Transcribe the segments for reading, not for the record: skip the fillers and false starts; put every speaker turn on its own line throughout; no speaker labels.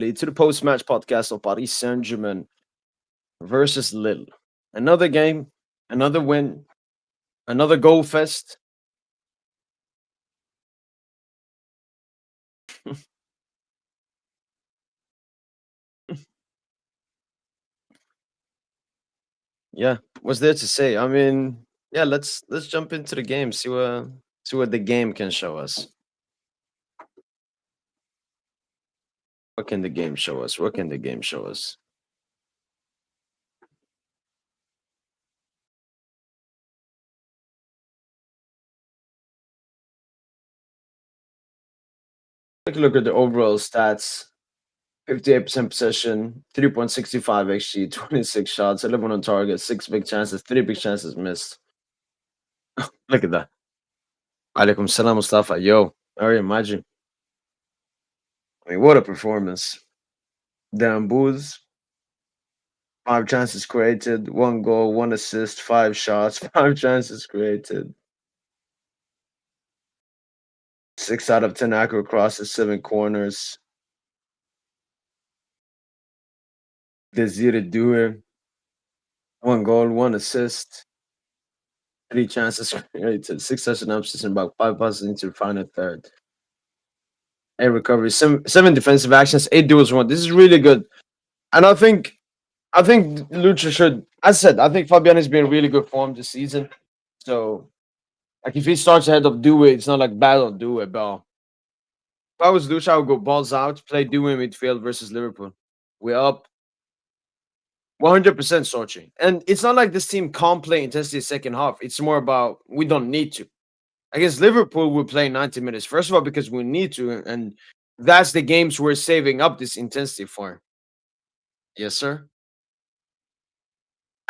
to the post-match podcast of Paris Saint-Germain versus Lille. Another game, another win, another goal fest. Yeah, what's there to say? I mean, yeah, let's jump into the game. See what the game can show us. What can the game show us? What can the game show us? Take a look at the overall stats. 58% possession, 3.65 XG, 26 shots, 11 on target, 6 big chances, 3 big chances missed. Look at that. Alaikum salam, Mustafa. Yo, Ari, imagine. I mean, what a performance. Dan Booth, 5 chances created, 1 goal, 1 assist, 5 shots, 5 chances created, 6 out of 10 accurate crosses, 7 corners. Desire Due, 1 goal, 1 assist, 3 chances created, 6 touchdowns, and about 5 passes into the final third. 8 recoveries, seven defensive actions, 8 duels won. This is really good. And I think Lucha should, as I said, I think Fabian has been in really good form this season. So like if he starts ahead of Due, it's not like bad on Due, but if I was Lucha, I would go balls out, play Due in midfield versus Liverpool. We're up 100% Sochi. And it's not like this team can't play intensity second half. It's more about we don't need to. Against Liverpool, we play 90 minutes. First of all, because we need to, and that's the games we're saving up this intensity for. Yes, sir.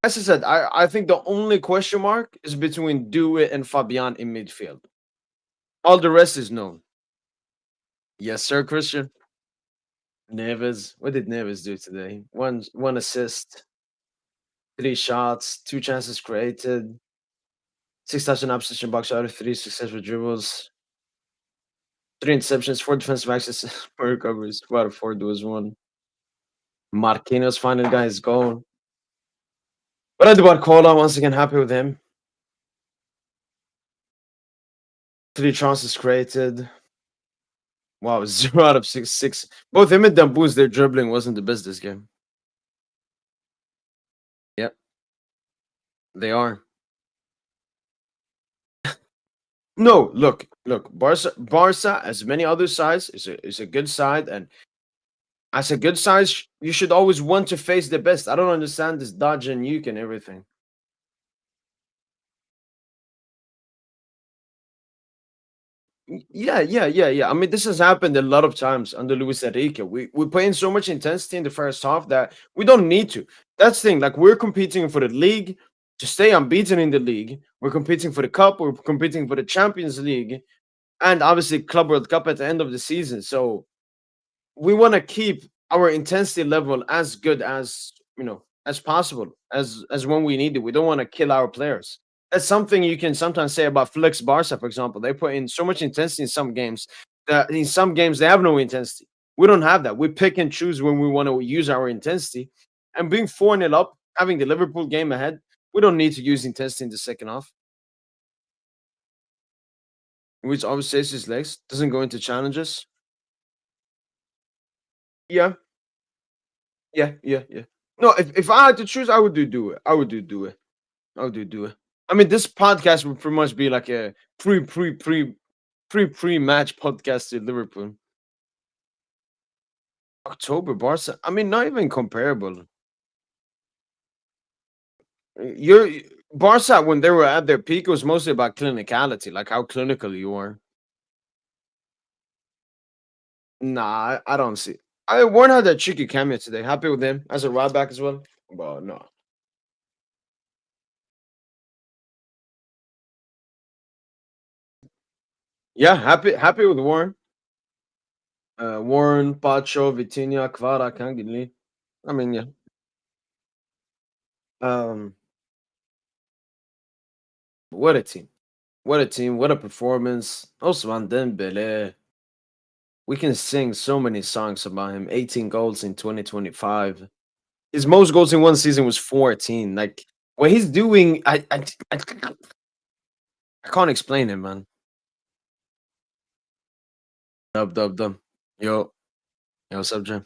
As I said, I think the only question mark is between Due and Fabian in midfield. All the rest is known. Yes, sir, Christian. Neves. What did Neves do today? One assist, 3 shots, 2 chances created, 6 touchdown opposition box out of 3 successful dribbles, 3 interceptions, 4 defensive actions, 4 recoveries, 2 out of 4 duels won. Marquinhos finally got his goal. What about Cola? Once again, happy with him. 3 chances created. Wow, 0 out of 6. Both him and Damboo's, their dribbling wasn't the best this game. Yep, they are. No, look. Barca, as many other sides, is a good side, and as a good side, you should always want to face the best. I don't understand this dodge and nuke and everything. Yeah. I mean, this has happened a lot of times under Luis Enrique. We put in so much intensity in the first half that we don't need to. That's the thing. Like we're competing for the league to stay unbeaten in the league. We're competing for the cup. We're competing for the Champions League, and obviously Club World Cup at the end of the season. So we want to keep our intensity level as good as as possible as when we need it. We don't want to kill our players. That's something you can sometimes say about Flex Barca, for example. They put in so much intensity in some games that in some games they have no intensity. We don't have that. We pick and choose when we want to use our intensity. And being 4-0 up, having the Liverpool game ahead, we don't need to use intensity in the second half. Which obviously saves his legs, doesn't go into challenges. Yeah, yeah. No, if I had to choose, I would do it. I would do it. I would do it. I mean, this podcast would pretty much be like a pre-match podcast to Liverpool. October Barca. I mean, not even comparable. You're Barca when they were at their peak was mostly about clinicality, like how clinical you are. Nah, I don't see. I Warren had that cheeky cameo today. Happy with him as a right back as well. But no. Yeah, happy with Warren. Warren, Pacho, Vitinha, Kvara, Kangin. I mean, yeah. Um, what a team. What a team. What a performance. Osman Dembele. We can sing so many songs about him. 18 goals in 2025. His most goals in one season was 14. Like what he's doing, I can't explain it, man. Dub dub dub. Yo, yo, what's up, Jim?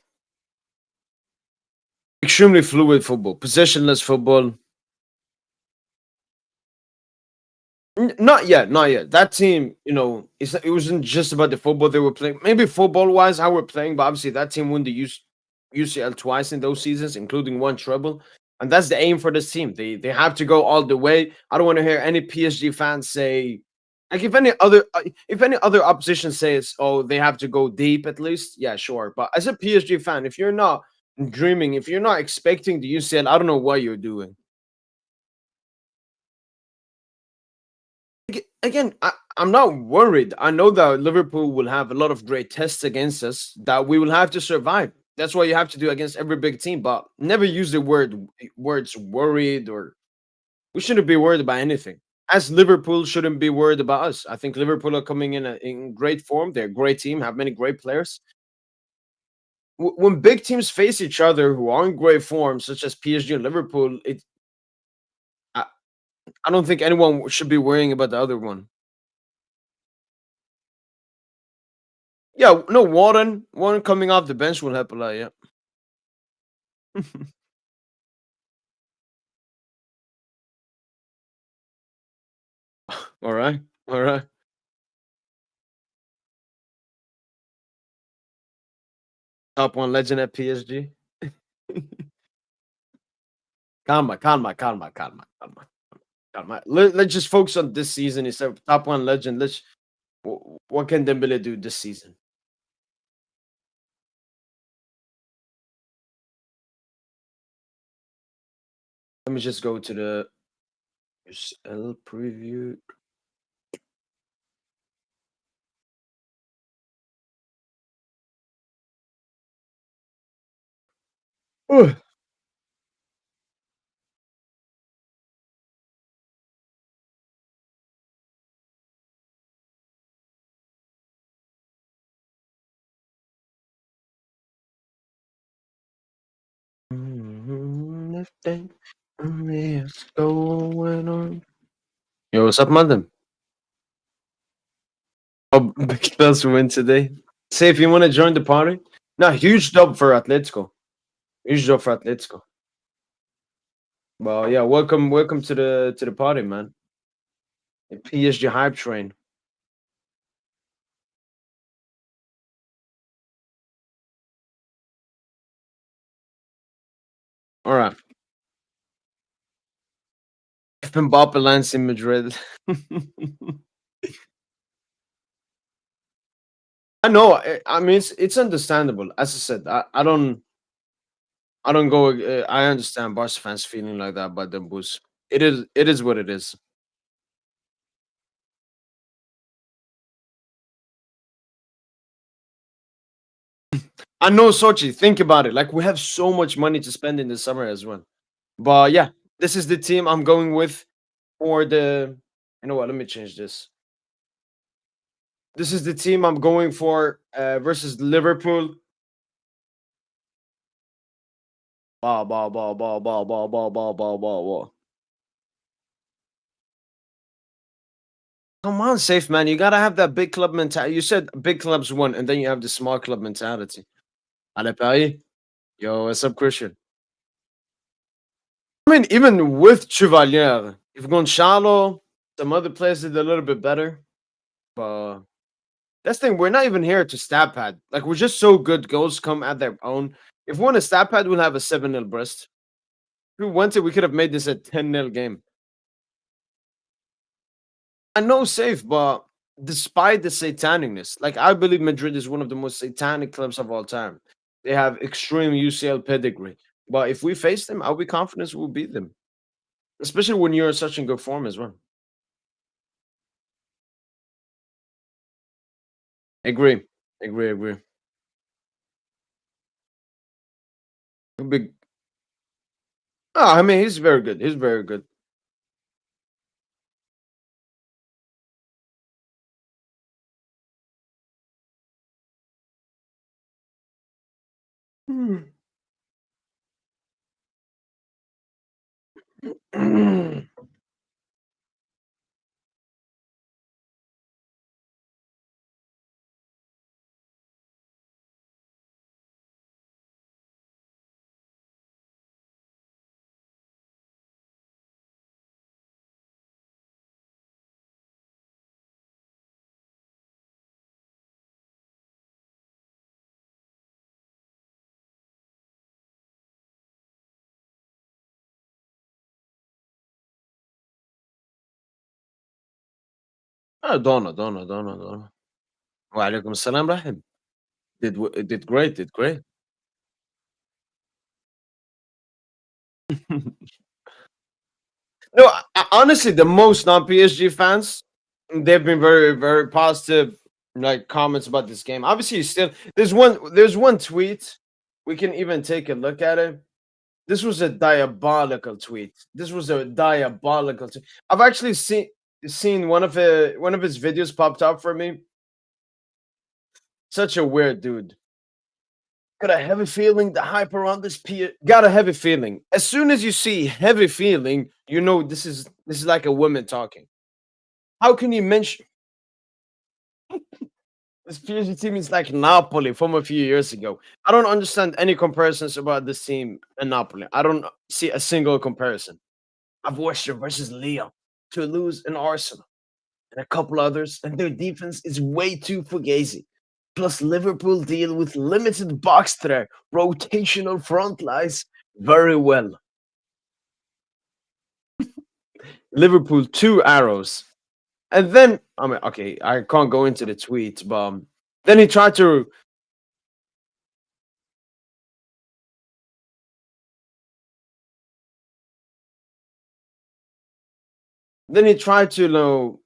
Extremely fluid football, possessionless football. Not yet, not yet. That team, it wasn't just about the football they were playing. Maybe football wise, how we're playing, but obviously that team won the UCL twice in those seasons, including one treble. And that's the aim for this team. They have to go all the way. I don't want to hear any PSG fans say, like, if any other opposition says, oh, they have to go deep at least. Yeah, sure. But as a PSG fan, if you're not dreaming, if you're not expecting the UCL, I don't know what you're doing. Again, I'm not worried. I know that Liverpool will have a lot of great tests against us that we will have to survive. That's what you have to do against every big team. But never use the words worried, or we shouldn't be worried about anything. As Liverpool shouldn't be worried about us. I think Liverpool are coming in great form. They're a great team, have many great players. When big teams face each other who are in great form, such as PSG and Liverpool, I, I don't think anyone should be worrying about the other one. Yeah, no, Warren coming off the bench will help a lot, yeah. Alright, alright. Top 1 legend at PSG. Calma, calma, calma, calma, calma, calma. Let's just focus on this season instead of top 1 legend. What can Dembele do this season? Let me just go to the UCL preview. Ugh. If they only is going on. Yo, what's up, Madam? Oh, big bells win today. Say if you want to join the party. No, huge dub for Atletico. Huge dub for Atletico. Well, yeah, welcome to the party, man. The PSG hype train. All right, if Mbappe lands in Madrid, I know. I mean, it's understandable. As I said, I don't go. I understand Barca fans feeling like that about them boost. It is what it is. I know Sochi. Think about it. Like we have so much money to spend in the summer as well. But yeah, this is the team I'm going with for the. You know what? Let me change this. This is the team I'm going for versus Liverpool. Ball, ball, ball, ball, ball, ball, ball, ball, ball, ball, ball. Come on, safe man. You gotta have that big club mentality. You said big clubs won, and then you have the small club mentality. Allez Paris. Yo, what's up, Christian? I mean, even with Chevalier, if Gonzalo, some other players did a little bit better. But that's the thing, we're not even here to stat pad. Like we're just so good. Goals come at their own. If we won a stat pad, we'll have a 7-0 Brest. If we wanted, we could have made this a 10-0 game. I know safe, but despite the satanicness, like I believe Madrid is one of the most satanic clubs of all time. They have extreme UCL pedigree. But if we face them, I'll be confident we'll beat them. Especially when you're in such in good form as well. Agree. Agree, agree. Big Oh, I mean he's very good. He's very good. Donna. وعليكم السلام رحب. Did great, did great. No, honestly, the most non-PSG fans, they've been very, very positive, like comments about this game. Obviously, still there's one tweet we can even take a look at it. This was a diabolical tweet. This was a diabolical. I've actually seen one of his videos popped up for me. Such a weird dude. Got a heavy feeling the hype around this P. Got a heavy feeling. As soon as you see heavy feeling, you know this is like a woman talking. How can you mention this PSG team is like Napoli from a few years ago? I don't understand any comparisons about this team and Napoli. I don't see a single comparison. I've watched them versus Lyon, Toulouse, and Arsenal, and a couple others, and their defense is way too fugazi. Plus, Liverpool deal with limited box threat, rotational front lines very well. Liverpool, two arrows. And then, I mean, okay, I can't go into the tweet, but then he tried to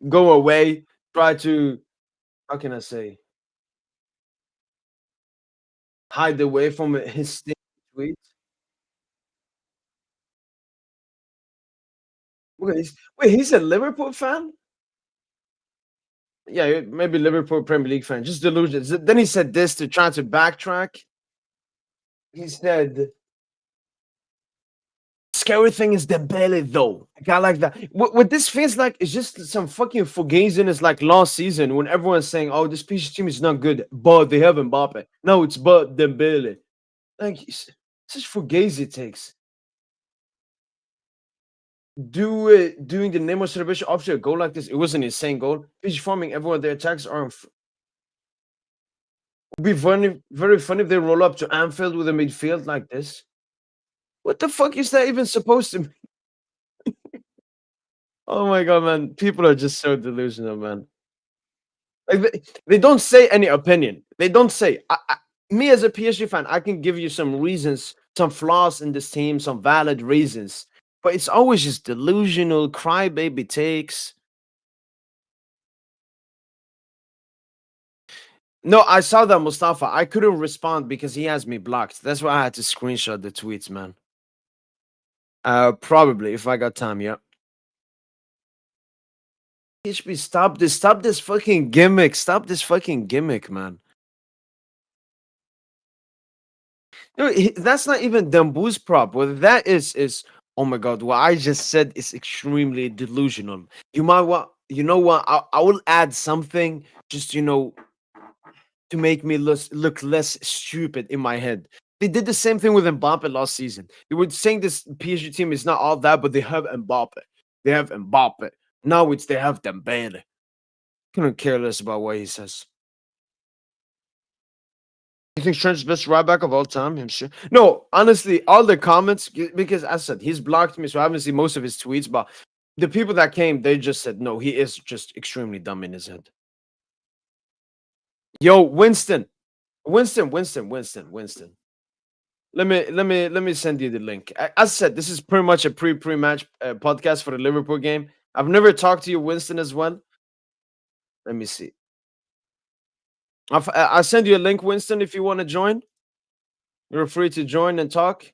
go away, try to, how can I say, hide away from his tweet. Wait, he's a Liverpool fan? Yeah, maybe Liverpool Premier League fan, just delusions. Then he said this to try to backtrack. He said, "Scary thing is the belly, though." A guy like that. What this feels like is just some fucking fugaziness like last season when everyone's saying, "Oh, this PSG team is not good, but they have Mbappe." No, it's but Dembele. Like such fugazi takes. Doing the Neymar celebration after a goal like this, it was an insane goal. PSG forming everyone their attacks are would be funny, very funny if they roll up to Anfield with a midfield like this. What the fuck is that even supposed to mean? Oh my god, man. People are just so delusional, man. Like they don't say any opinion. They don't say. Me as a PSG fan, I can give you some reasons, some flaws in this team, some valid reasons. But it's always just delusional, crybaby takes. No, I saw that Mustafa. I couldn't respond because he has me blocked. That's why I had to screenshot the tweets, man. Probably if I got time. Yeah. HP, stop this fucking gimmick, stop this fucking gimmick, man. No, that's not even Dumbu's prop. What that is oh my god, what I just said is extremely delusional. You might want, you know what? I will add something just to make me look less stupid in my head. They did the same thing with Mbappe last season. They were saying this PSG team is not all that, but they have Mbappe. They have Mbappe. Now it's they have Dembele. Couldn't care less about what he says. You think Trent's best right back of all time? Him sure. No, honestly, all the comments because as I said he's blocked me, so I haven't seen most of his tweets. But the people that came, they just said no, he is just extremely dumb in his head. Yo, Winston. Let me send you the link. As I said, this is pretty much a pre-match podcast for the Liverpool game. I've never talked to you, Winston, as well. Let me see. I'll send you a link, Winston, if you want to join. You're free to join and talk.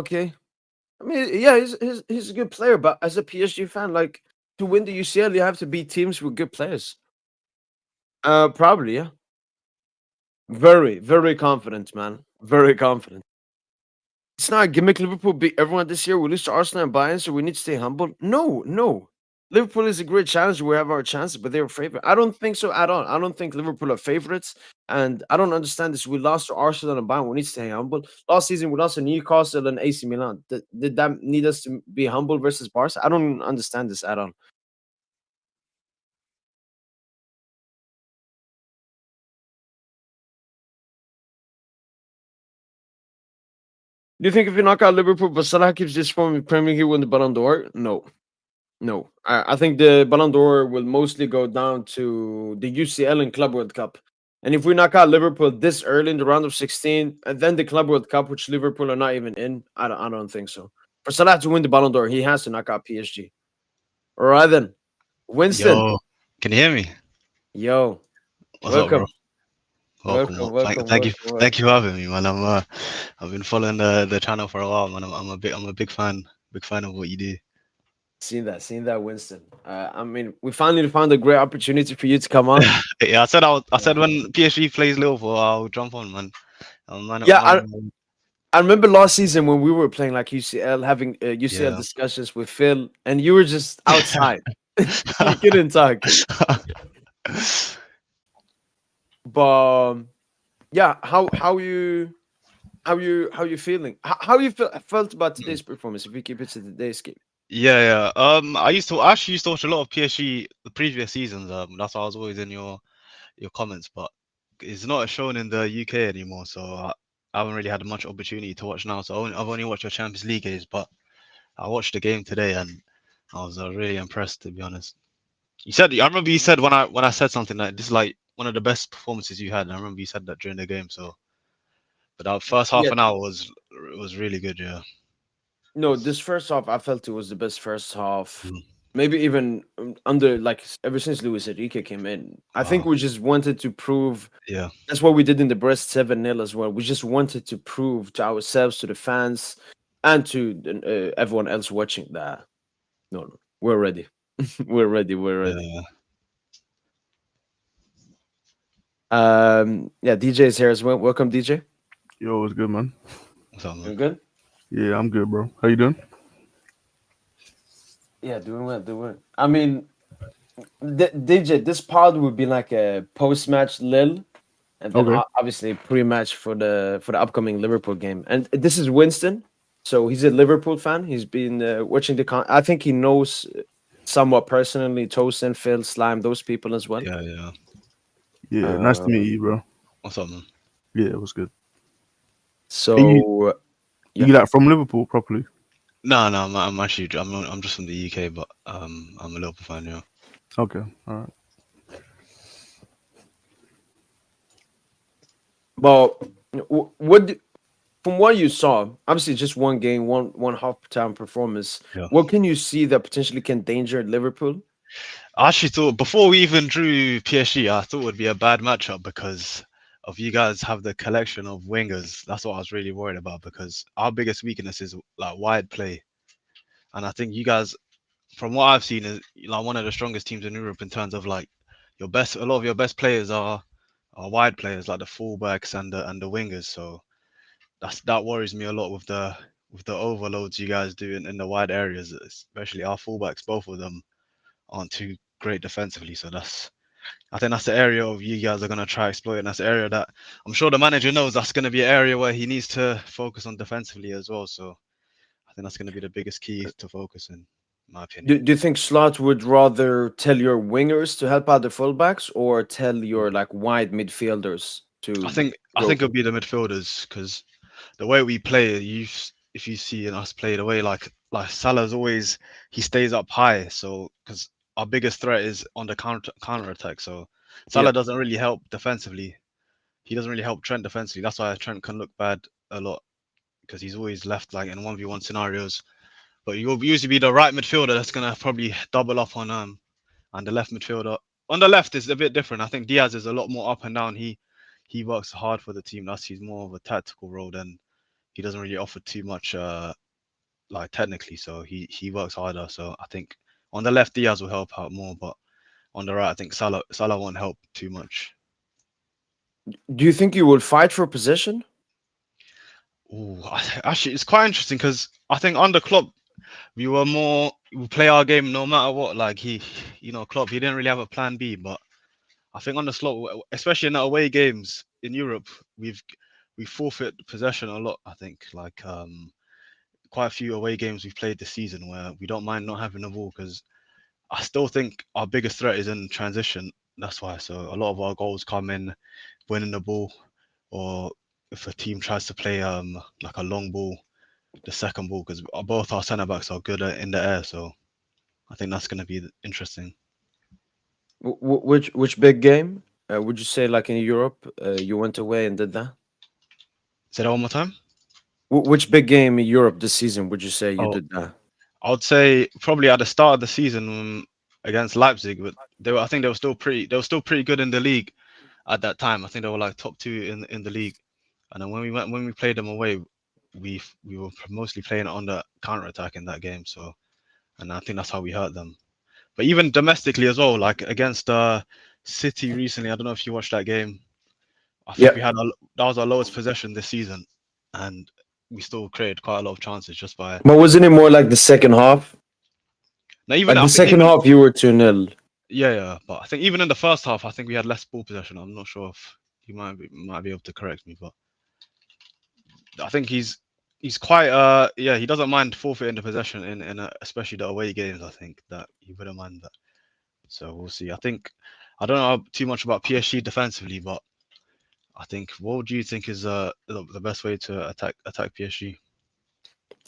Okay. I mean, yeah, he's a good player, but as a PSG fan, like To win the UCL, you have to beat teams with good players. Probably, yeah. Very, very confident, man. Very confident. It's not a gimmick. Liverpool beat everyone this year. We lose to Arsenal and Bayern, so we need to stay humble. No, no. Liverpool is a great challenger. We have our chances, but they're favorite. I don't think so at all. I don't think Liverpool are favorites, and I don't understand this. We lost to Arsenal and Bayern. We need to stay humble. Last season, we lost to Newcastle and AC Milan. Did that need us to be humble versus Barca? I don't understand this at all. Do you think if you knock out Liverpool, but Salah keeps this form in Premier League, he win the Ballon d'Or? No. No, I think the Ballon d'Or will mostly go down to the UCL and Club World Cup. And if we knock out Liverpool this early in the round of 16, and then the Club World Cup, which Liverpool are not even in, I don't think so. For Salah to win the Ballon d'Or, he has to knock out PSG. All right then, Winston,
Yo, can you hear me?
yo,
What's up, bro?
welcome,
Welcome. Thank you for having me, man. I've been following the channel for a while, man. I'm a big fan of what you do.
Seen that, Winston. I mean, we finally found a great opportunity for you to come on.
Yeah, I said when PSG plays Liverpool, I'll jump on, man.
Yeah, I remember last season when we were playing like UCL, having UCL
Yeah.
discussions with Phil, and you were just outside. You couldn't talk. But yeah, how you feeling? How you felt about today's performance? If we keep it to today's game,
Yeah, yeah. I actually used to watch a lot of PSG the previous seasons. That's why I was always in your comments, but it's not shown in the UK anymore, so I haven't really had much opportunity to watch now. So I've only watched your Champions League games, but I watched the game today and I was really impressed, to be honest. I remember you said when I said something like this is like one of the best performances you had. And I remember you said that during the game. So, but that first half
yeah.
an hour was really good. Yeah.
No, this first half I felt it was the best first half.
Mm.
Maybe even under like ever since Luis Enrique came in. I think
Wow.
we just wanted to prove.
Yeah.
That's what we did in the Brest 7-0 as well. We just wanted to prove to ourselves, to the fans, and to everyone else watching that no, we're ready. We're ready. We're ready.
Yeah.
Yeah, DJ is here as well. Welcome, DJ.
Yo, what's good, man?
What's up, man?
You good?
Yeah, I'm good, bro. How you doing?
Yeah, doing well, doing well. I mean, DJ, this pod would be like a post-match Lil, and then
Okay.
obviously pre-match for the upcoming Liverpool game. And this is Winston, so he's a Liverpool fan. He's been watching I think he knows somewhat personally Tosin, Phil, Slime, those people as well.
Yeah, yeah.
Yeah, nice to meet
Um,
you, bro.
What's up, man?
Yeah, it was good. Are you
so yeah,
you like from Liverpool properly?
No, no. I'm actually I'm just from the UK, but I'm a Liverpool fan. Yeah.
Okay, all right.
well, what from what you saw, obviously just one game, one half time performance.
Yeah.
What can you see that potentially can endanger Liverpool?
I actually thought before we even drew PSG, I thought it would be a bad matchup because of you guys have the collection of wingers. That's what I was really worried about because our biggest weakness is like wide play, and I think you guys, from what I've seen, is like one of the strongest teams in Europe in terms of like your best. A lot of your best players are wide players, like the fullbacks and the wingers. So that worries me a lot with the overloads you guys do in the wide areas, especially our fullbacks. Both of them aren't too great defensively. So I think that's the area of you guys are gonna try exploit, and that's the area that I'm sure the manager knows that's gonna be an area where he needs to focus on defensively as well. So I think that's gonna be the biggest key to focus in my opinion.
Do you think Slot would rather tell your wingers to help out the fullbacks or tell your like wide midfielders to
I
go?
think it'll be the midfielders because the way we play, if you see in us play the way like Salah's always he stays up high. So because our biggest threat is on the counter attack. So
Yeah,
Salah doesn't really help defensively. He doesn't really help Trent defensively. That's why Trent can look bad a lot because he's always left like in 1v1 scenarios. But you'll usually be the right midfielder that's gonna probably double up on the left midfielder. On the left is a bit different. I think Diaz is a lot more up and down. He works hard for the team. He's more of a tactical role than he doesn't really offer too much like technically. So he works harder. So I think On the left, Diaz will help out more, but on the right, I think Salah won't help too much.
Do you think you will fight for possession?
Ooh, actually, it's quite interesting because I think under Klopp, we play our game no matter what. Like Klopp, he didn't really have a plan B, but I think on the slot, especially in the away games in Europe, we forfeit possession a lot. I think quite a few away games we've played this season where we don't mind not having the ball because I still think our biggest threat is in transition. That's why. So a lot of our goals come in winning the ball, or if a team tries to play like a long ball, the second ball, because both our centre backs are good in the air. So I think that's going to be interesting.
Which big game would you say, like in Europe, you went away and did that?
Say that one more time.
Which big game in Europe this season would you say you
Oh,
did that?
I would say probably at the start of the season against Leipzig, but I think they were still pretty good in the league at that time. I think they were like top 2 in the league. And then when we played them away, we were mostly playing on the counter attack in that game. So, and I think that's how we hurt them. But even domestically as well, like against City recently, I don't know if you watched that game. I think
Yeah.
that was our lowest possession this season, and we still created quite a lot of chances just by.
But wasn't it more like the second half?
Now even
Like
I
the
think
second
even
half, you were 2-0.
yeah, but I think even in the first half, I think we had less ball possession. I'm not sure if you might be able to correct me, but I think he's quite he doesn't mind forfeiting the possession in especially the away games. I think that he wouldn't mind that. So we'll see. I don't know too much about PSG defensively, but I think what do you think is the best way to attack PSG?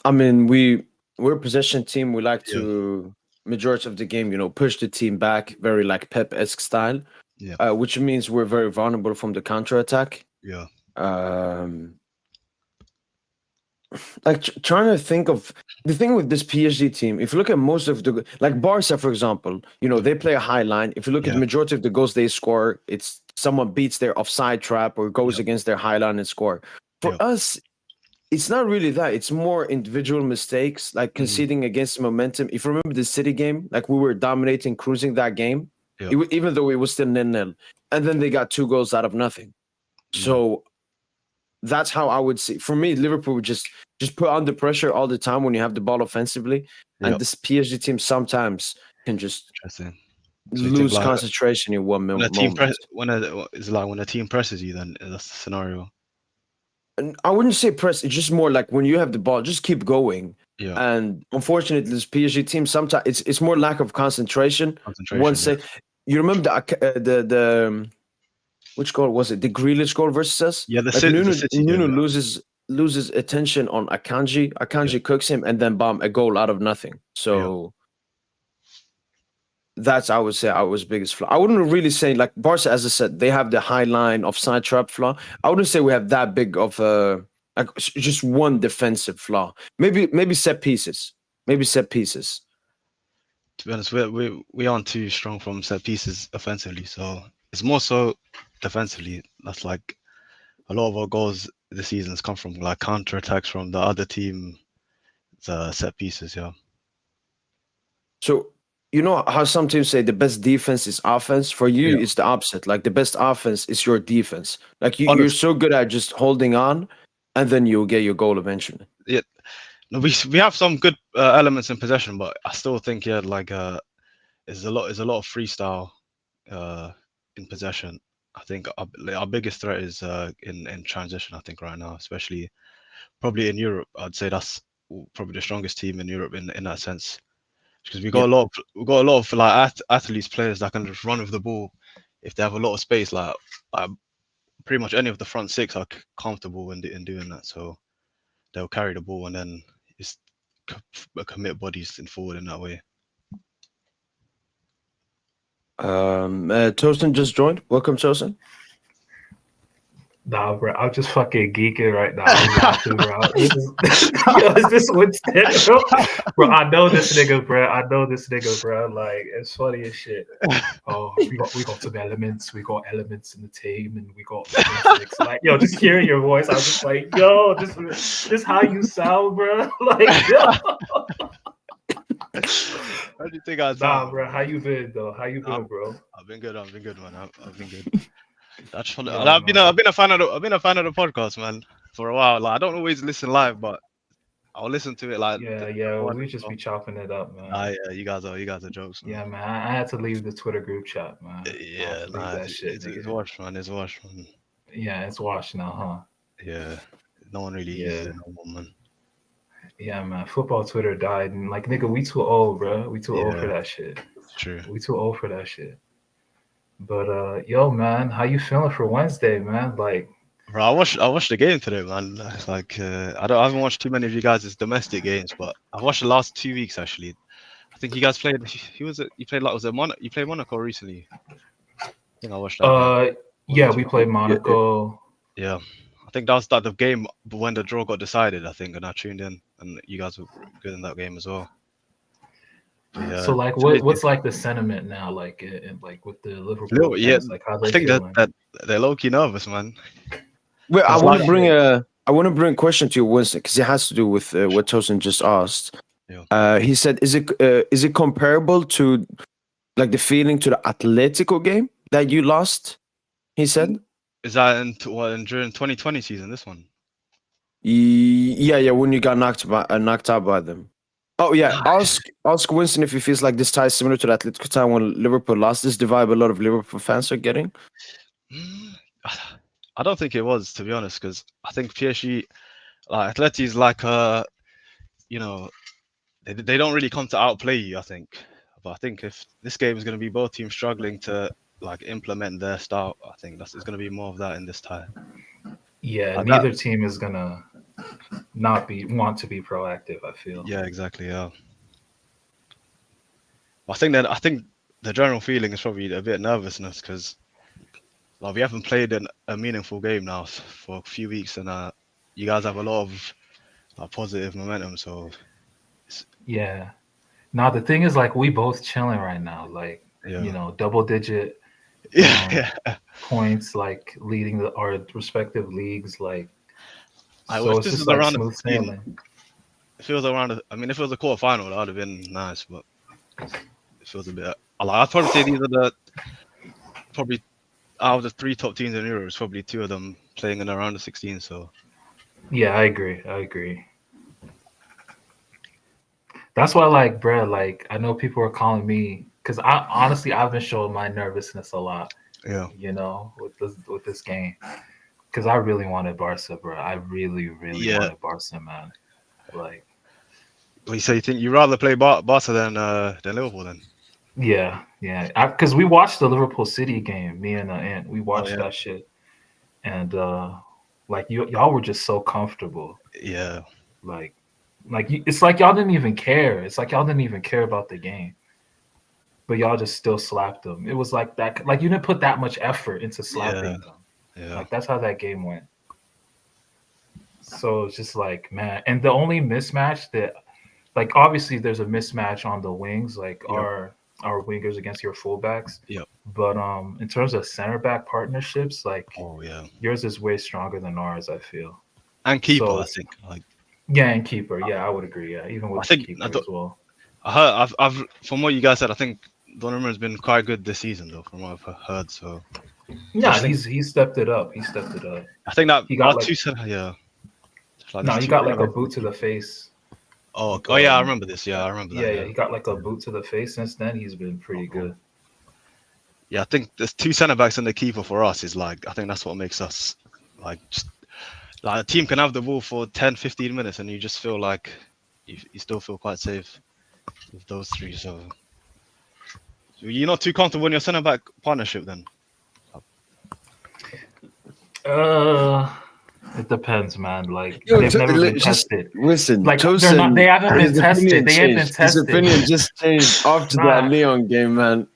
I mean, we're a possession team. We like
Yeah,
to majority of the game, push the team back, very like Pep-esque style,
yeah,
which means we're very vulnerable from the counter attack.
yeah,
Um, like trying to think of the thing with this PSG team. If you look at most of the like Barca, for example, they play a high line. If you look at the
yeah,
majority of the goals they score, it's someone beats their offside trap or goes
yeah,
against their high line and score. For
yeah.
us, it's not really that. It's more individual mistakes, like
Hmm.
conceding against momentum. If you remember the City game, like we were dominating, cruising that game,
Yeah,
even though it was still 0-0, and then they got 2 goals out of nothing.
yeah,
So that's how I would see. For me, Liverpool would just put under pressure all the time when you have the ball offensively,
yeah.
and this PSG team sometimes can just
Interesting. So you think
lose
like
concentration in one
when a team
moment.
is like when a team presses you, then that's the scenario.
And I wouldn't say press. It's just more like when you have the ball, just keep going.
Yeah,
And unfortunately, this PSG team sometimes it's more lack of concentration.
concentration. Yeah,
You remember the which goal was it? The Grealish goal versus us.
yeah.
Like
The City
Nuno
game. Yeah,
loses attention on Akanji.
yeah,
Akanji cooks him, and then bomb a goal out of nothing.
yeah.
So that's I would say our biggest flaw. I wouldn't really say like Barca, as I said, they have the high line of side trap flaw. I wouldn't say we have that big of a like just one defensive flaw. Maybe set pieces. Maybe set pieces.
To be honest, we aren't too strong from set pieces offensively, so it's more so defensively. That's like a lot of our goals this season has come from like counter attacks from the other team, set pieces. Yeah,
So you know how some teams say the best defense is offense. For you,
yeah.
it's the opposite. Like the best offense is your defense. Like you're
Honestly,
so good at just holding on, and then you'll get your goal eventually.
yeah. No, we have some good elements in possession, but I still think like there's a lot of freestyle uh in possession. I think our biggest threat is in transition. I think right now, especially probably in Europe, I'd say that's probably the strongest team in Europe in that sense. Because
Yeah.
we got a lot of like athletes, players that can just run with the ball if they have a lot of space. Like pretty much any of the front six are comfortable in doing that, so they'll carry the ball and then just commit bodies in forward in that way.
Tosin just joined. Welcome, Tosin.
Nah, bro, I'm just fucking geeking right now. I'm laughing, bro. It's this Winston, bro. I know this nigga, bro. Like, it's funny as shit. Oh, we got some elements. We got elements in the team, and we got basics. Like, yo, just hearing your voice, I was just like, yo, this how you sound, bro. Like, yo.
How do you think I
Nah,
sound?
bro. How you been though? How you been,
I'm,
bro?
I've been good. I've been good, man. I've been good. That's funny.
Yeah, man.
I've been a fan of the podcast, man, for a while. Like I don't always listen live, but I'll listen to it like
Yeah,
the
yeah.
morning.
We just be chopping it up,
Nah,
man.
yeah, you guys are jokes, man.
Yeah, man. I had to leave the Twitter group chat, man. I had
Yeah,
to leave
nah,
that shit,
it's
nigga.
washed, man. It's washed, man.
Yeah, it's washed now, huh?
Yeah, no one really uses
Yeah,
it no more, man.
yeah, man. Football Twitter died, and like, nigga, we too old, bro. We too old for
Yeah,
that shit.
it's true.
We too old for that shit. But yo, man, how you feeling for Wednesday, man? Like,
Bro, I watched the game today, man. Like, I haven't watched too many of you guys' domestic games, but I watched the last 2 weeks actually. I think you guys played. You played like was it You played Monaco recently. I think I watched that game.
uh,
Was it
yeah,
two?
we played
Yeah,
Monaco.
Yeah, I think that was like the game when the draw got decided. I think, and I tuned in, and you guys were good in that game as well. But yeah,
So, like,
today's
what's like the sentiment now, like, like with the Liverpool
little, yeah.
fans, like, how
I
they
think
feeling?
that they're low key nervous, man.
Wait, I
Cause
want
like,
to bring a question to you, Winston, because it has to do with what Tosin just asked.
yeah.
He said, is it comparable to like the feeling to the Atletico game that you lost?" He said,
Is that during 2020 season? This one?
Yeah, yeah, when you got knocked out by them." Oh yeah, ask Winston if he feels like this tie is similar to the Atletico time when Liverpool lost. This vibe a lot of Liverpool fans are getting.
Mm, I don't think it was, to be honest, because I think PSG, like Atleti, is like you know, they don't really come to outplay you. I think, but I think if this game is going to be both teams struggling to like implement their style, I think it's going to be more of that in this tie.
Yeah,
Like that.
neither team is gonna not want to be proactive. I feel.
Yeah, exactly. Yeah. I think the general feeling is probably a bit nervousness because like we haven't played a meaningful game now for a few weeks, and you guys have a lot of positive momentum. So
Yeah. Now the thing is, like, we both chilling right now, like,
yeah,
double digit
yeah.
points, like leading our respective leagues, like,
I
so
wish
it's
this
just
was
like
around the
smooth
15.
sailing.
If it was around, I mean, if it was a quarter final, that would have been nice. But it feels a bit. I'd probably say these are probably out of the three top teams in Europe, it's probably two of them playing in around the 16. So
Yeah, I agree. I agree. That's why, like, bro, like, I know people are calling me because I honestly I've been showing my nervousness a lot,
yeah,
with this game because I really wanted Barca, bro. I really, really
yeah.
wanted Barca, man. Like,
So you think you rather play Barca than Liverpool then?
yeah, yeah. Because we watched the Liverpool City game, me and Aunt, we
Oh
watched
yeah,
that shit, and like y'all were just so comfortable,
yeah,
like, it's like y'all didn't even care. It's like y'all didn't even care about the game, but y'all just still slapped them. It was like that, like you didn't put that much effort into
yeah,
slapping them.
yeah,
Like that's how that game went. So it's just like, man, and the only mismatch that, like, obviously there's a mismatch on the wings, like
yep,
our wingers against your fullbacks.
yep.
But in terms of center back partnerships, like
Oh yeah,
yours is way stronger than ours, I feel.
and keeper,
So
I
it's,
think. Like
yeah, and keeper, yeah, I would agree. Yeah, even
I
with the
think
keeper as well.
I heard, I've from what you guys said, I think Donnarumma has been quite good this season, though, from what I've heard. So I
Yeah,
just think
he stepped it up. He stepped it up.
that
He
our
got like
two center, yeah, like
no,
these
he
two
got
center
like a
backs and
boot
the
to the
keeper.
face. Like,
Oh yeah, I remember this. Yeah, I remember that.
yeah, yeah,
Yeah,
he got like a boot to the face. Since then, he's been pretty
oh,
good.
yeah. I think there's two centre backs and the keeper for us is like I think that's what makes us like just like a team can have the ball for 10, 15 minutes and you just feel like you still feel quite safe with those three. So you're not too comfortable in your centre back partnership then.
Uh, it depends, man. Like
Yo,
they've never been
just
tested.
listen.
Like they're not. They
Tosin,
haven't been
his
tested.
opinion
They ain't been
changed. His
tested.
opinion just changed after that
Nah.
Leon game, man.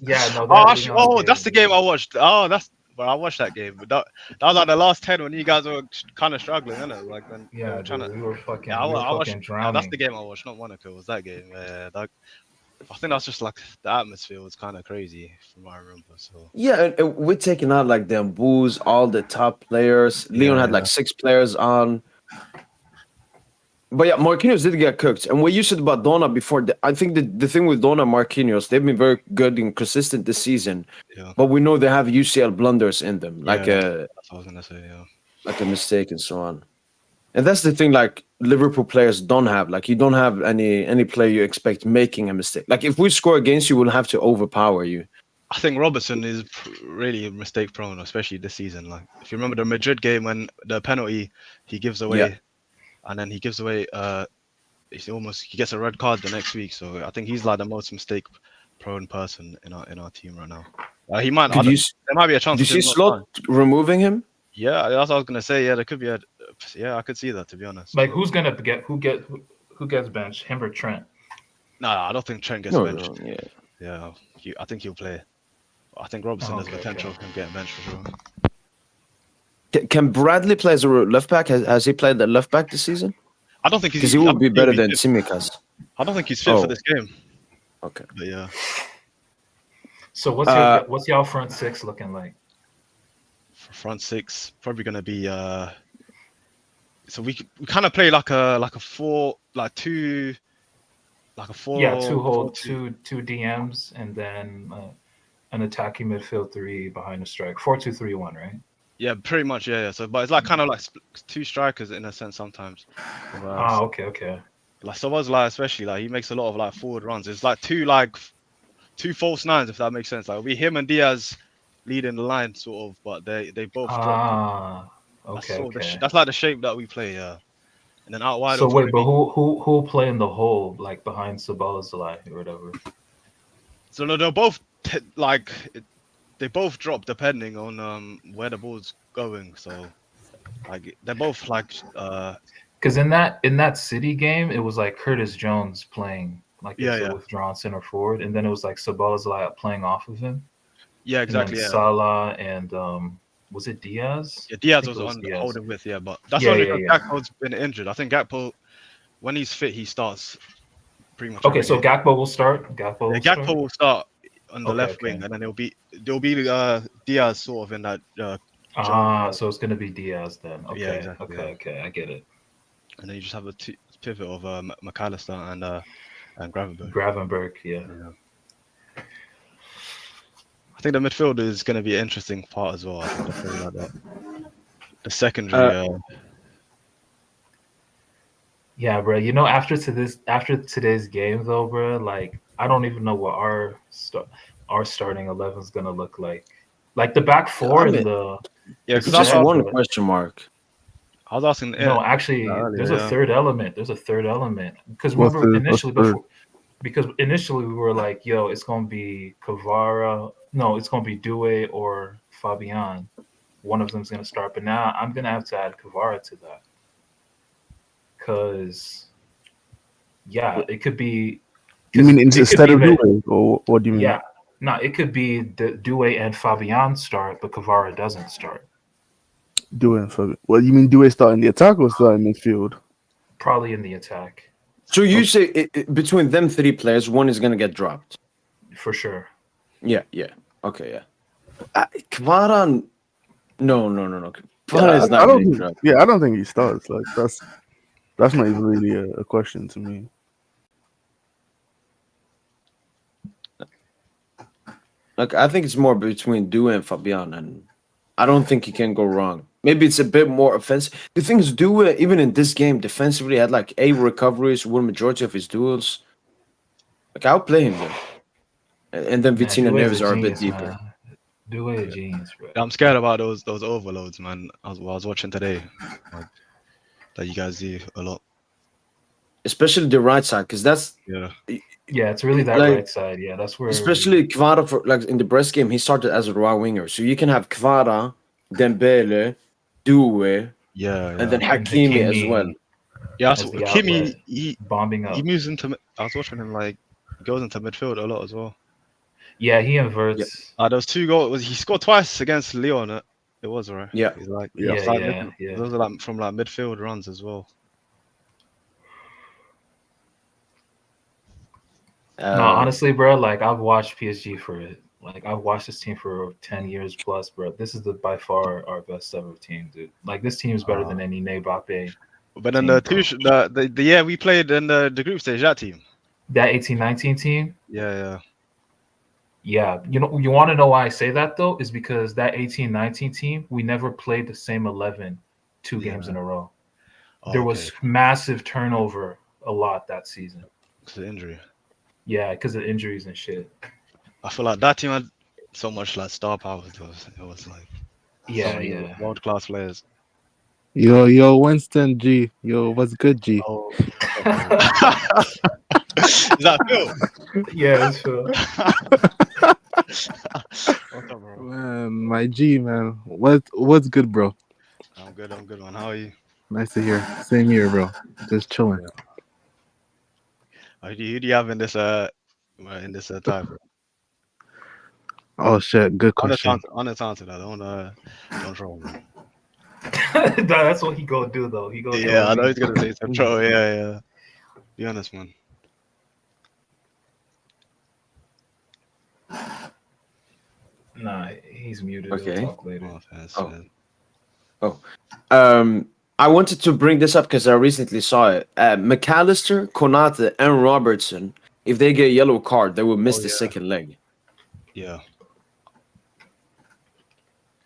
Yeah, no,
Oh,
that
actually,
Leon
that's the
game.
game I watched. Oh, that's well, I watched that game, but that was like the last 10 when you guys were kind of struggling, isn't it? Like when they
Yeah,
were trying to.
dude, we were
Yeah,
fucking
I watched. Yeah, that's the
drowning.
game I watched, not Monaco. It was that game. I think that's just like the atmosphere was kind of crazy from what I remember. So
Yeah, and we're taking out like them booze, all the top players. Leon had like
yeah,
6 players on. But yeah, Marquinhos did get cooked. And what you said about Donna before, I think the thing with Donna and Marquinhos, they've been very good and consistent this season.
Yeah.
But we know they have UCL blunders in them,
Yeah, that's what I was gonna say. Yeah.
like a mistake and so on. And that's the thing, like Liverpool players don't have. Like you don't have any player you expect making a mistake. Like if we score against you, we'll have to overpower you.
I think Robertson is really mistake prone, especially this season. Like if you remember the Madrid game when the penalty he gives away,
Yeah.
and then he gives away. He gets a red card the next week. So I think he's like the most mistake prone person in our team right now. He might.
Did you
There might be a chance.
did
of
you
him not
Slot removing him?
Yeah, that's what I was gonna say. Yeah, there could be a. Yeah, I could see that, to be honest.
Like who's gonna get who gets benched? Him or Trent?
No, I don't think Trent gets
No,
benched.
no, yeah.
Yeah, I think he'll play. I think Robertson has
Okay,
potential of him getting benched for sure.
Can Bradley play as a left back? Has he played at left back this season?
I don't think he's.
Because he
I
will
don't
be
think he'll
better than
fit.
Tsimikas.
I don't think he's fit
Oh.
for this game.
Okay.
But yeah,
So what's y'all front six looking like?
for front six, probably gonna be. So we kind of play like a 4, like 2, like a 4.
Yeah, two hold,
4-2.
two DMs, and then an attacking midfield 3 behind the strike. 4-2-3-1, right?
Yeah, pretty much. Yeah. So, but it's like kind of like 2 strikers in a sense sometimes.
Okay.
Like Szoboszlai especially, like he makes a lot of like forward runs. It's like two false nines, if that makes sense. Like it'll be him and Diaz leading the line sort of, but they both drop. That's
Okay,
sort of
okay.
that's like the shape that we play, yeah. And then out wide.
So
it'll
wait,
probably
but
be-
who play in the hole, like behind Szoboszlai or whatever?
So no, they'll both they both drop depending on where the ball's going. So like they're both like
Because in that City game, it was like Curtis Jones playing like as
Yeah.
a withdrawn center forward, and then it was like Szoboszlai playing off of him.
yeah, exactly.
And then
Yeah.
Salah and was it Diaz?
Yeah, Diaz
think
was
it was
on
Diaz.
holding with, yeah, but that's
Yeah,
only
yeah,
because
yeah.
Gakpo's been injured. I think Gakpo, when he's fit, he starts pretty much.
Okay,
every
so
game.
Gakpo will start. Gakpo will
Yeah,
start.
Gakpo will start on the
Okay,
left
okay.
wing, and then there'll be Diaz sort of in that.
So it's gonna be Diaz then. Okay,
Yeah, exactly, yeah.
okay, I get it.
And then you just have a pivot of McAllister and Gravenberch.
Gravenberch, yeah.
I think the midfield is going to be an interesting part as well. I think definitely like that. The secondary.
Yeah, bro. You know, after today's game though, bro, like I don't even know what our starting 11 is gonna look like. Like the back four
I mean,
and the
Yeah,
It's
because
just
Yeah,
one
but-
question mark.
I was asking.
no, actually,
earlier,
there's
yeah.
a third element. There's a third element because
What's
remember
the-
initially
what's the-
before, because initially we were like, yo, it's gonna be Kvara. No, it's gonna be Due or Fabian. One of them's gonna start, but now I'm gonna have to add Kvara to that. Cause yeah, it could be.
You mean
it could
instead
be
of
that-
Due, or what do you mean?
Yeah, no, it could be the Due and Fabian start, but Kvara doesn't start.
Due for well, you mean Due start in the attack or start in midfield?
Probably in the attack
So you say between them three players, one is gonna get dropped.
for sure.
Yeah. Okay, yeah. Kvara, no. Kvara is
I
not
don't
getting
think,
dropped.
I don't think he starts. Like that's not even really a question to me.
Like I think it's more between Due and Fabian, and I don't think he can go wrong. Maybe it's a bit more offensive. The thing is, Due even in this game defensively had like 8 recoveries, won majority of his duels. Like I'll play him there, and then
Man,
Vitinha
Due is
Neves
a
are a bit
genius,
deeper.
man. Due is a genius, bro.
I'm scared about those overloads, man. I was watching today, like, that you guys do a lot.
Especially the right side, because that's
Yeah,
Yeah, it's really that
Like-
right side. Yeah, that's where.
especially Kvara for like in the Brest game, he started as a raw winger. So you can have Kvara, Dembele, Due,
yeah.
and then
And
Hakimi as
Hakimi
well.
Yeah,
as
so
the
Kimi,
outlet.
he
bombing up.
moves into. I was watching him like goes into midfield a lot as well.
Yeah, he inverts.
Those 2 goals. He scored twice against Lyon. It was right.
Yeah.
He's like,
Yeah,
it's like
yeah.
Those are like from like midfield runs as well.
No, honestly, bro, like I've watched PSG for it. Like I've watched this team for 10 years plus, bro. This is by far our best ever team, dude. Like this team is better than any Mbappe.
But then
team,
the
bro.
the year we played in the group stage, that team.
That 18-19 team.
Yeah.
Yeah, you want to know why I say that though is because that 18-19 team, we never played the same 11 two games in a row.
Oh,
There
okay.
was massive turnover a lot that season.
It's an injury.
Yeah, because of injuries and shit.
I feel like that team had so much like star power. It was like so
Yeah,
many
yeah.
world class players.
Yo, Winston G. Yo, what's good, G?
Oh, is that Phil?
Yeah, it's true.
What's up, bro?
Man, my G, man. What's good, bro?
I'm good, man. How are you?
Nice to hear. Same here, bro. Just chilling.
Who do you have in this time?
Oh shit, good question.
Honest answer that. Don't troll me.
That's what he gonna do though. He gonna
Yeah, I know
me.
he's gonna say some troll. Yeah. Be honest, man.
Nah, he's muted.
Okay.
He'll talk later.
Oh, thanks,
Oh.
man.
I wanted to bring this up because I recently saw it. McAllister, Konate, and Robertson, if they get a yellow card, they will miss the second leg.
Yeah.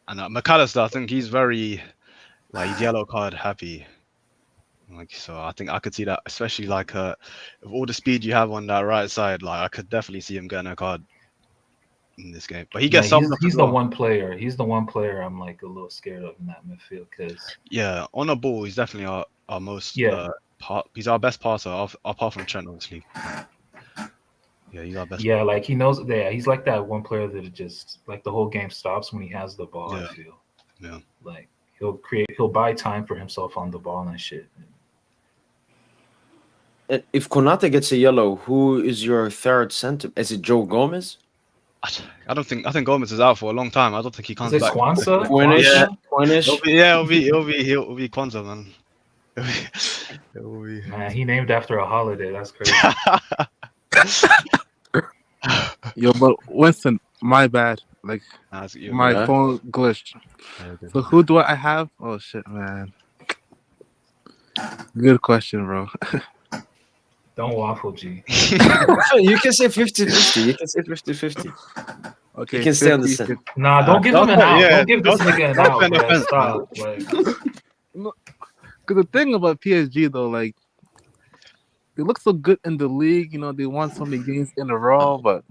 And McAllister, I think he's very he's yellow card happy. So I think I could see that, especially with all the speed you have on that right side. I could definitely see him getting a card in this game. But he gets some.
He's the one player. He's the one player I'm a little scared of in that midfield because
on the ball, he's definitely our most. He's our best passer, apart from Trent, obviously. Yeah, he's our best.
Yeah, he knows. Yeah, he's like that one player that just the whole game stops when he has the ball.
Yeah.
I feel.
Yeah.
He'll buy time for himself on the ball and shit.
If Konate gets a yellow, who is your third center? Is it Joe Gomez?
I think Gomez is out for a long time. I don't think he comes
Is it
back.
Kwanzaa?
Quinish?
He'll be Kwanzaa, man. It'll be...
Man, he named after a holiday. That's crazy.
Yo, but Winston, my bad. My phone glitched. So who do I have? Oh shit, man. Good question, bro.
Don't waffle, G.
You can say 50-50. You can say 50-50.
Okay,
you can stay on the center.
Nah, don't give him an out.
Yeah,
don't give this nigga an out, bro. Stop.
Because the thing about PSG though, they look so good in the league. They won so many games in a row, but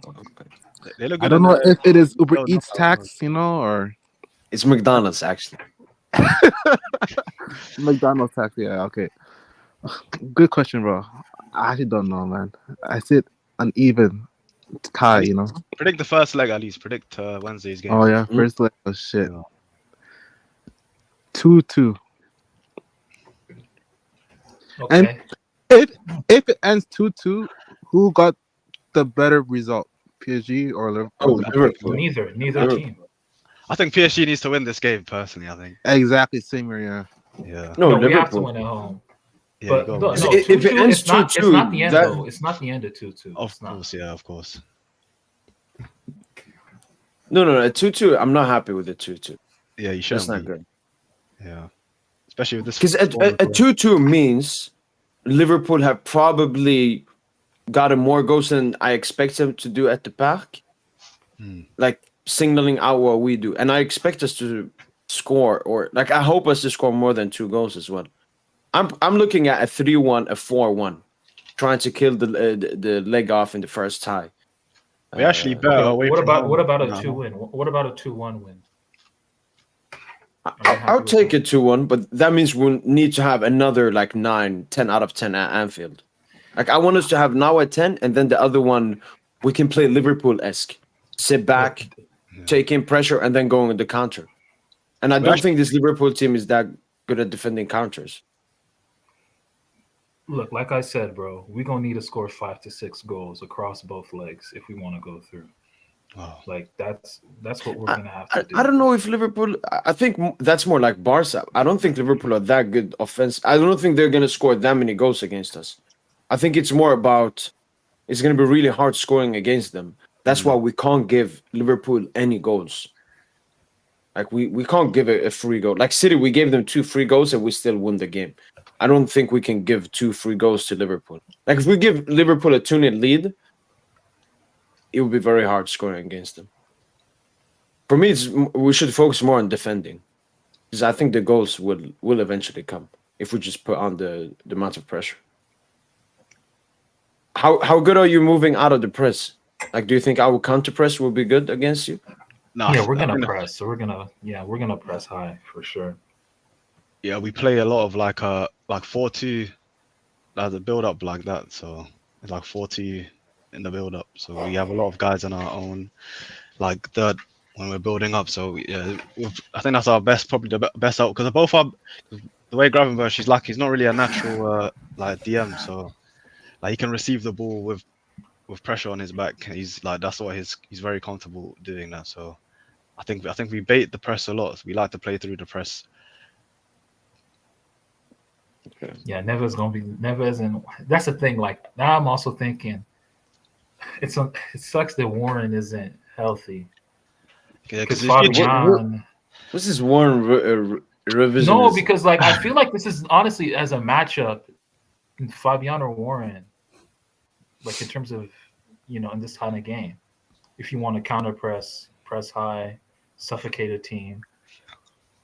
I don't know if it is Uber Eats tax, or
it's McDonald's actually.
McDonald's tax. Yeah, okay. Good question, bro. I actually don't know, man. I said uneven tie,
Predict the first leg at least. Predict Wednesday's game.
Oh yeah, first leg. Oh shit. 2-2.
Okay.
And if it ends 2-2, who got the better result, PSG or Liverpool?
Liverpool.
Neither team.
I think PSG needs to win this game. Personally, I think.
Exactly, same here.
Yeah.
No,
we have to
Liverpool.
win at home.
Yeah,
But
go
no,
on.
If it
2-2,
ends
it's not
2-2,
the end though. It's not the end of 2-2.
Of course.
No, 2-2. I'm not happy with the 2-2.
Yeah, you shouldn't.
That's not
be.
good.
Yeah, especially with this.
Because a 2-2 means Liverpool have probably gotten more goals than I expect them to do at the Park. Signaling out what we do. And I expect us to score, or I hope us to score more than 2 goals as well. I'm looking at a 3-1, a 4-1, trying to kill the leg off in the first tie.
We actually better away
What
from home.
about a 2-win? What about a 2-1 win?
I'll take a 2-1, but that means we'll need to have another 9, 10 out of 10 at Anfield. I want us to have now a 10, and then the other one we can play Liverpool-esque. Sit back, take in pressure, and then go on the counter. And I don't think this Liverpool team is that good at defending counters.
Look, like I said, bro, we're going to need to score 5 to 6 goals across both legs if we want to go through.
Oh.
That's what we're going to have to do.
I don't know if Liverpool... I think that's more like Barca. I don't think Liverpool are that good offense. I don't think they're going to score that many goals against us. I think it's more about... It's going to be really hard scoring against them. That's why we can't give Liverpool any goals. We can't give a free goal. City, we gave them 2 free goals and we still won the game. I don't think we can give 2 free goals to Liverpool. Like if we give Liverpool a 2-0 lead, it would be very hard scoring against them. For me, we should focus more on defending, because I think the goals will eventually come if we just put on the amount of pressure. How good are you moving out of the press? Like, do you think our counter press will be good against you?
No,
Yeah, we're gonna press. So we're gonna press high for sure.
Yeah, we play a lot of like 4-2, like the build up like that. So it's like 4-2 in the build up. So we have a lot of guys on our own, like third when we're building up. So yeah, I think that's our best, probably the best out, because both are the way Gravenberch, he's not really a natural like DM. So like he can receive the ball with pressure on his back. He's like, that's what he's very comfortable doing that. So I think we bait the press a lot. We like to play through the press.
Yeah, Neves, and that's the thing. Like now, I'm also thinking it sucks that Warren isn't healthy.
Yeah,
Because
because
Fabian.
What's this Warren revision?
No, because like I feel like this is honestly as a matchup, Fabian or Warren, like in terms of in this kind of game, if you want to counter press high, suffocate a team,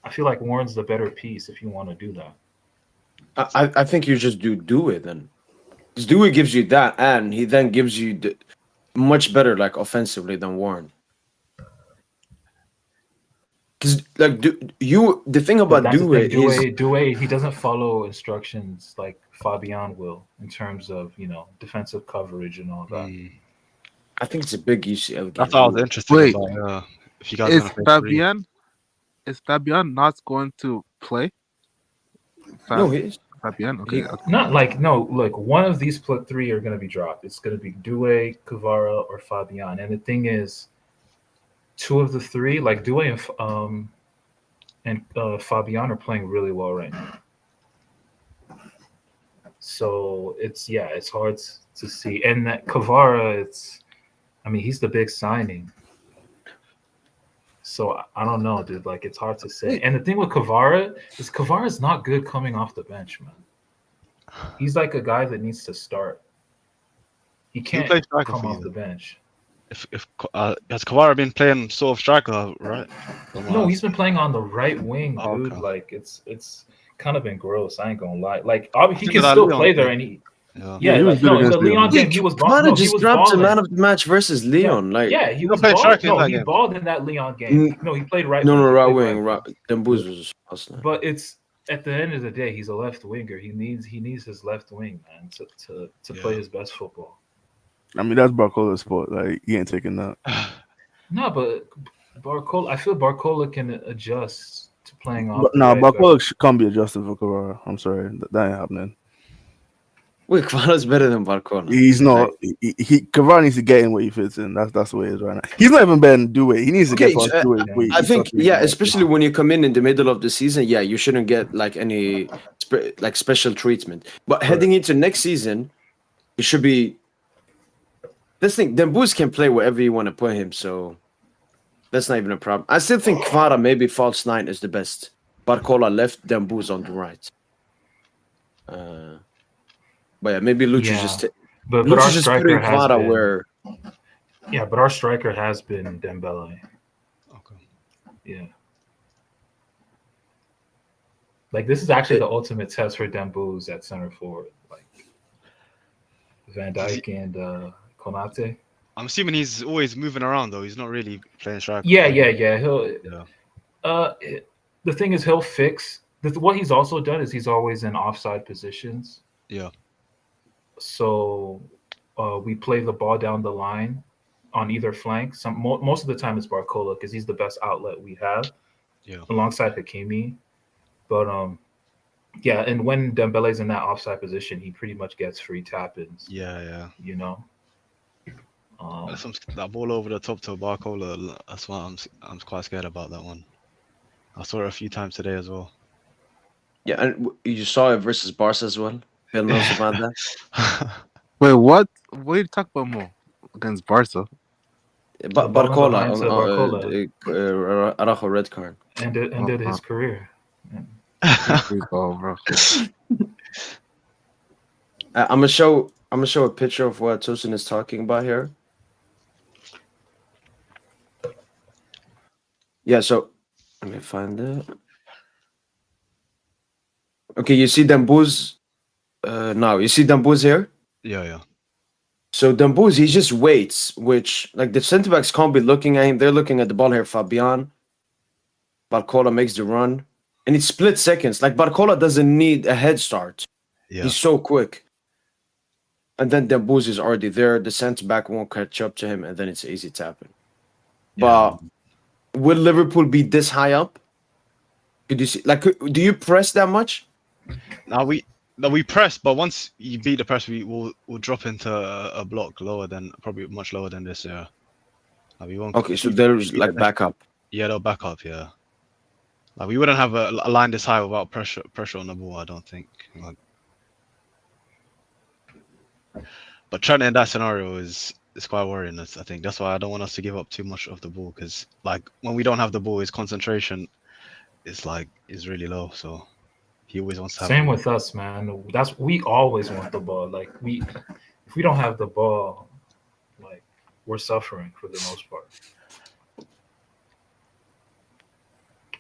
I feel like Warren's the better piece if you want to do that.
I think you just do it then. Because Dewey gives you that, and he then gives you much better like offensively than Warren. Because like the thing about Dewey is
Dewey he doesn't follow instructions like Fabian will in terms of defensive coverage and all that.
I think it's a big UCL game.
That's what I was interested
Wait,
about. If you guys
is Fabian not going to play?
No, he is.
Fabian, okay.
Not like one of these three are going to be dropped. It's going to be Dewey, Kvara, or Fabian. And the thing is, 2 of the 3, like Dewey and Fabian, are playing really well right now. So it's hard to see. And that Kvara, he's the big signing. So I don't know, dude. Like it's hard to say. And the thing with Kvara is not good coming off the bench, man. He's like a guy that needs to start. He can't come off the bench.
If has Kvara been playing sort of striker, right?
No, he's been playing on the right wing, dude. Okay. Like it's kind of been gross. I ain't gonna lie. Like he can still play there, and he like, in the Leon game he was
balling. He just dropped a man of the match versus Leon.
He was balling. No, he balled in that Leon game. No, he played right.
No, right wing. Dembuz was awesome.
But it's at the end of the day, he's a left winger. He needs his left wing, man, to play his best football.
I mean, that's Barcola's sport. Like he ain't taking that.
No, but I feel Barcola can adjust to playing off.
Barcola can't be adjusted for Kvara. I'm sorry, that ain't happening.
Wait, Kvara's better than Barcola.
He's not. Kvara needs to get in where he fits in. That's the way it is right now. He's not even better than Dewey. He needs to get past Dewey.
I think, especially when you come in the middle of the season, you shouldn't get like any special treatment. But heading into next season, it should be. This thing, Dembuz can play wherever you want to put him, so that's not even a problem. I still think Kvara, maybe false 9 is the best. Barcola left, Dembuz on the right. But maybe Lucha just.
But our striker has been, where. Yeah, but our striker has been Dembele.
Okay.
Yeah. Like this is actually the ultimate test for Dembuz at center forward, like Van Dijk and Konate.
I'm assuming he's always moving around though. He's not really playing striker.
Yeah. The thing is, he'll fix. What he's also done is he's always in offside positions.
Yeah.
So we play the ball down the line on either flank. Most of the time it's Barcola because he's the best outlet we have.
Yeah.
Alongside Hakimi. But and when Dembele's in that offside position, he pretty much gets free tap-ins.
Yeah. That ball over the top to Barcola. That's why I'm quite scared about that one. I saw it a few times today as well.
Yeah, and you saw it versus Barca as well. Bill knows about that.
Wait, what? What are you talking about more against Barca?
Barcola, Araujo red card.
Ended his career.
Oh, bro.
I'm gonna show a picture of what Tosin is talking about here. Yeah, so let me find it. Okay, you see Demboo's now. You see Demboo's here?
Yeah.
So Demboo's, he just waits, which like the centre backs can't be looking at him. They're looking at the ball here. Fabian. Barcola makes the run. And it's split seconds. Like Barcola doesn't need a head start.
Yeah.
He's so quick. And then Demboo's is already there. The centre back won't catch up to him, and then it's easy tapping. But will Liverpool be this high up? Could you see? Like, do you press that much?
Now we press, but once you beat the press, we'll drop into a block lower than probably much lower than this. Yeah. Like, we won't.
Okay, so there's like backup.
Yeah, they'll back up. Yeah. Like we wouldn't have a line this high without pressure on the ball. I don't think. Like, but Trent in that scenario is quite worrying us. I think that's why I don't want us to give up too much of the ball, because like when we don't have the ball, his concentration is really low. So he always wants to have.
Same with us, man. We always want the ball. Like if we don't have the ball, like we're suffering for the most part.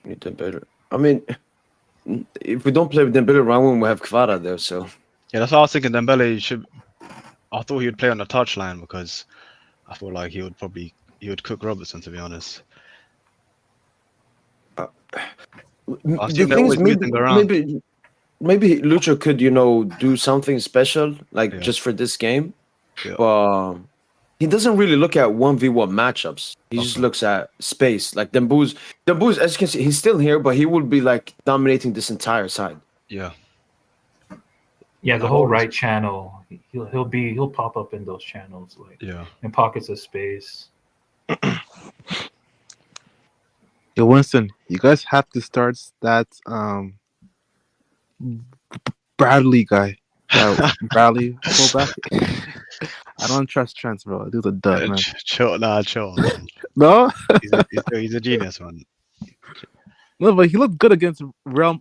Need Dembele. I mean, if we don't play with Dembele around when we have Kvara there, so
Yeah, that's why I was thinking Dembele should. I thought he would play on the touchline because I feel like he would cook Robertson, to be honest.
the
they're
thing is,
always moving around.
maybe Lucho could do something special like just for this game, but he doesn't really look at 1v1 matchups. He just looks at space. Like Demboo's, as you can see, he's still here, but he will be like dominating this entire side.
Yeah.
Yeah, the whole right channel. He'll pop up in those channels, like in pockets of space.
Yo, Winston, you guys have to start that Bradley guy. Bradley fullback. I don't trust Trent, bro. Dude's a dud, man.
Chill.
No,
he's a genius, man.
No, but he looked good against Real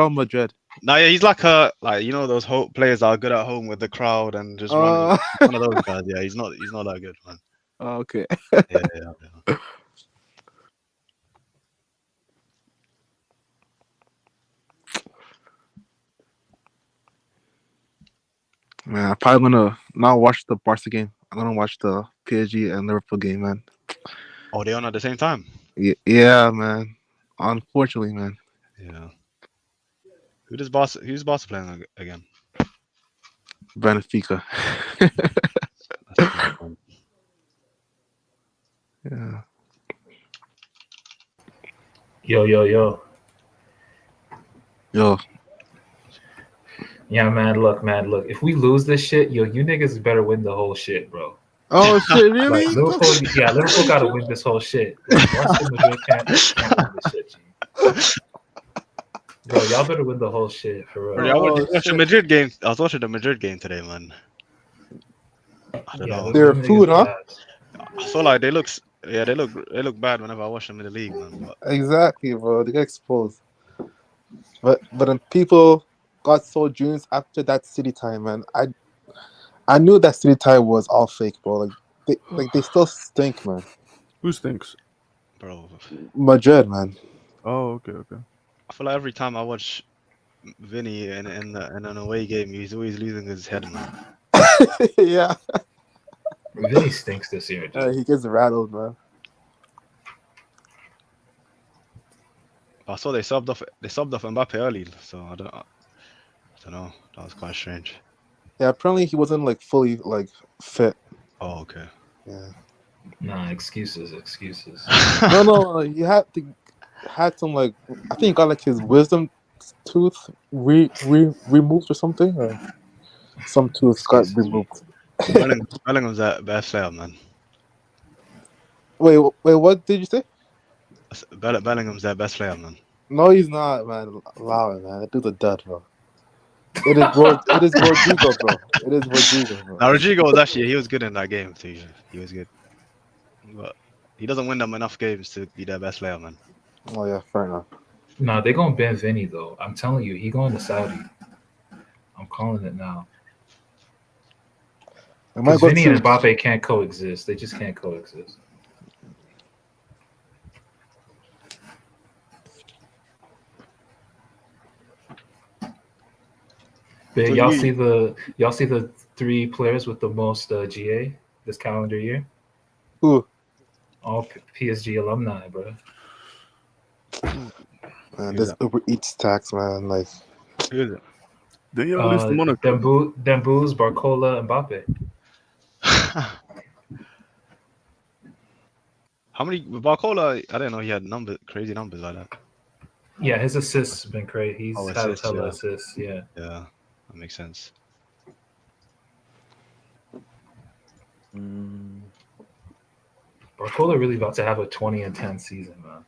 Madrid.
No, yeah, he's like those players that are good at home with the crowd and just running. One of those guys. Yeah, he's not that good, man.
Oh, okay.
Yeah.
Man, I'm probably gonna not watch the Barca game. I'm gonna watch the PSG and Liverpool game, man.
Oh, they on at the same time?
Yeah, man. Unfortunately, man.
Yeah. Who's Barca playing again?
Benfica. Yeah.
Yo. Yeah, man. Look. If we lose this shit, you niggas better win the whole shit, bro.
Oh shit, really?
Like, Liverpool gotta win this whole shit. Like, Madrid can't win this shit, G. Bro, y'all better win the whole shit for real.
I was watching the Madrid game. I was watching the Madrid game today, man. I don't know.
They're food, huh?
I feel like they look bad whenever I watch them in the league, man. But...
Exactly, bro. They get exposed. But then people got so juiced after that City time, man. I knew that City time was all fake, bro. They still stink, man.
Who stinks?
Bro.
Madrid, man.
Oh, okay.
I feel like every time I watch Vinny in an away game, he's always losing his head, man.
Yeah.
Vinny stinks this year, dude.
He gets rattled, man.
I saw they subbed off Mbappe early, so I don't know. That was quite strange.
Yeah, apparently he wasn't fully fit.
Oh, okay.
Yeah.
Nah, excuses.
No, he had some I think he got his wisdom tooth removed or something, or some tooth got removed.
Bellingham's that best player, man.
Wait, what did you say?
Bellingham's their best player, man.
No, he's not, man. Allow it, man. That dude's a dud, bro. It is Rodrigo, bro. It is Rodrigo, bro.
Now, Rodrigo he was good in that game too. He was good, but he doesn't win them enough games to be their best player, man.
Oh yeah, fair enough.
Nah, they're gonna ban Vinny though. I'm telling you, he going to Saudi. I'm calling it now.
I might
Because
go
Vinny and
to
Mbappe can't coexist. They just can't coexist. But
So
y'all
you,
see the three players with the most GA this calendar year?
who?
All PSG alumni, bro.
Man,
who's
this
that?
Uber Eats tax, man. Like,
Who is it?
Then you have a list of Monaco.
Dembouz, Barcola, Mbappe.
How many Barcola? I didn't know he had crazy numbers like that.
Yeah, his assists have been crazy. He's
Oh,
had
assists,
hella
yeah.
assists. Yeah.
Yeah, that makes sense.
Barcola really about to have a 20-10 season, man.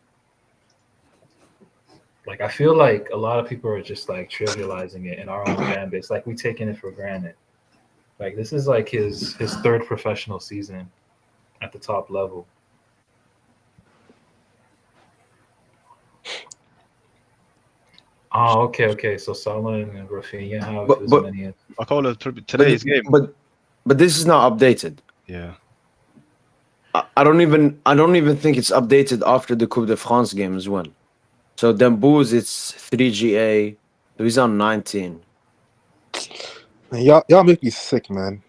Like I feel like a lot of people are just like trivializing it in our own fan base. Like we taking it for granted. Like this is like his third professional season at the top level. Oh, okay. So Salah and Rafinha have
But
as
but
many.
Barcola
but
today's game.
but this is not updated.
Yeah.
I don't even think it's updated after the Coupe de France game as well. So Dembouz it's 3GA. So he's on 19.
man, y'all make me sick, man.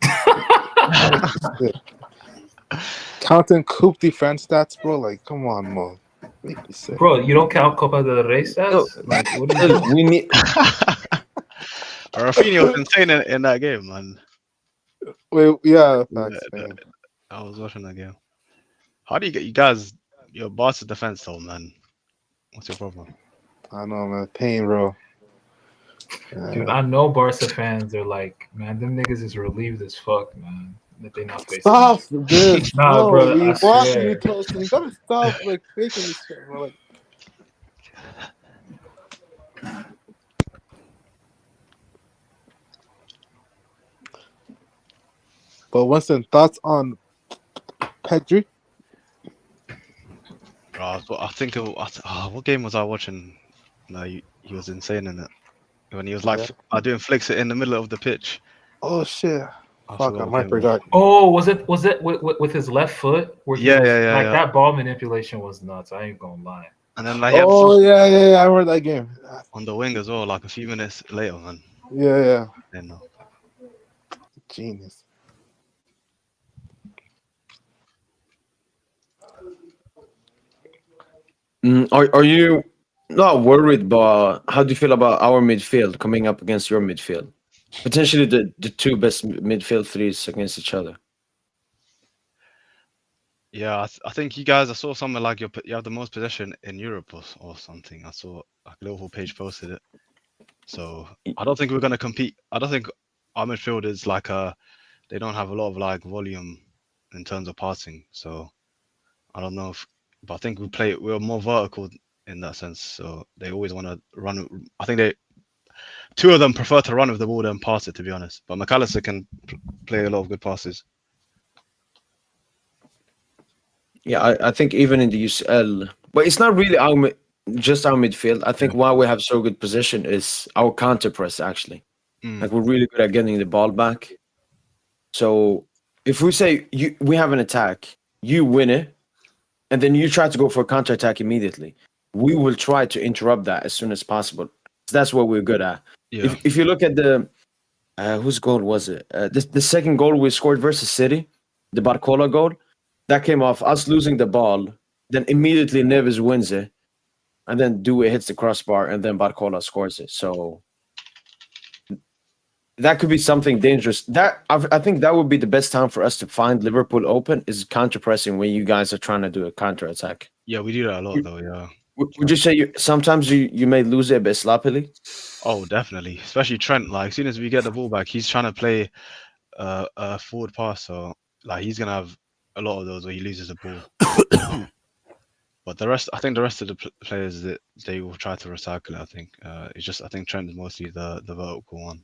Y'all make me sick. Counting Coupe de France stats, bro. Like, come on, man. Make me sick.
Bro, you don't count Copa del Rey
Yo,
stats? Like what are you
Phil,
doing?
we need
Rafinha was insane in that game, man.
Wait, yeah,
Yeah,
facts, man.
I was watching that game. How do you get you guys your Barca defense though, man? What's your problem?
I know, man. Pain, bro.
Dude, I know Barca fans are like, man, them niggas is relieved as fuck, man, that they not facing.
Stop this,
Nah,
bro.
bro,
We
I
watching
swear.
you toasting. You gotta stop like faking this shit, bro. Like, but Winston, thoughts on Pedri?
I think what game was I watching? No, he was insane in it when he was like
Yeah.
doing flicks in the middle of the pitch.
Oh shit.
I
Fuck,
forgot
I
what
might
game it was.
forgot.
Oh, was it with his left foot where he
Yeah,
was
yeah.
that ball manipulation was nuts. I ain't gonna lie.
And then like he had
Oh yeah. I remember that game.
on the wing as well, like a few minutes later, man.
Yeah.
Then
Genius.
Are you not worried, but how do you feel about our midfield coming up against your midfield? Potentially the two best midfield threes against each other.
yeah, I think you guys. I saw something like you have the most possession in Europe or something. I saw like Liverpool page posted it. So I don't think we're gonna compete. I don't think our midfield is like they don't have a lot of like volume in terms of passing. So I don't know but I think we're more vertical in that sense. So they always want to run. I think two of them prefer to run with the ball than pass it, to be honest. But McAllister can play a lot of good passes.
Yeah, I think even in the UCL, but it's not really just our midfield. I think why we have so good position is our counter press. Actually, like we're really good at getting the ball back. So if we say we have an attack, you win it, and then you try to go for a counter attack immediately, we will try to interrupt that as soon as possible. That's what we're good at.
Yeah.
If you look at the whose goal was it? The second goal we scored versus City, the Barcola goal, that came off us losing the ball. Then immediately Neves wins it, and then Due hits the crossbar, and then Barcola scores it. So that could be something dangerous. I think that would be the best time for us to find Liverpool open is counter pressing when you guys are trying to do a counter attack.
Yeah, we do that a lot though. Yeah.
Would you say sometimes you may lose it a bit sloppily?
Oh, definitely. Especially Trent. Like as soon as we get the ball back, he's trying to play a forward pass. So like he's gonna have a lot of those where he loses the ball. But I think the rest of the players that they will try to recycle it. I think it's just I think Trent is mostly the vertical one.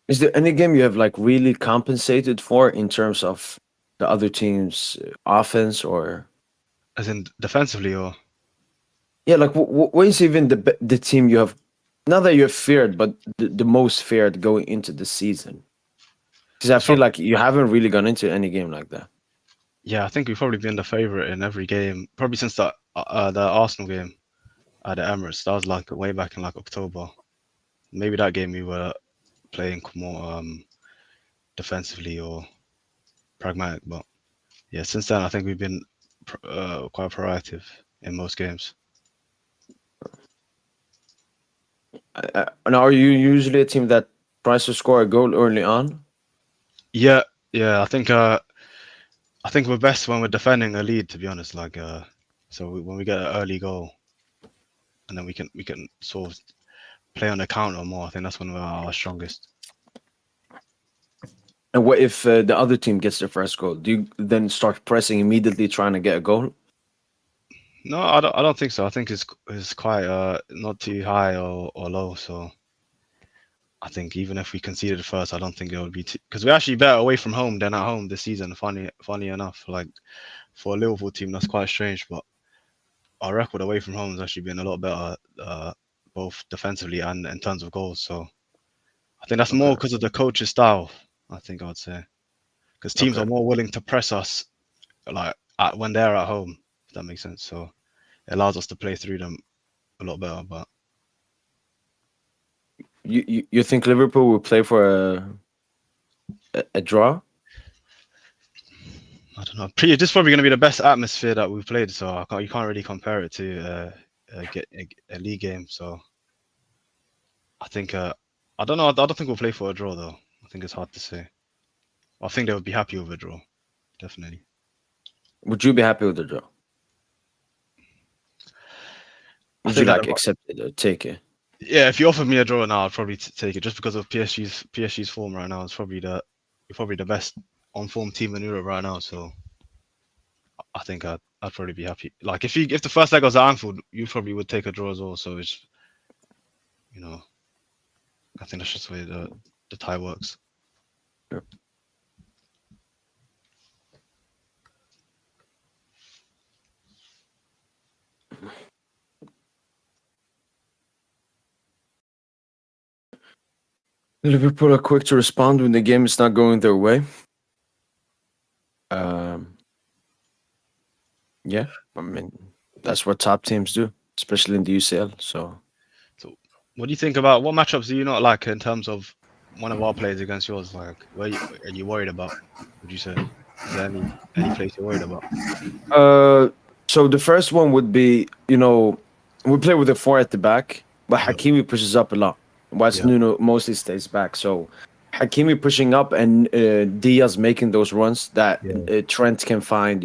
Is there any game you have like really compensated for in terms of the other team's offense or?
As in defensively, or
Yeah, like what is even the team you have not that you're feared, but the most feared going into the season? Because I feel like you haven't really gone into any game like that.
Yeah, I think we've probably been the favorite in every game, probably since the Arsenal game at the Emirates. That was like way back in like October. Maybe that game we were playing more defensively or pragmatic, but yeah, since then I think we've been quite proactive in most games.
And are you usually a team that tries to score a goal early on?
Yeah, I think we're best when we're defending a lead, to be honest. Like when we get an early goal, and then we can sort of play on the counter more. I think that's when we're our strongest.
And what if the other team gets their first goal? Do you then start pressing immediately, trying to get a goal?
No, I don't think so. I think it's quite not too high or low. So I think even if we conceded first, I don't think it would be because we're actually better away from home than at home this season. Funny enough, like for a Liverpool team, that's quite strange. But our record away from home has actually been a lot better, both defensively and in terms of goals. So I think that's more because of the coach's style. I think I would say because teams are more willing to press us like when they're at home. If that makes sense. So it allows us to play through them a lot better. But
You think Liverpool will play for a draw?
I don't know. This is probably going to be the best atmosphere that we've played. So you can't really compare it to a league game. So I think I don't know. I don't think we'll play for a draw though. I think it's hard to say. I think they would be happy with a draw, definitely.
Would you be happy with the draw? Would you like accept it or take it?
Yeah, if you offered me a draw now, I'd probably take it just because of PSG's form right now. It's probably the best on form team in Europe right now. So I think I'd probably be happy. Like if the first leg was at Anfield, you probably would take a draw as well. So it's I think that's just the way the tie works.
Yeah. Liverpool are quick to respond when the game is not going their way. Yeah, I mean that's what top teams do, especially in the UCL. So
what do you think about what matchups do you not like in terms of one of our players against yours? Like, are you worried about? Would you say is there any place you're worried about?
So the first one would be, we play with a four at the back, but Hakimi pushes up a lot, whilst Nuno mostly stays back. So Hakimi pushing up and Diaz making those runs that Trent can find,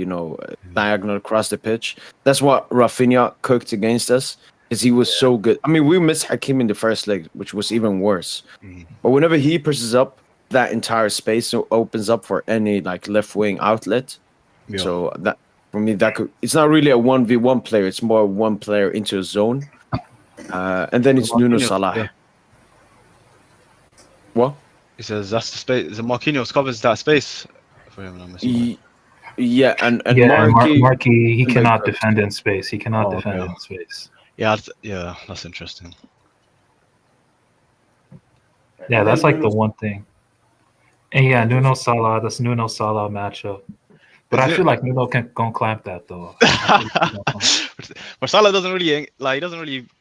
diagonal across the pitch. That's what Rafinha cooked against us because he was so good. I mean, we missed Hakimi in the first leg, which was even worse. But whenever he pushes up, that entire space opens up for any like left wing outlet.
Yeah.
So that for me, it's not really a 1v1 player. It's more one player into a zone. And then it's Nuno Salah.
Yeah.
What?
He says that's the space. The Marquinhos covers that space for him. I'm assuming.
Yeah, and
Marquis, he cannot defend in space. He cannot defend in space.
Yeah, that's interesting.
Yeah, that's like the one thing. And yeah, Nuno Salah, that's Nuno Salah matchup. But I feel like Nuno gonna clamp that though.
But Salah doesn't really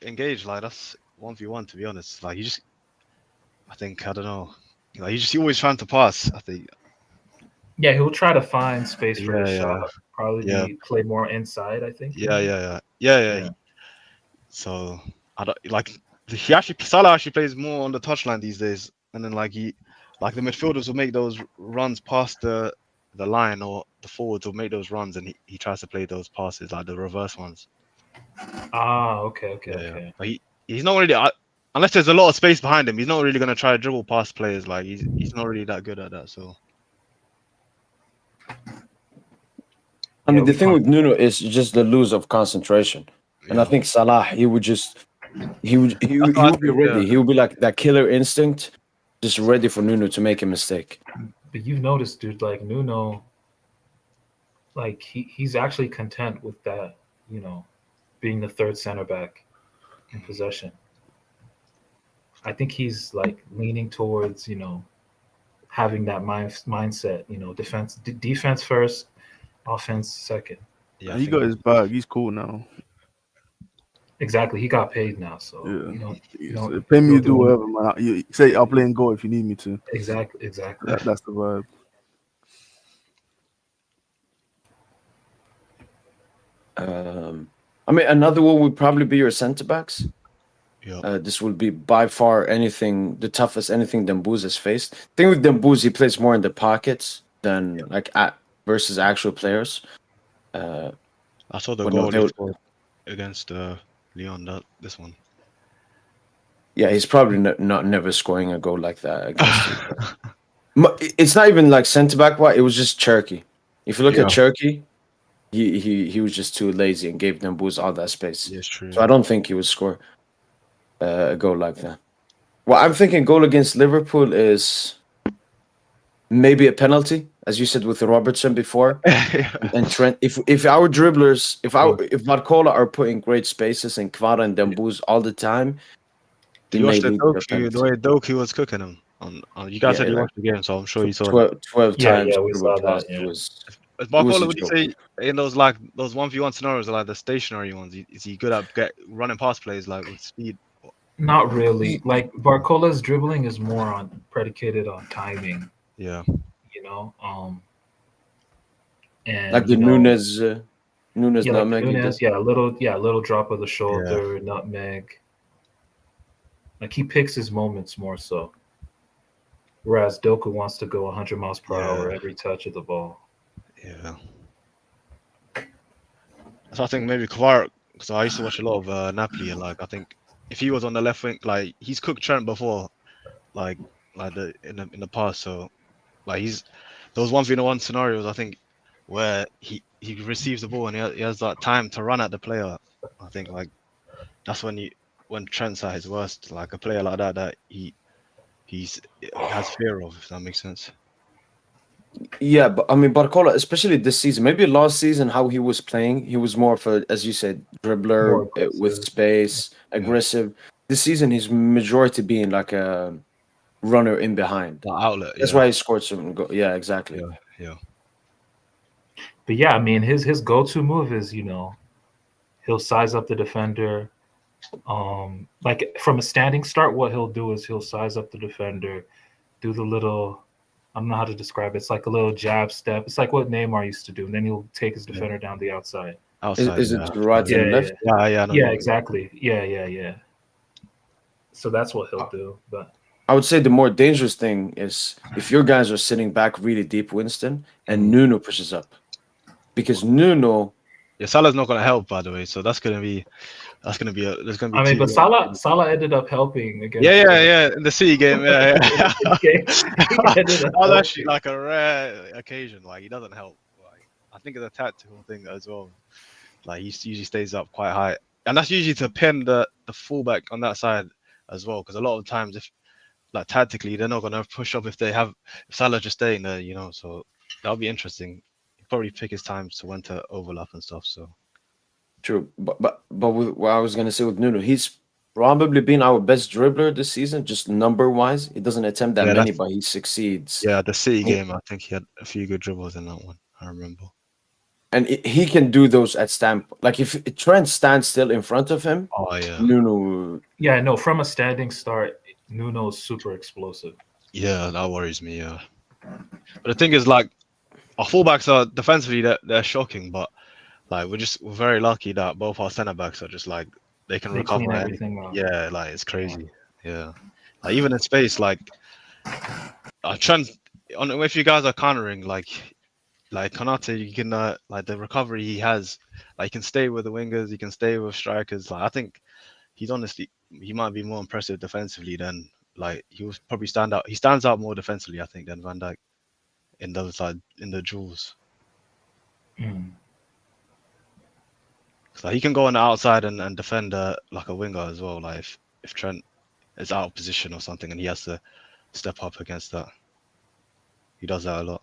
engage. Like that's 1v1 to be honest. Like I don't know. Like he always trying to pass. I think.
Yeah, he'll try to find space for his shot. Probably play more inside. I think.
Yeah. So I don't like. Salah actually plays more on the touchline these days, and then the midfielders will make those runs past the line, or the forwards will make those runs, and he tries to play those passes like the reverse ones.
Okay.
But he's not really unless there's a lot of space behind him. He's not really gonna try to dribble past players. Like he's not really that good at that. So.
I mean, the thing with Nuno is just the lose of concentration, and I think Salah he would be ready. He would be like that killer instinct, just ready for Nuno to make a mistake.
But you've noticed, dude, like Nuno, like he's actually content with that, being the third center back in possession. I think he's like leaning towards, having that mindset, defense first, offense second.
Yeah, I
He
think
got his bag. He's cool now.
Exactly. He got paid now, so
Yeah.
you don't
Pay me
go
to do
doing
whatever, man. You say I'll play in goal if you need me to.
exactly.
That's the vibe.
I mean, another one would probably be your centre backs.
yeah.
This will be by far the toughest anything Dembouz has faced. Thing with Dembouz, he plays more in the pockets than like versus actual players. Uh,
I saw the
but no,
goal he scored against Leon. This one.
yeah, he's probably not never scoring a goal like that against you. It's not even like centre back. Why it was just Cherky. If you look at
Yeah.
Cherky, he was just too lazy and gave Dembouz all that space.
Yes, true.
So I don't think he would score a goal like that. Well, I'm thinking goal against Liverpool is maybe a penalty, as you said with Robertson before, and Trent. If our dribblers, if Barcola are putting great spaces and Kvara and Dembouz all the time,
Do
it
you
may
watch the
lead to a
Doku? The
penalty.
way Doku was cooking him on you guys
Yeah,
said you
like
watched the game, so I'm sure you saw that.
12
Yeah,
times
we
triple
saw
plus.
that. Yeah.
As
It was
Barcola,
a
would you
joke.
say in those like those 1v1 scenarios, like the stationary ones, is he good at running past plays like with speed?
Not really. Like Barcola's dribbling is more on predicated on timing,
Yeah,
you know.
Like
And
the Nunes
yeah, like the
nutmeg he did.
Nunes, a little drop of the
yeah,
shoulder, nutmeg. Like he picks his moments more so. Whereas Doku wants to go 100 miles per hour
yeah,
every touch of the ball.
yeah. So I think maybe Kvara, because I used to watch a lot of Napoli, and like I think if he was on the left wing, like he's cooked Trent before, like in the past. So like those 1v1 scenarios, I think where he receives the ball and he has that time to run at the player. I think like that's when Trent's at his worst, like a player like that he has fear of, if that makes sense.
Yeah, but I mean Barcola, especially this season, maybe last season how he was playing, he was more of a, as you said,
More
dribbler with
aggressive.
space,
Yeah,
aggressive. This season, his majority being like a runner in behind.
the outlet.
That's
Yeah,
why he scored some. Yeah, exactly.
yeah, yeah,
But yeah, I mean his go-to move is, he'll size up the defender. Like from a standing start, what he'll do is he'll size up the defender, do the little, I don't know how to describe it. It's like a little jab step. It's like what Neymar used to do, and then he'll take his
yeah.
defender down the outside.
Outside.
Is it
Yeah,
to the right
Yeah,
and
yeah,
left?
yeah. No,
yeah, exactly. Yeah. So that's what he'll do. But
I would say the more dangerous thing is if your guys are sitting back really deep, Winston, and
Mhm.
Nuno pushes up, because Nuno.
yeah. Salah's not gonna help, by the way. So there's gonna be there's gonna be
I mean,
two.
but Salah ended up helping
Yeah,
against
yeah, yeah. In the City game, yeah, yeah.
Okay. He ended up
That was actually
helping.
like a rare occasion. Like he doesn't help. Like I think it's a tactical thing as well. Like he usually stays up quite high, and that's usually to pin the fullback on that side as well. Because a lot of times, if like tactically, they're not gonna push up if Salah just staying there, So that'll be interesting. He'll probably pick his times to when to overlap and stuff. So
True, but with, what I was gonna say with Nuno, he's probably been our best dribbler this season, just number wise. He doesn't attempt that
yeah,
many,
that's
but he succeeds.
yeah. The City
And
game, I think he had a few good dribbles in that one. I remember.
he can do those at stand. Like if Trent stands still in front of him,
Oh yeah,
Nuno.
Yeah, no, from a standing start, Nuno's super explosive.
yeah. That worries me. Yeah, but the thing is, like our fullbacks are defensively they're shocking, but like we're very lucky that both our centre backs are just like they can
They clean
recover
everything up.
Yeah, like it's crazy. Yeah, like even in space, like Trent if you guys are countering like Konate, you can like the recovery he has, like he can stay with the wingers, he can stay with strikers. Like I think he might be more impressive defensively than like he was probably stand out. He stands out more defensively, I think, than Van Dijk in those like in the duels.
Mm.
So he can go on the outside and defend like a winger as well. Like if Trent is out of position or something and he has to step up against that, he does that a lot.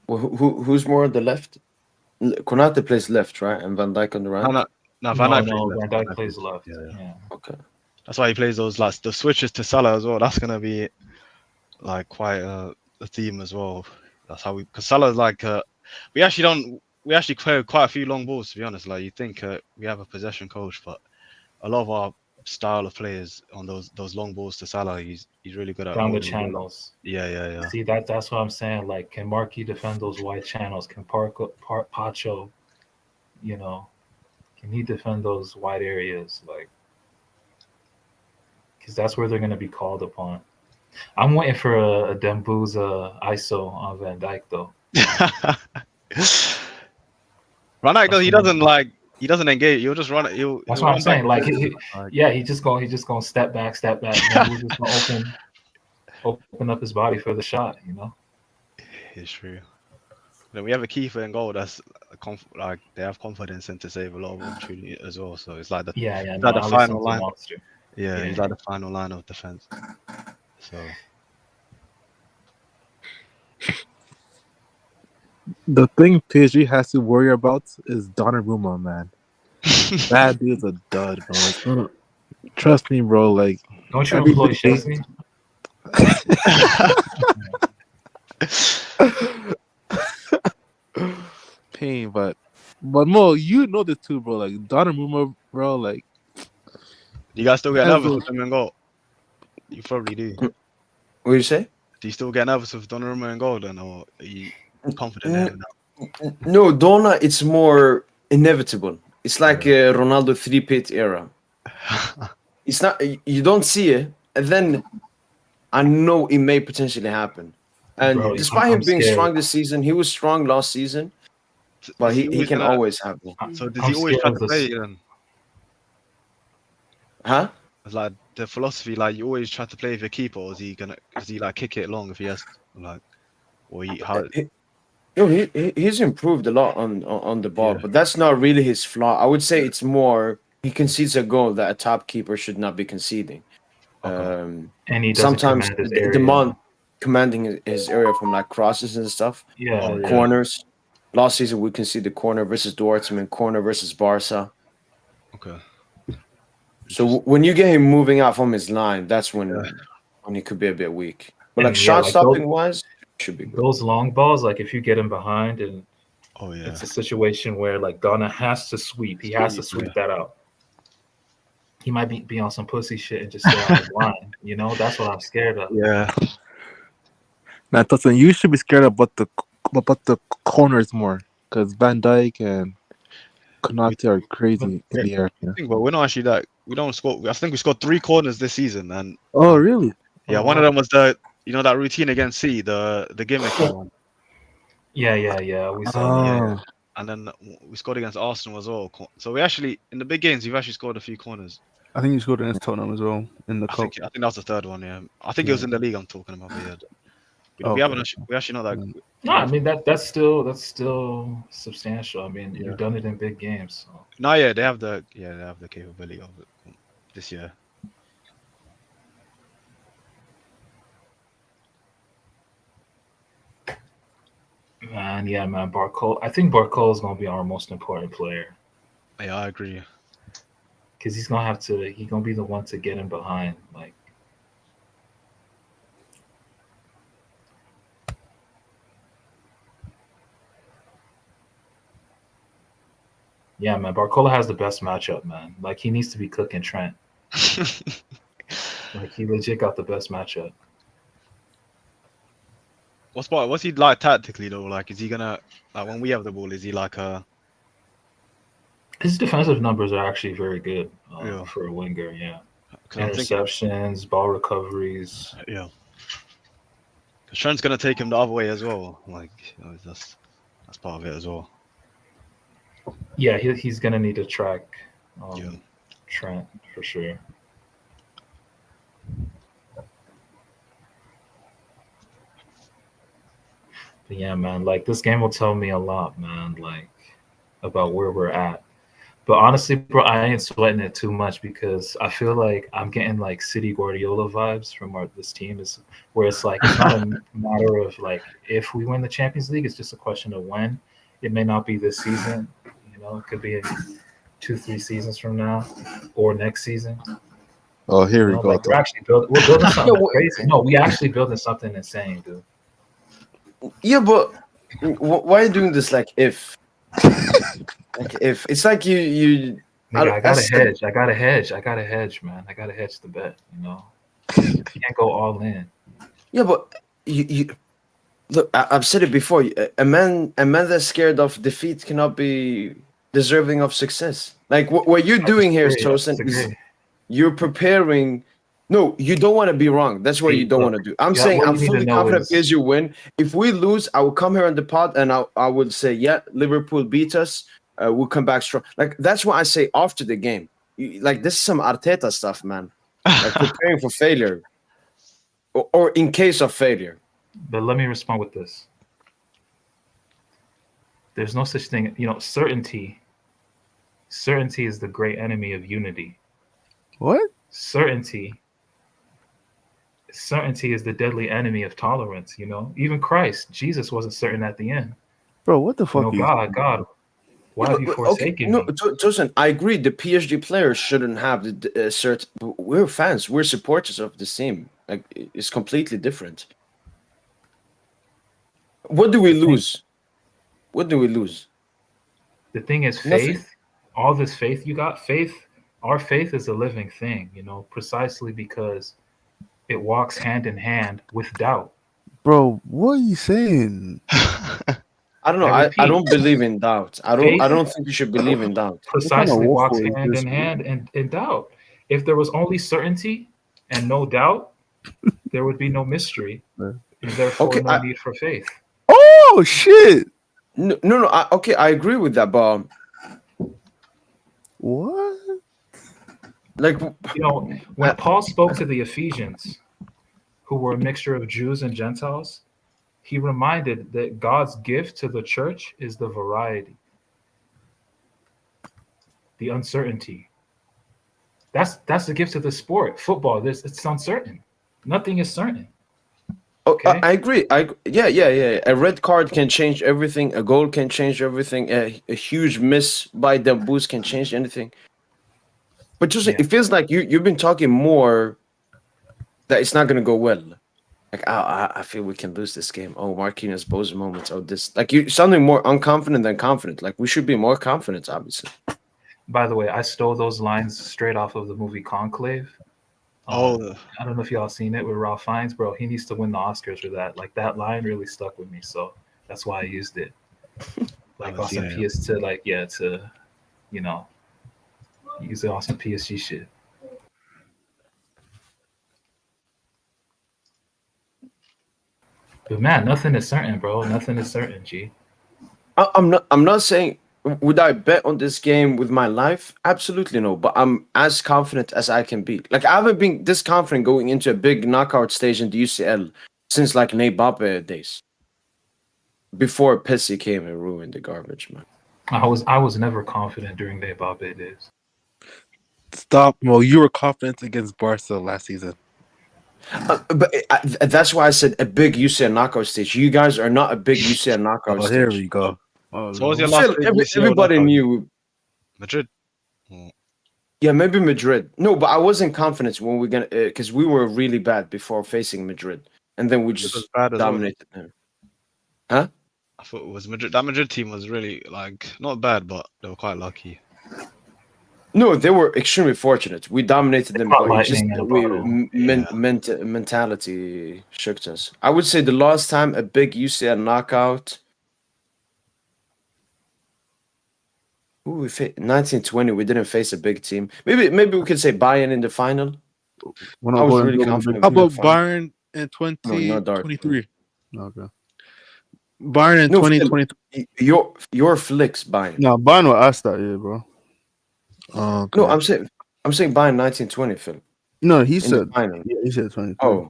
Who's more on the left? Konate plays left, right, and Van Dijk on the
No,
right.
no, no. Van
No,
Dijk plays
no,
left.
Van
Van
Dijk
Dijk
plays left.
Yeah, yeah.
Yeah.
Okay.
That's why he plays those like the switches to Salah as well. That's gonna be like quite a theme as well. That's how because Salah's like we actually don't we actually play quite a few long balls to be honest. Like you think we have a possession coach, but a lot of our style of players on those long balls to Salah, he's really good at
Down the
holding the ball up.
channels.
Yeah.
See that's what I'm saying. Like, can Marquis defend those wide channels? Can Pacho, you know, can he defend those wide areas? Like, because that's where they're going to be called upon. I'm waiting for a Dembuza ISO on Van Dijk though.
Ronaldo,
That's
he
what
doesn't like he doesn't engage. He'll just run it.
That's
He'll
what I'm
run back.
saying. Like,
Like,
yeah, he just gonna step back. Dembuza's gonna open up his body for the shot. You know.
it's true. Then we have a keeper in goal that's like they have confidence in to save a lot of opportunity as well. So it's like
Yeah.
it's
No,
like the final
Alisson's a
line.
monster.
Yeah, he's
Yeah.
like the final line of defense. So
The thing PSG has to worry about is Donnarumma, man. That dude's a dud, bro. It's gonna, trust me, bro. Like
Don't you
every
employ
day-
Chesney?
pain, but Mo, you know this too, bro. Like Donnarumma, bro. Like
you guys still get
That's
nervous
a-
with him in goal? You probably do.
What do you say?
Do you still get nervous with Donnarumma in goal then, or are you confident in him
No, Donna, it's more inevitable. It's like a Ronaldo three-pit era.
now?
It's not, you don't see it, and then I know it may potentially happen. And
Bro,
despite
I'm
him being
scared.
strong this season, he was strong last season, but
Is
he
always
can
gonna-
always happen.
So does
I'm
he always
scared
try
of
to play
this.
then?
Huh?
It's like the philosophy, like you always try to play with your keeper, or is he like kick it long if he has like, or he how?
No, he's improved a lot on the ball,
Yeah.
but that's not really his flaw. I would say it's more he concedes a goal that a top keeper should not be conceding.
Okay.
And he doesn't
Sometimes
command his
the
area.
demand commanding his area from like crosses and stuff,
Yeah.
Oh, yeah.
corners. Last season we conceded the corner versus Dortmund, corner versus Barca.
Okay.
So when you get him moving out from his line, that's when he could be a bit weak. But like
And, yeah,
shot
like
stopping wise, should be good.
Those long balls, like if you get him behind, and
Oh yeah.
it's a situation where like Donna has to sweep. He has to
Sweep,
sweep that out. He might be on some pussy shit and just stay on his line. You know, that's what I'm scared of.
Yeah.
now, Tussin, you should be scared about the corners more, because Van Dijk and Konate are crazy in the air. Yeah.
But we're not actually that. We don't score. I think we scored 3 corners this season, and
Oh, really?
yeah,
Oh,
one of
wow.
them was that routine against C, the gimmicky one,
Yeah. We saw that.
Oh,
and then we scored against Arsenal as well. So we actually in the big games we've actually scored a few corners.
I think he scored against Tottenham as well in the
I
cup.
think that was the third one. Yeah, I think it was in the league I'm talking about. But yeah, we
Okay.
haven't actually, we actually not that.
No, I mean that's still substantial. I mean,
Yeah.
you've done it in big games. So.
No, yeah, they have the capability of it this year.
Man, yeah, man, Barcol. I think Barcol is gonna be our most important player
Yeah, I agree.
because he's gonna be the one to get him behind. Like, yeah, man, Barcola has the best matchup, man. Like, he needs to be cooking Trent. Like, he legit got the best matchup.
What's he like tactically though? Like, is he gonna like when we have the ball? Is he like
His defensive numbers are actually very good
Yeah.
for a winger. Yeah,
'cause I'm thinking,
interceptions, ball recoveries.
yeah, because Trent's gonna take him the other way as well. Like, that's part of it as well.
Yeah, he's gonna need to track
Yeah.
Trent for sure. But yeah, man, like this game will tell me a lot, man, like about where we're at. But honestly, bro, I ain't sweating it too much because I feel like I'm getting like City Guardiola vibes from this team. Is where it's like it's not a matter of like if we win the Champions League, it's just a question of when. It may not be this season, you know, it could be 2-3 seasons from now or next season.
Oh, here
You
we
know,
go.
like we're building something crazy. No, we actually building something insane, dude.
Yeah, but why are you doing this? Like if it's like you.
Nigga, I
I
got to
said,
hedge. I got to hedge. I got to hedge, man. I got to hedge the bet. You know, can't go all in.
yeah, but you look. I've said it before. A man that's scared of defeat cannot be deserving of success. Like what you're
I
doing here,
disagree. I
Tosin, is
disagree.
you're preparing. No, you don't want to be wrong. That's what you
See,
don't want
look,
to do. I'm
yeah,
saying
what
I'm
you need to
fully
know
confident
is
PSG win. If we lose, I will come here on the pod and I would say, yeah, Liverpool beat us. We'll come back strong. Like that's what I say after the game. Like this is some Arteta stuff, man. Like preparing for failure or in case of failure.
but let me respond with this. There's no such thing, you know, certainty. Certainty is the great enemy of unity.
What?
Certainty, certainty is the deadly enemy of tolerance, you know. Even Christ, Jesus wasn't certain at the end.
Bro, what the
You
fuck
know,
are you
God,
talking
God,
about?
why have you
Okay,
forsaken
no,
me?
Tosin, I agree. The PSG players shouldn't have the certain. We're fans. We're supporters of the team. Like it's completely different. What do we
The thing,
lose? What do we lose?
the thing is
Nothing.
faith, all this faith you got, faith, our faith is a living thing, you know, precisely because it walks hand in hand with doubt.
Bro, what are you saying?
I don't know.
I
I
repeat,
don't believe in doubt. I
faith
don't think you should believe in doubt.
What kind of
precisely walks
waffle is
hand
this,
in
bro?
hand in doubt. If there was only certainty and no doubt, there would be no mystery and therefore
Okay,
no need for faith.
Oh shit!
no. Okay, I agree with that, but
What?
like,
You know, when
I,
Paul spoke to the Ephesians, who were a mixture of Jews and Gentiles, he reminded that God's gift to the church is the variety, the uncertainty. That's the gift of the sport. Football, this it's uncertain. Nothing is certain.
oh,
Okay.
I agree. Yeah. A red card can change everything. A goal can change everything. A huge miss by the boost can change anything. But just
Yeah.
it feels like you've been talking more that it's not gonna go well. Like I feel we can lose this game. Oh, Marquinhos Bose moments. Oh, this like you sounding more unconfident than confident. Like we should be more confident, obviously.
By the way, I stole those lines straight off of the movie Conclave.
Oh,
I don't know if y'all seen it with Ralph Fiennes, bro. He needs to win the Oscars for that. Like that line really stuck with me, so that's why I used it.
I
Like
haven't
on
seen
some
it.
PS to like yeah to you know use it on some PSG shit. But man, nothing is certain, bro. Nothing is certain, G.
I'm not. I'm not saying. Would I bet on this game with my life? Absolutely no. But I'm as confident as I can be. Like I haven't been this confident going into a big knockout stage in the UCL since like Nebape days. Before Pessy came and ruined the garbage, man.
I was never confident during the Mbappe days.
Stop, Mo. You were confident against Barca last season.
That's why I said a big UCL knockout stage. You guys are not a big UCL knockout
Oh, here
stage.
we go. Oh,
So what was your
no.
last
Phil,
big UCL
everybody
knockout?
knew.
Madrid. Oh,
Yeah, maybe Madrid. No, but I wasn't confident when we're gonna because we were really bad before facing Madrid, and then we
Madrid was
just
bad as well.
dominated them. Huh?
I thought it was Madrid. That Madrid team was really like not bad, but they were quite lucky.
No, they were extremely fortunate. We dominated them,
Caught
but it just
lightning in a bottle.
Yeah.
mentality shook us. I would say the last time a big UCL knockout. Who we 1920, we didn't face a big team. Maybe we could say Bayern in the final.
We're
I
not
was
going
really
to the big.
confident
How
in the
about
final.
Bayern in
No, not dark.
2023?
Okay.
Bayern in
No, Phil,
2023.
your flicks Bayern.
No, Bano asked that, yeah, bro.
Oh, okay.
No, I'm saying Bayern 1920, Phil,
No, he
in the
said.
final.
Yeah, he said 23.
Oh,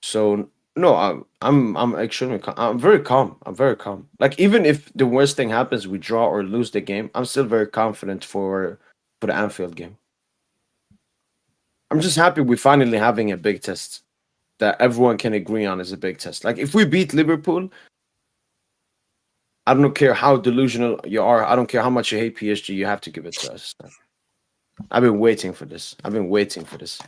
so no, I'm extremely I'm very calm. I'm very calm. Like even if the worst thing happens, we draw or lose the game, I'm still very confident for the Anfield game. I'm just happy we're finally having a big test that everyone can agree on is a big test. Like if we beat Liverpool, I don't care how delusional you are. I don't care how much you hate PSG. You have to give it to us. I've been waiting for this. I've been waiting for this.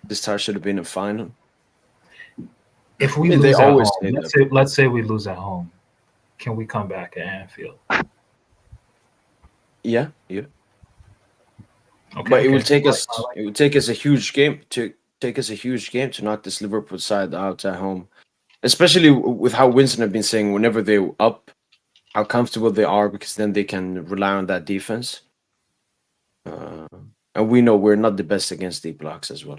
This tie should have been a final.
If we
Yeah, they
lose at
always
home,
say
let's
that.
say we lose at home, can we come back at Anfield?
Yeah, yeah.
Okay,
But it will
okay.
take
I
us.
like
It will take us a huge game to knock this Liverpool side out at home. Especially with how Winston have been saying, whenever they're up, how comfortable they are, because then they can rely on that defense. Uh, and we know we're not the best against deep blocks as well.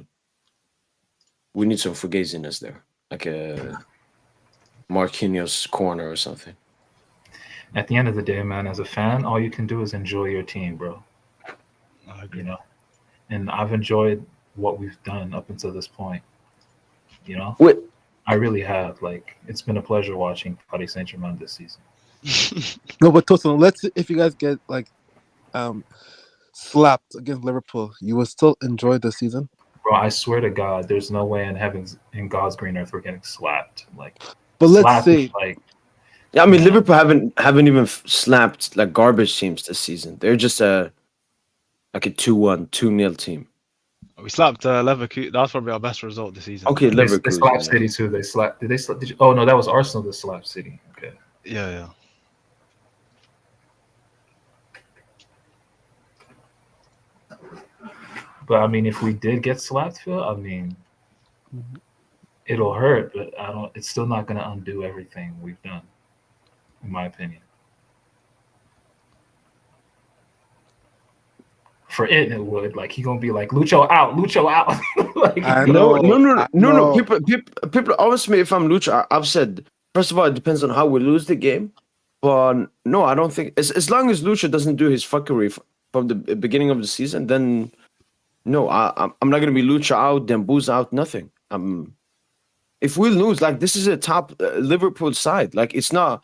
We need some fugaziness there, like a Marquinhos corner or something.
At the end of the day, man, as a fan, all you can do is enjoy your team, bro.
I agree.
You know, and I've enjoyed what we've done up until this point. You know,
Wait,
I really have. Like, it's been a pleasure watching Paris Saint Germain this season.
No, but Tosin, let's if you guys get like slapped against Liverpool, you will still enjoy the season.
Bro, I swear to God, there's no way in heaven's in God's green earth we're getting slapped. Like,
But let's
slapped is
say
like,
yeah, I mean
Yeah.
Liverpool haven't even slapped like garbage teams this season. They're just a 2-1, 2-0 team.
We slapped Leverkusen. That was probably our best result this season.
Okay,
they
Leverkusen.
slapped City too. They slapped. Did they slap? Did you, oh no, that was Arsenal that slapped City. Okay.
Yeah, yeah.
But I mean, if we did get slapped, Phil, I mean, it'll hurt, but I don't. It's still not going to undo everything we've done, in my opinion. For it would. Like he gonna be like Lucho out, Lucho out. Like,
I
No,
know,
no, no,
I
no, no.
know.
People ask me if I'm Lucha. I've said, first of all, it depends on how we lose the game. But no, I don't think as long as Lucha doesn't do his fuckery from the beginning of the season, then no, I'm not gonna be Lucha out, then Booze out, nothing. If we lose, like this is a top Liverpool side. Like it's not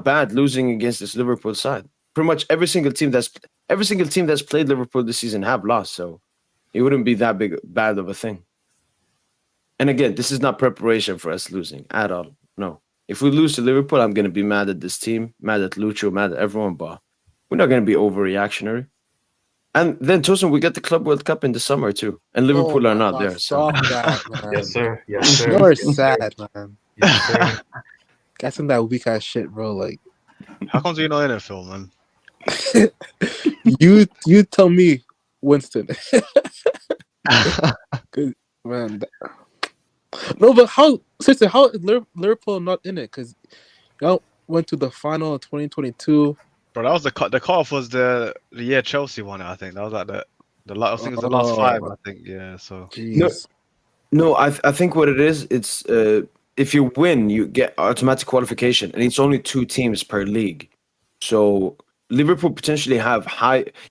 bad losing against this Liverpool side. Pretty much every single team that's played Liverpool this season have lost, so it wouldn't be that bad of a thing. And again, this is not preparation for us losing at all. No. If we lose to Liverpool, I'm gonna be mad at this team, mad at Lucho, mad at everyone, but we're not gonna be overreactionary. And then Tosin, we get the Club World Cup in the summer too. And Liverpool
Oh
are
my
not
God,
there. So
stop that, man.
yes, sir. Yes, sir.
You're
Yes, sir.
sad, man.
Yes, sir.
Guys in that weak ass shit, bro. Like
How comes you're not in it, Phil, man?
you tell me, Winston. 'Cause, man, no, but how seriously? How is Liverpool not in it? Because y'all went to the final of 2022.
Bro, that was the cutoff was the year Chelsea won it. I think that was like the I think it was the last five. I think yeah. So
Jeez.
no, I think what it is, it's if you win, you get automatic qualification, and it's only 2 teams per league. So Liverpool potentially have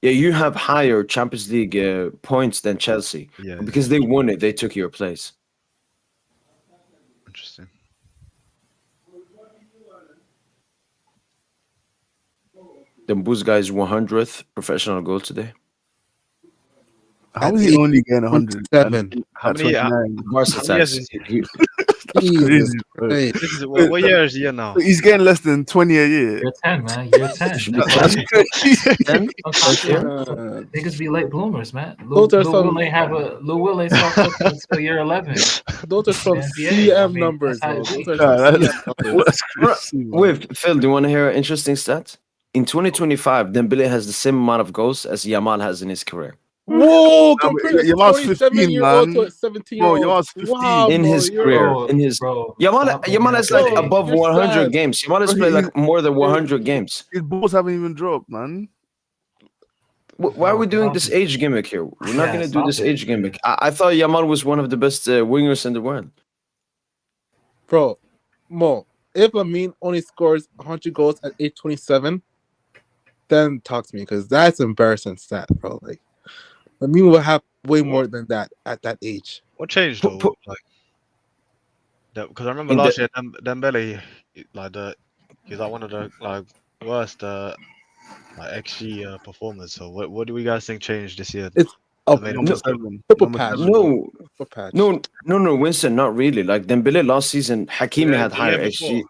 you have higher Champions League points than Chelsea.
yeah,
Because they won it, they took your place.
interesting.
The Booze guy's 100th professional goal today.
How is he only getting 100?
7.
How many?
Barca
How many years
stats.
is
Jesus
crazy, bro.
Christ.
This is what year is he in now?
He's getting less than 20 a year.
Year 10, man. Year 10.
That's crazy. Then,
Sometimes
yeah.
niggas be late bloomers, man.
Those are some-
Lil Will ain't stopped until year 11.
Those are some
NBA,
CM
I mean,
numbers,
that's how
bro.
it
Those
be.
are some
Nah,
CM numbers.
That's crazy. man.
Wait, Phil, do you want to hear an interesting stat? In 2025, Dembele has the same amount of goals as Yamal has in his career.
Whoa,
Nah,
compare
but
a
Yamal's
27-year-old
15,
to a
man.
17-year-old.
Bro, Yamal's 15.
Wow,
In
bro,
his
you're-
career.
Bro,
In his
bro,
Yamal
stop bringing
is
up
like
age.
above
You're
100
sad.
games. Yamal has
Bro,
played
he-
like more than 100 games.
His balls haven't even dropped, man.
Why are we doing
Stop
this
it.
age gimmick here? We're not
Yeah,
going to do
stop
this
it.
age gimmick. I thought Yamal was one of the best wingers in the world.
Bro, Mo, if Amin only scores 100 goals at age 27, then talk to me, because that's embarrassing stat, bro. Like, Amin will have way more than that at that age.
What changed
Put-
though? Like Because I remember
In
last
the
year, Dembele, he's like one of the like worst like XG performers. So what do we guys think changed this year
It's a
that made him
Number
no,
so good?
7.
purple
Number
patch.
7.
no,
Purple patch.
no, Winston, not really. Like Dembele last season, Hakimi had
The year
higher
before,
XG.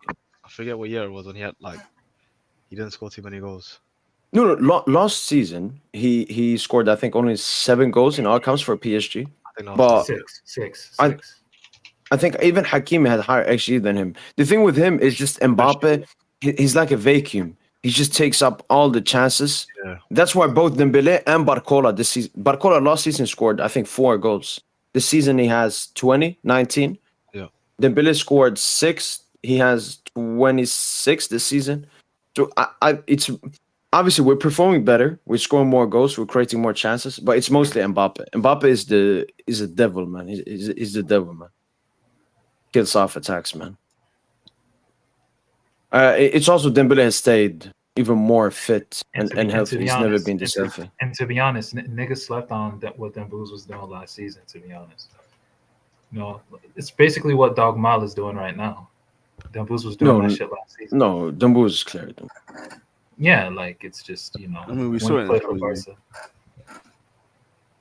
I forget what year it was when he had like he didn't score too many goals.
No, last season he scored I think only 7 goals in all counts for PSG.
I think that was
But
Six.
I I think even Hakimi had higher XG than him. The thing with him is just Mbappe. He's like a vacuum. He just takes up all the chances.
yeah.
That's why both Dembele and Barcola this season. Barcola last season scored I think 4 goals. This season he has 20, 19.
Yeah.
Dembele scored 6. He has 26 this season. So it's obviously we're performing better. We're scoring more goals. We're creating more chances. But it's mostly Mbappe. Mbappe is a devil, man. He's the devil, man. Kills off attacks, man. It's also Dembele has stayed even more fit and healthy. He's never been this healthy.
And to be honest, niggas slept on that what Dembouz was doing last season. To be honest, it's basically what Dogmal is doing right now. Dembouz was doing that shit last season.
No, Dembouz is clear.
Yeah, like it's just
I mean, we
when
saw
he
it
played
in
for
the
Barca.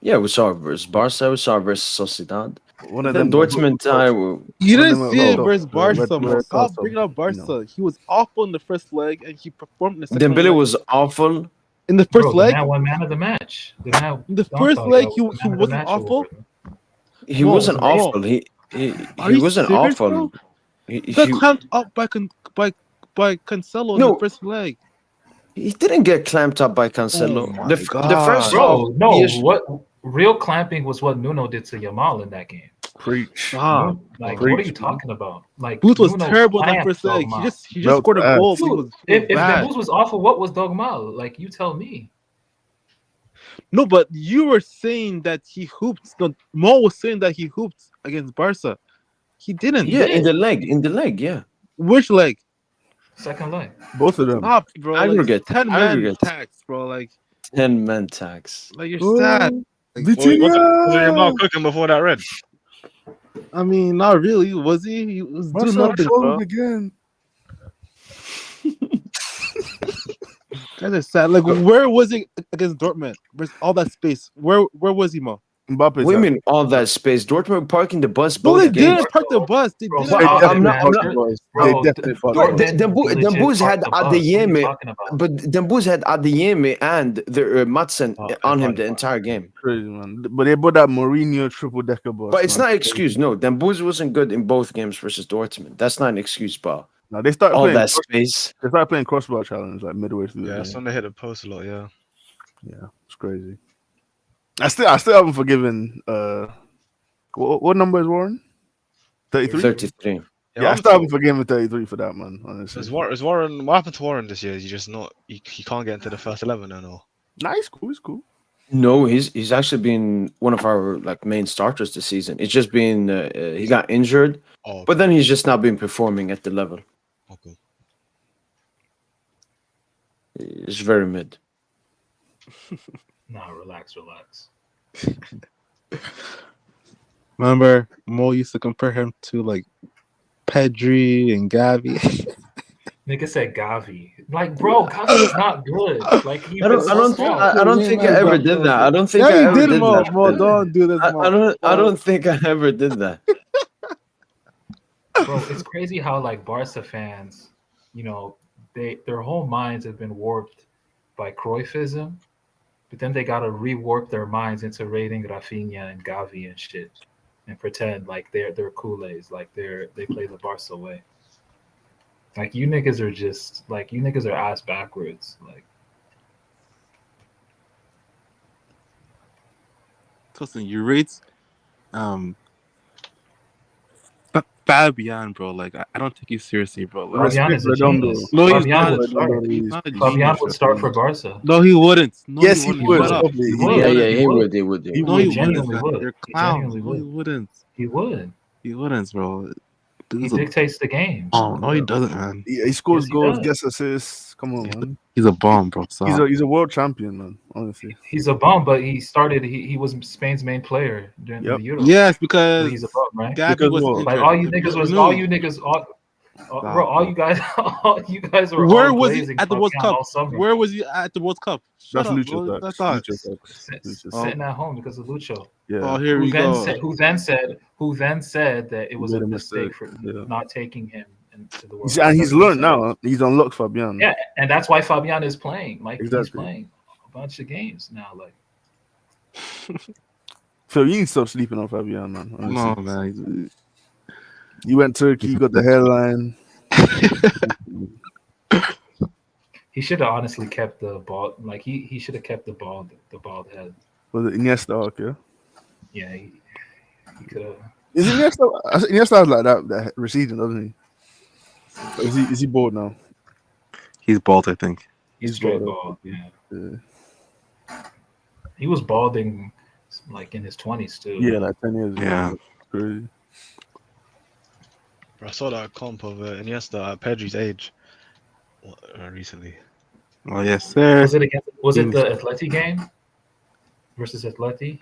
Yeah, we saw it versus Barca. We saw it versus Sociedad.
One of
Then
them.
Dortmund,
You
One of
didn't
them
see it
were
versus
red-
Barca,
red
man. Stop
cards,
bringing up
you
Barca.
know.
He was awful in the first leg, and he performed in the second
Dembele
leg.
was awful.
In the first
Bro,
leg,
the man won man of the match.
in the first leg, he wasn't awful.
He
Whoa,
wasn't
whoa.
awful. He
Are you
wasn't
serious,
awful.
bro?
He,
He got
he,
clamped up by Cancelo in
No.
the first leg.
he didn't get clamped up by Cancelo.
Oh my
the first
God.
half,
Bro, no,
PSG
what real clamping was what Nuno did to Yamal in that game.
Preach.
Ah,
Like,
Preach,
what are you
man.
talking about? Like,
Booth was
Nuno
terrible in that
clamped
first leg.
Dogmal.
He just
Belt
scored a
ass.
goal. But he
Dude,
was
if
bad.
Dembouz was awful, what was Dogmal? Like, you tell me.
No, but you were saying that he hooped. No, Mo was saying that he hooped against Barca. He didn't.
yeah,
did.
in the leg, yeah.
Which leg?
Second leg.
Both of them.
Stop, bro.
Aggregate,
10-man
aggregate.
tax, bro. Like
10-man tax.
you're
Oh,
sad. Like,
Was it Yamal cooking before that red?
I mean, not really. Was he? He was doing
Barca
nothing,
trolling
bro.
again.
Guys are sad. Like, where was he against Dortmund? Where's all that space? Where was he, Mo?
Mbappe's
What do you mean all that space? Dortmund parking the bus
No,
both
they
games.
didn't park the bus. They
Bro,
didn't.
They
stop
I'm
it,
not-
man.
I'm not-
They
Bro,
definitely fucked
Bro,
up.
Dembouz had Adeyemi,
talking about.
but Dembouz had Adeyemi and the Madsen on him the entire game.
Crazy, man. But they bought that Mourinho triple decker bus.
But it's
man.
not an excuse. No, Dembouz wasn't good in both games versus Dortmund. That's not an excuse, bro.
Now they started
All
playing.
that space.
They started playing crossbar challenge like midway through.
Yeah,
the
that's
game.
when they hit the post a lot. Yeah.
Yeah, it's crazy. I still haven't forgiven. What number is Warren? 33.
33.
Yeah, I still haven't forgiven 33 for that, man. Honestly,
Is Warren? What happened to Warren this year? Is he just not? He can't get into the first 11 and all.
nah, he's cool. He's cool.
No, he's actually been one of our like main starters this season. It's just been he got injured,
Oh,
but then he's just not been performing at the level.
okay.
It's very mid.
Nah, relax.
Remember, Mo used to compare him to like Pedri and Gavi.
Nigga said Gavi. Like, bro, Gavi is not good. Like,
I don't think I ever did that. I don't think I
Yeah,
ever
you did,
did
Mo.
that.
Mo, don't do this, Mo.
I don't think I ever did that.
Bro, it's crazy how like Barca fans, their whole minds have been warped by Cruyffism, but then they gotta rewarp their minds into rating Rafinha and Gavi and shit, and pretend like they're Kool-Aids, like they play the Barca way. Like you niggas are ass backwards. Like
Listen, you rate Fabian, bro. Like, I don't take you seriously, bro. Like,
Fabian is a
Redondo.
genius.
No, he's
Fabian
not.
would start.
He's not a
Fabian
genius.
would start for Barca.
No, he wouldn't. No,
Yes, he would.
Shut up.
Probably.
He
would.
wouldn't.
Yeah,
He would.
No, he
genuinely
wouldn't.
would.
You're
He
clowns.
genuinely
No, he
would.
wouldn't.
He would.
He wouldn't, bro. This
He
is a
dictates the game.
bomb. No, he doesn't, man.
He scores
Yes, he
goals,
does.
gets assists. Come on, man.
He's a bomb, bro. Stop.
He's a world champion, man. Honestly.
He's a bum, but he started. He was Spain's main player during
Yep.
the Euro.
Yes,
So
because
he's a bum, right?
Gabby
Because
was
what?
injured.
Like all you niggas was all
Renewed.
you niggas all,
Stop,
bro. All
bro.
you guys, all you guys were
Where
all
was he
glazing
at the World
Fabian
Cup?
all summer.
Where was he at the World Cup? Shut
That's
up,
Lucho
bro.
facts.
That's
Lucho
not.
facts.
Sit-
Lucho
Oh.
Sitting at home because of Lucho.
Yeah.
Oh, here
Who
we
then
go.
said? Who then said that it was
made
a
a
mistake
mistake,
for
yeah.
not taking him into the World
He's,
Cup.
and
That's
he's
what he
learned
said.
now. He's unlocked Fabian.
Yeah, and that's why Fabian is playing. Like he's
Exactly.
playing a bunch of games now. Like
Phil, you need to stop sleeping on Fabian, man. Honestly.
No, man.
You went Turkey, you got the hairline.
he should have honestly kept the ball. Like he should have kept the bald head.
Was it Iniesta? Okay.
Yeah, he could have.
Is Iniesta? Iniesta has like that receding, doesn't he? Or is he bored now?
He's bald, I think.
He's
He's
straight
bald.
bald. Yeah,
Yeah.
he was balding like in his 20s too.
Yeah, like 10 years ago.
Yeah.
Crazy.
Bro, I saw that comp of Iniesta at Pedri's age recently.
Oh, yes, sir.
Was it the Atleti game versus Atleti?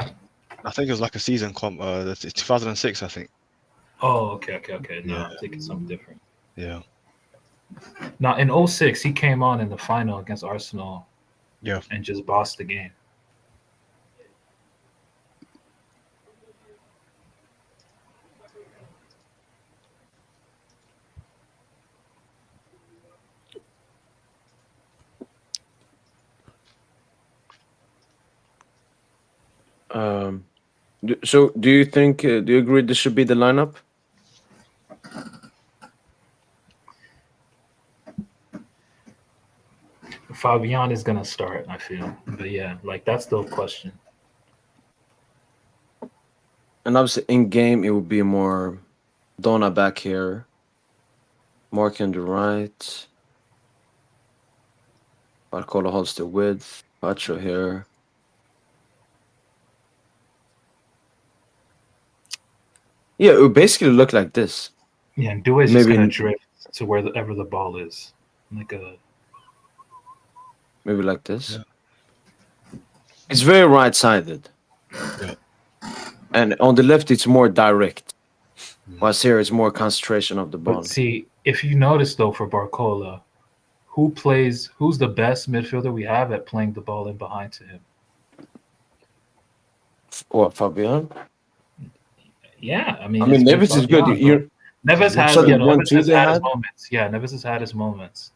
I think it was like a season comp. It's 2006, I think.
Oh, okay. No,
Yeah.
I'm thinking something different.
Yeah.
Now in 06, he came on in the final against Arsenal.
Yeah.
And just bossed the game.
So do you think? Do you agree this should be the lineup?
Fabian is gonna start, I feel. But yeah, like that's the question.
And obviously, in game, it would be more Donna back here, Mark on the right, Barcola holds the width, Pacho here. Yeah, it would basically look like this.
Yeah, and Doué's just
Maybe-
gonna drift to wherever the ball is. Like a
Maybe like this.
Yeah.
It's very right-sided.
Yeah.
And on the left, it's more direct. Whilst here, it's more concentration of the ball.
but see, if you notice though for Barcola, who's the best midfielder we have at playing the ball in behind to him?
What, Fabian?
Yeah, I mean,
I mean,
it's been
Neves is good.
Fabian,
You're,
Neves has,
So the
yeah, Neves
1-2
has
they
had his
had?
moments. Yeah, Neves has had his moments.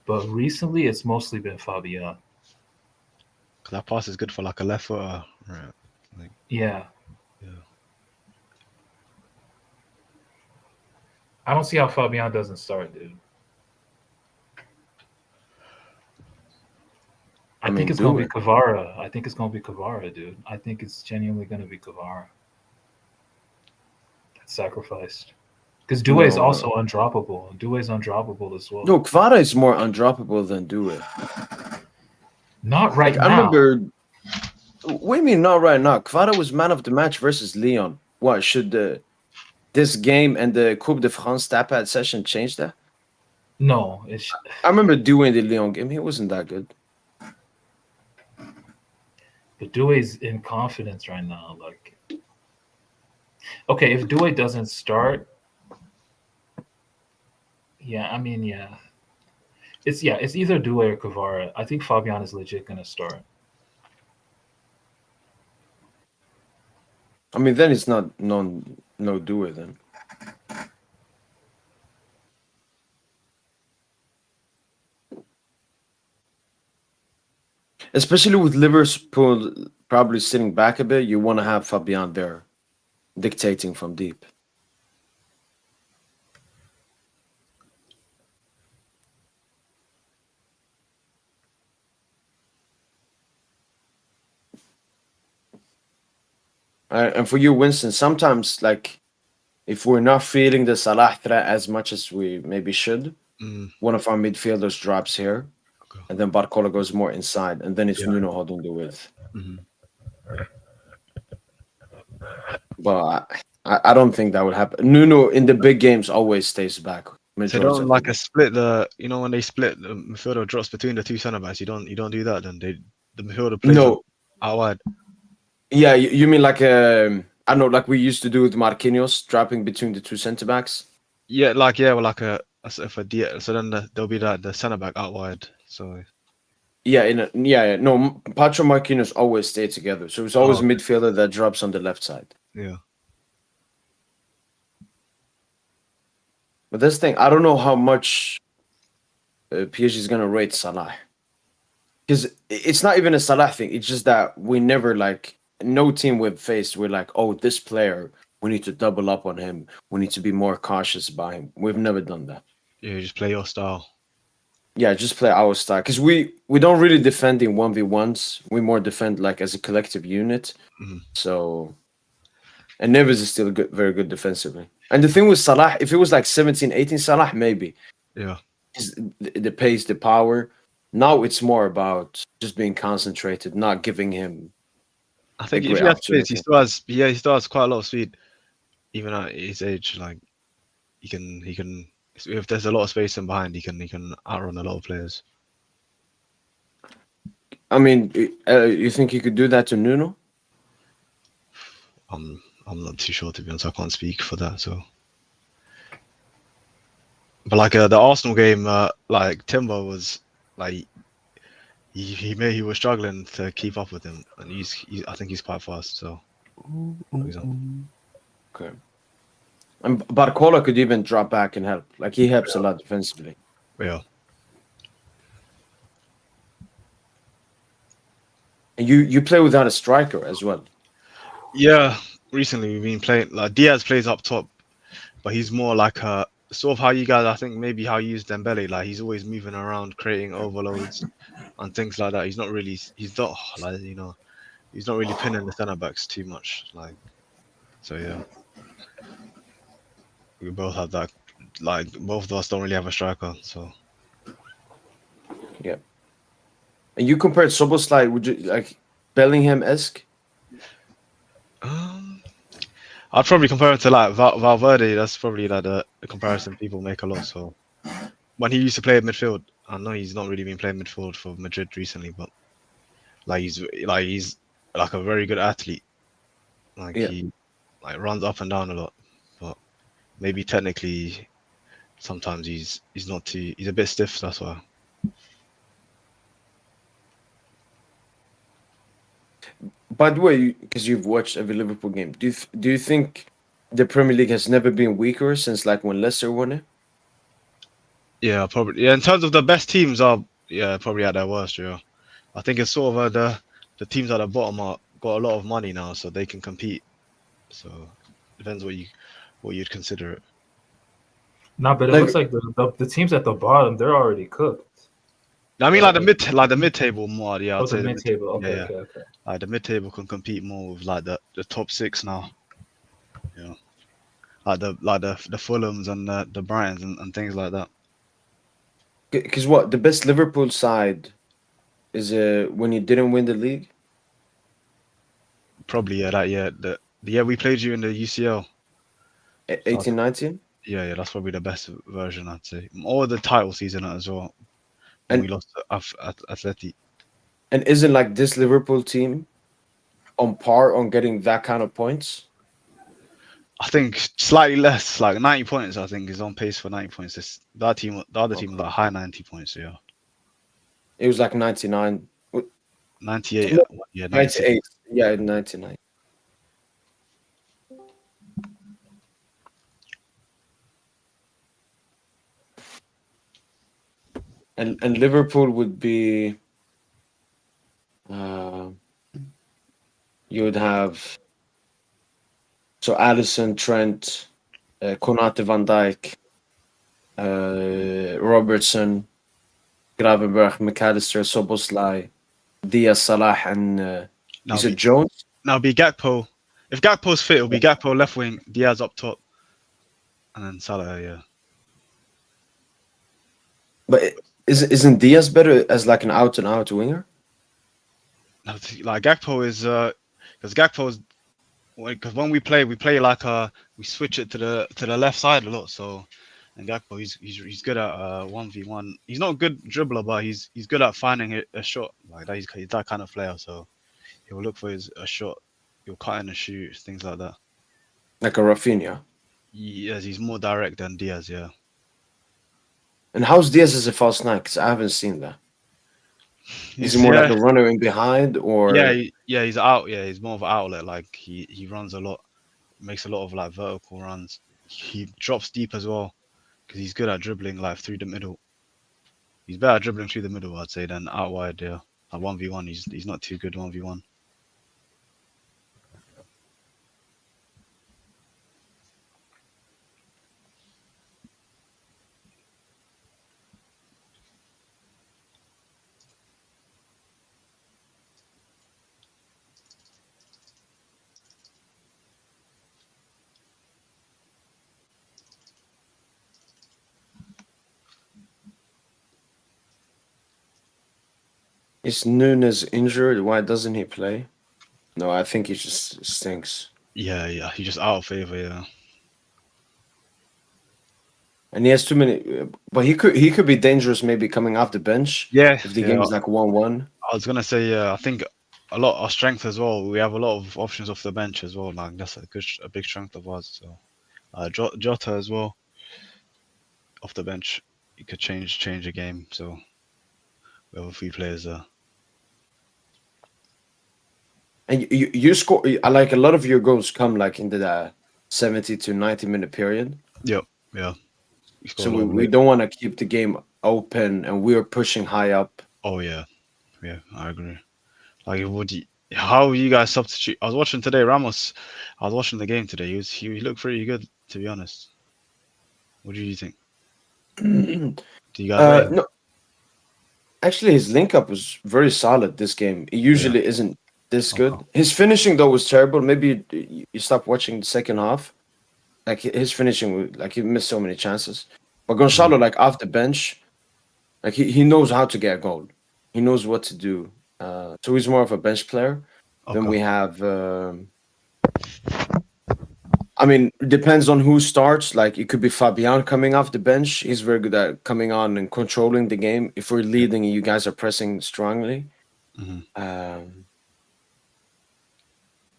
But recently, it's mostly been Fabian.
Cause that pass is good for like a left footer. Right.
Yeah.
Yeah.
I don't see how Fabian doesn't start, dude. I
I
think
mean,
it's going to
do
be Kvara. I think it's going to be Kvara, dude. I think it's genuinely going to be Kvara. That's sacrificed. Because Doué is
No.
also undroppable. Doué is undroppable as well.
No, Kvara is more undroppable than Doué.
Not right
Like,
now.
I remember. What do you mean not right now? Kvara was man of the match versus Leon. What should this game and the Coupe de France tap-out session change that?
No, it's
I remember doing the Leon game. He wasn't that good.
but Doué's in confidence right now. Like, okay, if Doué doesn't start, yeah, I mean, yeah, it's either Doué or Kvara. I think Fabian is legit gonna start.
I mean, then it's not no Doué then. Especially with Liverpool probably sitting back a bit, you want to have Fabian there dictating from deep. And for you, Winston, sometimes like if we're not feeling the Salah threat as much as we maybe should, one of our midfielders drops here,
Okay.
and then Barcola goes more inside, and then it's
Yeah.
Nuno holding the width.
Mhm.
But I don't think that would happen. Nuno in the big games always stays back.
So
Majority
don't
of
like
the
a split the when they split the midfielder drops between the two centre backs. You don't do that. Then the midfielder plays
No,
out wide.
yeah, you mean like I don't know, like we used to do with Marquinhos dropping between the two centre backs.
Yeah, well, like if a so then there'll be the centre back out wide. So
Yeah, no, Pacho Marquinhos always stay together, so it's always a
okay.
midfielder that drops on the left side.
Yeah.
But this thing, I don't know how much PSG is gonna rate Salah, because it's not even a Salah thing. It's just that we never like no team we've faced. We're like, oh, this player, we need to double up on him. We need to be more cautious about him. We've never done that.
Yeah, you just play your style.
Yeah, just play our style because we don't really defend in 1v1s. We more defend like as a collective unit.
Mhm.
So, and Neves is still good, very good defensively. And the thing with Salah, if it was like 17, 18 Salah, maybe.
Yeah.
Is the pace, the power. Now it's more about just being concentrated, not giving him
I
a
think if
great
he has space,
opportunity.
he still has quite a lot of speed, even at his age. Like he can if there's a lot of space in behind, he can outrun a lot of players.
I mean, you think he could do that to Nuno?
I'm not too sure, to be honest. I can't speak for that. So, but like the Arsenal game, like Timber was like he was struggling to keep up with him, and I think he's quite fast. So, for example.
Okay. And Barcola could even drop back and help. Like he helps a lot defensively.
Yeah.
And you play without a striker as well.
Yeah, recently we've been playing like Diaz plays up top, but he's more like a sort of how you guys, I think maybe how you use Dembele, like he's always moving around, creating overloads and things like that. He's not like he's not really pinning the centre backs too much. Like, so yeah, we both have that. Like both of us don't really have a striker, so
Yeah. And you compared Soboslai, would you like Bellingham-esque?
I'd probably compare it to like Valverde. That's probably like the comparison people make a lot. So when he used to play at midfield, I know he's not really been playing midfield for Madrid recently, but he's like a very good athlete. Like he like runs up and down a lot, but maybe technically sometimes he's a bit stiff. That's why.
By the way, because you've watched every Liverpool game, do you think the Premier League has never been weaker since like when Leicester won it?
Yeah, probably. Yeah, in terms of the best teams are probably at their worst. Yeah, I think it's sort of the teams at the bottom are got a lot of money now, so they can compete. So depends what you'd consider it.
No, but it
Like-
looks like the teams at the bottom, they're already cooked.
I mean, like the mid table more. Yeah, I'd say
The mid table. Okay,
yeah.
okay.
Like the mid table can compete more with like the top six now. Yeah, like the Fulhams and the Brightons and things like that.
Because what the best Liverpool side is when you didn't win the league.
Probably that year the year we played you in the UCL.
18, 19?
Yeah, that's probably the best version, I'd say. Or the title season as well. And we lost to Atleti.
And isn't like this Liverpool team on par on getting that kind of points?
I think slightly less, like 90 points. I think is on pace for 90 points. The other team was like high 90 points. Yeah,
It was like 99,
98. Yeah,
98. Yeah, 99. And Liverpool would be. You would have. So Allison, Trent, Konate, Van Dijk, Robertson, Gravenberch, McAllister, Soboslai, Diaz, Salah, and is it Jones?
Now it'll be Gakpo. If Gakpo's fit, it'll be Gakpo left wing, Diaz up top, and then Salah. Yeah.
But isn't Diaz better as like an out and out winger?
Like Gakpo is because Gakpo's because when we play like we switch it to the left side a lot. So, and Gakpo, he's good at 1v1. He's not a good dribbler, but he's good at finding a shot like that. He's that kind of player. So he'll look for a shot. He'll cut in and shoot things like that.
like a Rafinha.
Yes, he's more direct than Diaz. Yeah,
And how's Diaz as a false nine? Because I haven't seen that. Is he
he's
more like
yeah
a runner in behind,
yeah
or
yeah he's out. Yeah, he's more of an outlet. Like he runs a lot, makes a lot of like vertical runs. He drops deep as well because he's good at dribbling like through the middle. He's better at dribbling through the middle, I'd say, than out wide. Yeah, at 1v1, he's not too good 1v1.
is Nunes injured? Why doesn't he play? No, I think he just stinks.
Yeah, he's just out of favor. Yeah,
And he has too many. But he could be dangerous maybe coming off the bench
yeah,
if the game
yeah.
is like 1-1.
I was gonna say, yeah, I think a lot our strength as well. We have a lot of options off the bench as well. Like that's a big strength of ours. So Jota as well off the bench, he could change a game. So we have a few players there.
And you score. I like a lot of your goals come like into the 70 to 90-minute period.
Yep, yeah. We scored
So
a lot of
we
late.
don't want to keep the game open, and we're pushing high up.
Oh yeah, I agree. Like, how you guys substitute? I was watching today, Ramos. I was watching the game today. He looked pretty good, to be honest. What do you think? Do you guys rate him?
No, actually, his link up was very solid this game. It usually isn't this good.
Okay.
His finishing though was terrible. Maybe you stop watching the second half. Like his finishing, like he missed so many chances. But Gonzalo, like off the bench, like he knows how to get a goal. He knows what to do. So he's more of a bench player. Then
Okay.
we have. I mean, it depends on who starts. Like it could be Fabian coming off the bench. He's very good at coming on and controlling the game. If we're leading and you guys are pressing strongly.
Mhm.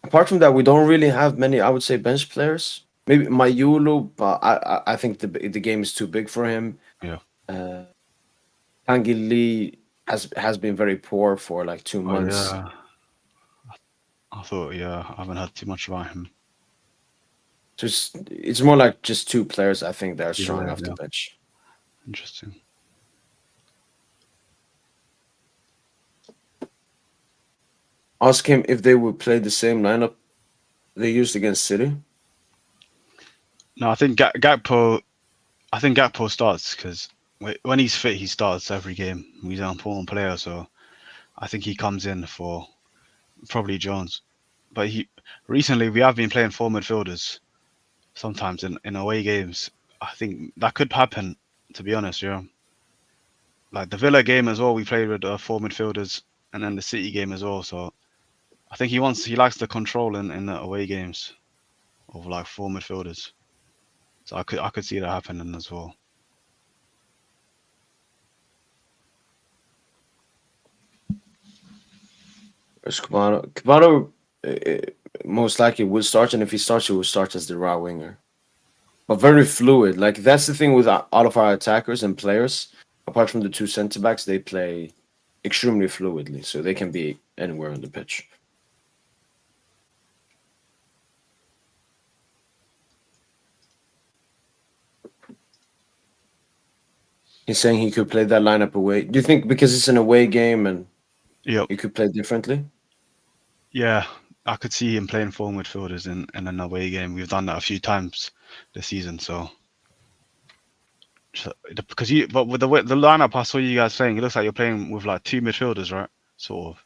Apart from that, we don't really have many, I would say, bench players. Maybe Mayulu, but I think the game is too big for him.
Yeah.
Tanguy Lee has been very poor for like 2 months.
Yeah. I thought, I haven't heard too much about him.
Just it's more like just two players I think that are strong
Yeah,
off the
yeah.
bench.
Interesting.
Ask him if they would play the same lineup they used against City.
No, I think Gakpo. I think Gakpo starts because when he's fit, he starts every game. He's an important player, so I think he comes in for probably Jones. But recently we have been playing four midfielders sometimes in away games. I think that could happen. To be honest, yeah. Like the Villa game as well, we played with four midfielders, and then the City game as well. So I think he likes the control in the away games of like four midfielders. So I could see that happening as well.
Where's Kamado? Kamado most likely will start, and if he starts, he will start as the raw winger. But very fluid. Like that's the thing with all of our attackers and players. Apart from the two centre backs, they play extremely fluidly, so they can be anywhere on the pitch. He's saying he could play that lineup away. Do you think because it's an away game and
Yep.
he could play differently?
Yeah, I could see him playing four midfielders in an away game. We've done that a few times this season, so because but with the lineup I saw you guys playing, it looks like you're playing with like two midfielders, right? Sort of.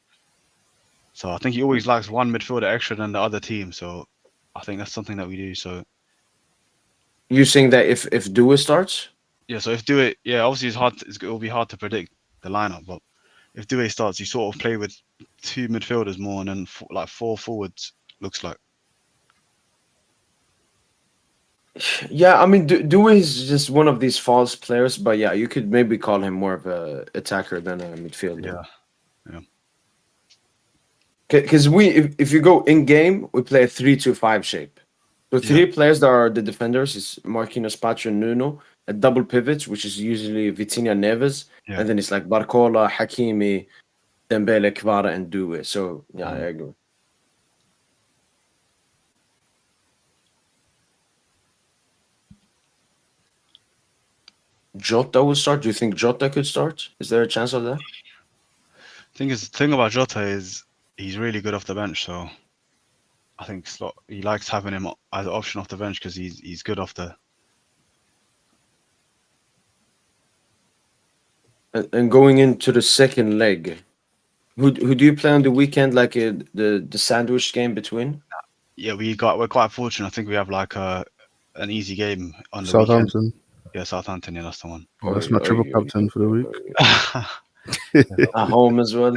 So I think he always likes one midfielder extra than the other team. So I think that's something that we do. So
You saying that if Dua starts?
yeah, so if Due, obviously it's hard. It will be hard to predict the lineup, but if Due starts, you sort of play with two midfielders more, and then like four forwards. Looks like.
Yeah, I mean, Dewey is just one of these false players, but yeah, you could maybe call him more of a attacker than a midfielder.
Yeah, yeah,
Because if you go in game, we play a 3-2-5 shape. So
yeah,
three players that are the defenders is Marquinhos, Pacho, and Nuno. A double pivot, which is usually Vitinha, Neves,
yeah.
and then it's like Barcola, Hakimi, Dembele, Kvara, and Dewey. So yeah, I
Mm.
agree. Jota will start. Do you think Jota could start? Is there a chance of that?
Thing about Jota is he's really good off the bench, so I think Slot he likes having him as an option off the bench because he's good off the.
And going into the second leg, who do you play on the weekend? Like the sandwich game between?
Yeah, we're quite fortunate. I think we have like an easy game on the weekend.
Southampton.
Yeah, Southampton. Yeah, that's the one.
Oh, that's my triple captain for the week.
At home as well.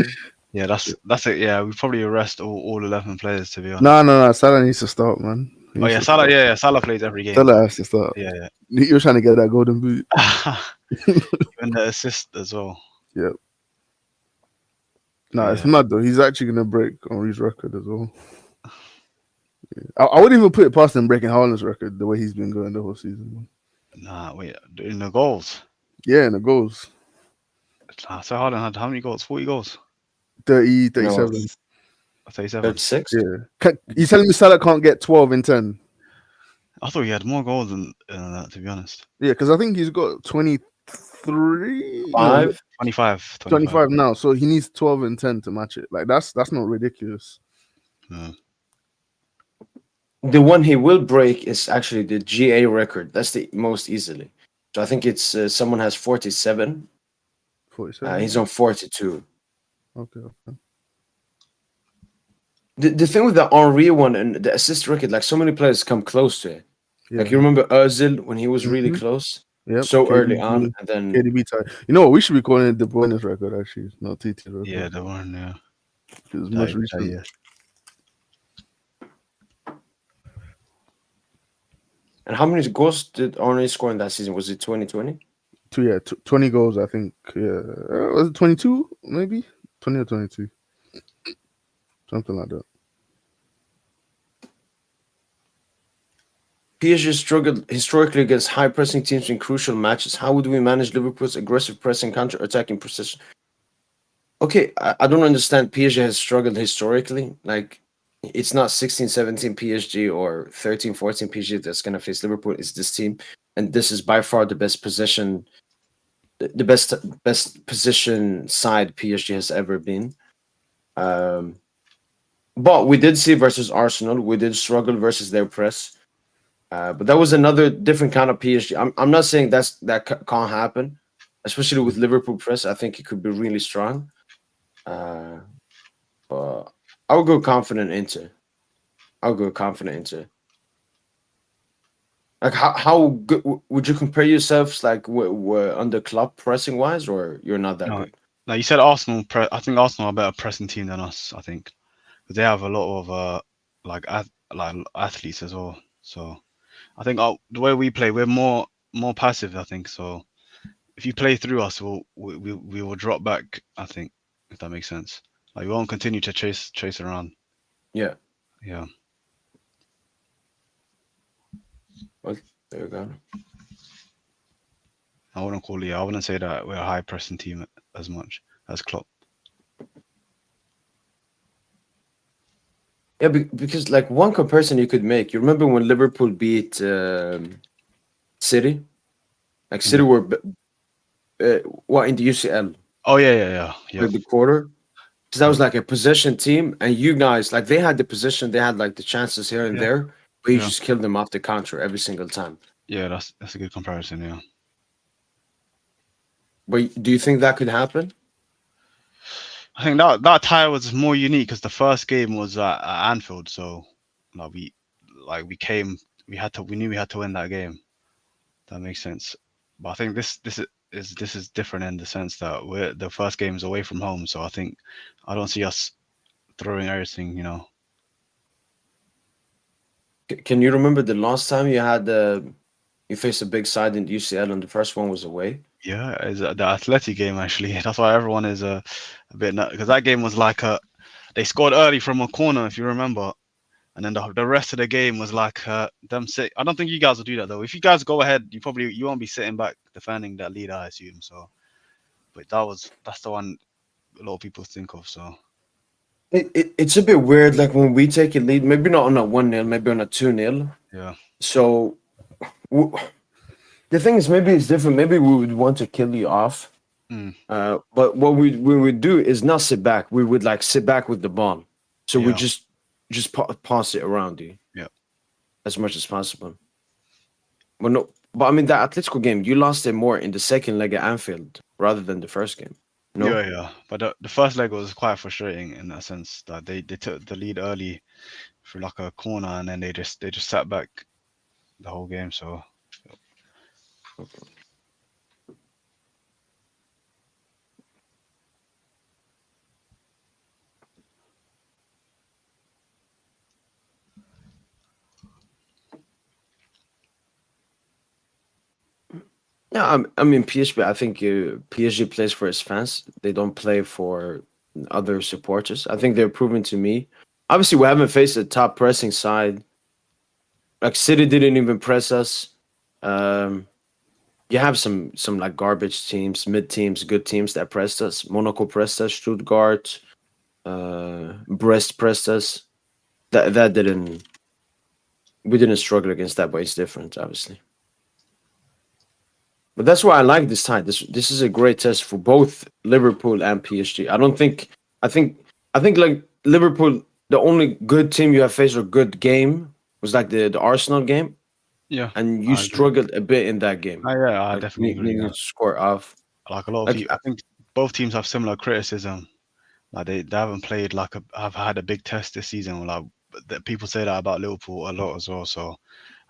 Yeah, that's it. Yeah, we probably arrest all 11 players to be honest.
No. Salah needs to start, man. He
Oh
needs
yeah,
to
Salah.
start.
Yeah, Salah plays every game.
Salah has to start.
Yeah,
You're trying to get that golden boot.
yeah. Even the assist as well.
Yeah. No, it's
Yeah.
mad though. He's actually gonna break Henri's record as well. I wouldn't even put it past him breaking Haaland's record the way he's been going the whole season.
Nah, wait. In the goals.
Yeah, and the goals.
So Haaland had how many goals? 40 goals.
30,
No,
37.
37.
36.
Yeah. You telling me Salah can't get 12 in 10?
I thought he had more goals than that, to be honest.
Yeah, because I think he's got 23, no,
5.
25.
25 now. So he needs 12 and 10 to match it. Like that's not ridiculous.
Yeah.
The one he will break is actually the GA record. That's the most easily. So I think it's someone has 47.
47.
He's on 42.
Okay.
The thing with the Henri one and the assist record, like so many players come close to it.
Yeah.
Like you remember Özil when he was really
Mhm.
close,
Yep.
so early
KDB,
on, and then
KDB tie. You know what? We should be calling it De Bruyne's record actually, not TT's record.
Yeah, the one. Yeah.
It's much
Yeah,
recent.
yeah.
and how many goals did Henri score in that season? Was it 2020?
20 goals, I think. Yeah. Was it 22? Maybe 20 or 22. Something like that.
PSG struggled historically against high pressing teams in crucial matches. How would we manage Liverpool's aggressive pressing, counter attacking precision? Okay, I don't understand. PSG has struggled historically. Like, it's not 16-17 PSG or 13-14 PSG that's going to face Liverpool. It's this team. And this is by far the best position, the best position side PSG has ever been. But we did see versus Arsenal, we did struggle versus their press. But that was another different kind of PSG. I'm not saying can't happen, especially with Liverpool press. I think it could be really strong. But I'll go confident into. Like how good would you compare yourselves like on the club pressing wise, or you're not that
No,
good?
like you said, Arsenal. I think Arsenal are a better pressing team than us. I think 'cause they have a lot of like athletes as well. So I think the way we play, we're more passive. I think so. If you play through us, we will drop back. I think if that makes sense. Like we won't continue to chase around.
Yeah.
Yeah.
Well, there you go.
I wouldn't say that we're a high pressing team as much as Klopp.
Yeah, because like one comparison you could make. You remember when Liverpool beat City? Like City were what in the UCL?
Oh yeah.
Like the quarter. Because that was like a possession team, and you guys like they had the possession, they had like the chances here and
Yeah.
there, but you
Yeah.
just killed them off the counter every single time.
Yeah, that's a good comparison. Yeah.
But do you think that could happen?
I think that tie was more unique because the first game was at Anfield, so like we knew we had to win that game. That makes sense. But I think this is different in the sense that the first game is away from home, so I don't see us throwing everything.
Can you remember the last time you faced a big side in UCL and the first one was away?
Yeah, it's the Atleti game actually. That's why everyone is a bit nut because that game was like they scored early from a corner if you remember, and then the rest of the game was like them sit. I don't think you guys will do that though. If you guys go ahead, you won't be sitting back defending that lead, I assume. So, but that's the one a lot of people think of. So
It's a bit weird. Like when we take a lead, maybe not on a 1-0, maybe on a 2-0.
yeah,
So w- the thing is, maybe it's different. Maybe we would want to kill you off.
mm,
But what we would do is not sit back. We would like sit back with the ball. So we
yeah,
just pass it around you
yeah,
as much as possible. But no, but I mean that Atletico game, you lost it more in the second leg at Anfield rather than the first game. No,
yeah. But the first leg was quite frustrating in that sense that they took the lead early through like a corner and then they just sat back the whole game. So
yeah, I mean PSG. I think PSG plays for its fans. They don't play for other supporters. I think they're proving to me. Obviously, we haven't faced a top pressing side. Like City didn't even press us. Um, you have some like garbage teams, mid teams, good teams that pressed us. Monaco pressed us. Stuttgart, Brest pressed us. That didn't. We didn't struggle against that, but it's different, obviously. But that's why I like this tie. This is a great test for both Liverpool and PSG. I don't think I think I think like Liverpool, the only good team you have faced or good game was like the Arsenal game,
yeah,
and you
I agree.
struggled a bit in that game.
Yeah, I
Like
definitely agree.
needing
Yeah.
to score off.
Like a lot of
Like
people, I think both teams have similar criticism. Like they haven't played have had a big test this season. Like that people say that about Liverpool a lot as well. So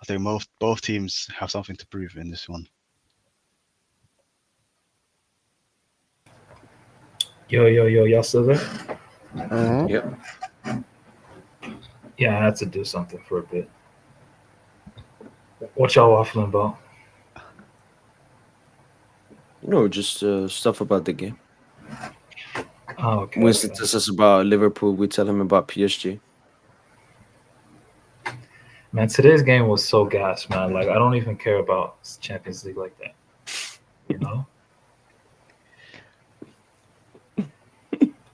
I think both teams have something to prove in this one.
Yo, y'all still there?
Uh-huh.
yep.
Yeah, I had to do something for a bit. What y'all waffling about?
No, just stuff about the game.
Oh, okay.
Winston
Okay.
tells us about Liverpool. We tell him about PSG.
Man, today's game was so gas, man. Like I don't even care about Champions League like that. You know?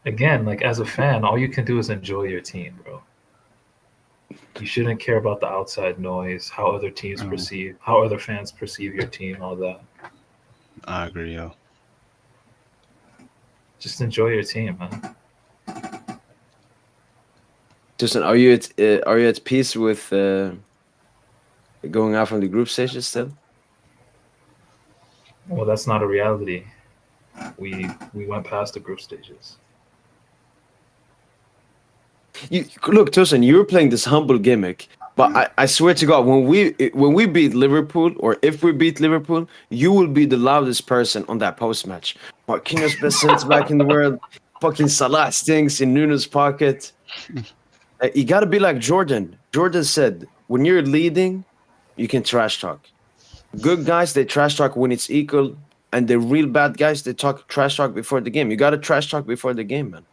Again, like as a fan, all you can do is enjoy your team, bro. You shouldn't care about the outside noise, how other teams
Oh,
perceive, how other fans perceive your team, all that.
I agree. Yeah.
Just enjoy your team, man.
Justin, are you at peace with going out from the group stages still?
Well, that's not a reality. We went past the group stages.
You look, Tosin, you were playing this humble gimmick, but I swear to God, when we beat Liverpool, or if we beat Liverpool, you will be the loudest person on that post match. Marquinhos best centre back in the world. Fucking Salah stinks in Nuno's pocket. You gotta be like Jordan. Jordan said, when you're leading, you can trash talk. Good guys, they trash talk when it's equal, and the real bad guys, they talk trash talk before the game. You gotta trash talk before the game, man.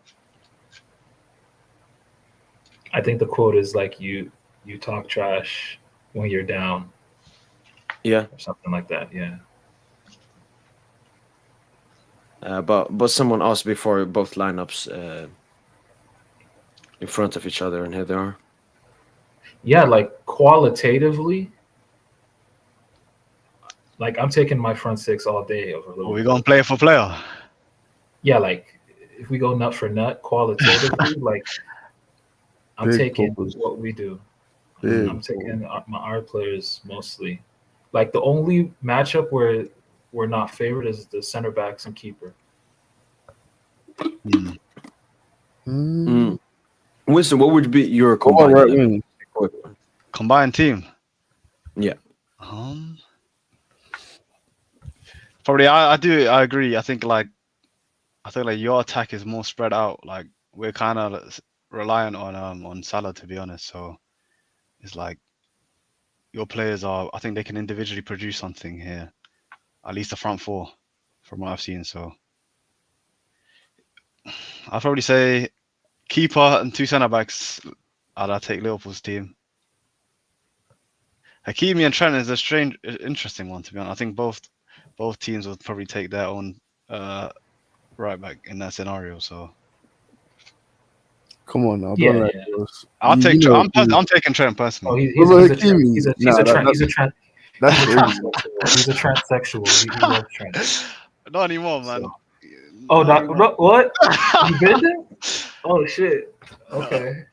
I think the quote is like you talk trash when you're down
Yeah.
or something like that. Yeah.
But someone asked before both lineups in front of each other, and here they are.
Yeah, like qualitatively, like I'm taking my front six all day over
Are
Liverpool.
we gonna play for player?
Yeah, like if we go nut for nut qualitatively, like I'm
Big
taking
focus.
what we do.
Big
I'm taking our players mostly. Like the only matchup where we're not favored is the center backs and keeper.
Hmm.
Mm.
Winston, what would be your
Come on,
combined
right
11?
wing.
Quick.
Combined team.
Yeah.
Um. Probably, I agree. I think like your attack is more spread out. Like we're kind of reliant on Salah to be honest. So it's like your players are. I think they can individually produce something here. At least the front four, from what I've seen. So I'd probably say keeper and two centre backs. I'd take Liverpool's team. Hakimi and Trent is a strange, interesting one to be honest. I think both teams would probably take their own right back in that scenario. So
Come on now,
Yeah,
don't lie
yeah.
to us.
I'll
You
take.
know,
I'm taking Trent
Oh,
personally.
What about Hakimi? Nah, that's
he's a
crazy.
transsexual. He's a transsexual. He loves Trent.
Not anymore, man.
So. Oh,
Not anymore.
what? You been there? Oh shit. Okay.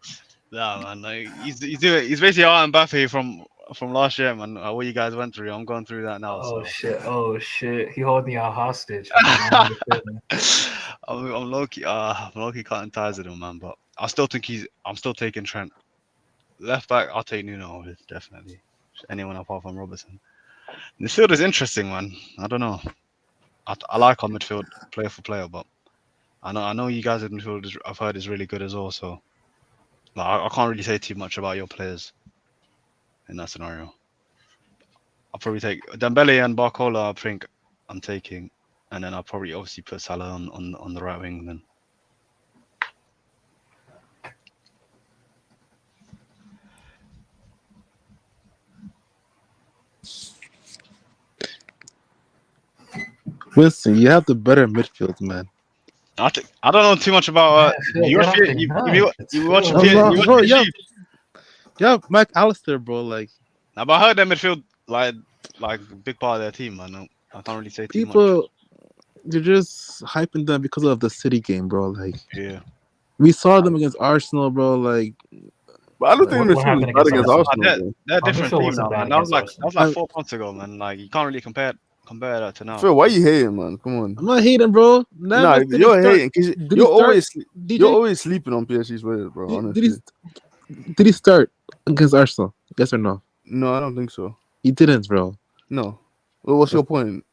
Nah, man. Like, he's basically our Mbappe from last year, man. What you guys went through, I'm going through that now.
Oh
So.
shit. Oh shit. He holding y'all hostage. Man.
I'm low-key cutting ties with him, man. But I still think I'm still taking Trent. Left back, I'll take Nuno, definitely. Anyone apart from Robertson. Midfield is interesting, man. I don't know. I like our midfield player for player, but I know you guys in midfield I've heard is really good as well. So like, I can't really say too much about your players in that scenario. I'll probably take Dembele and Barcola. I think I'm taking, and then I'll probably obviously put Salah on the right wing then.
Winston, you have the better midfield, man.
I don't know too much about you watch PSG.
Yeah, Mike Allister, bro. Like,
Now, but I heard that midfield like a big part of their team, man. I can't really say too much.
people, they're just hyping them because of the City game, bro. Like,
Yeah.
we saw them against Arsenal, bro. Like,
But I don't think
What
midfield
happened
is bad
against
against
Arsenal?
Arsenal.
They're
Our
different
midfield
team
wasn't
now,
bad
man. That was
against
like
Arsenal.
4 months ago, man. Like you can't really compare that to now.
Phil, why you hating, man? Come on.
I'm not hating, bro.
Nah,
Navas didn't
you're
start.
hating because
Did he
you're
start?
always
DJ?
you're always sleeping on PSG's players, bro. Honestly,
Did he start against Arsenal? Yes or no?
no, I don't think so.
He didn't, bro.
No. Well, what's your point?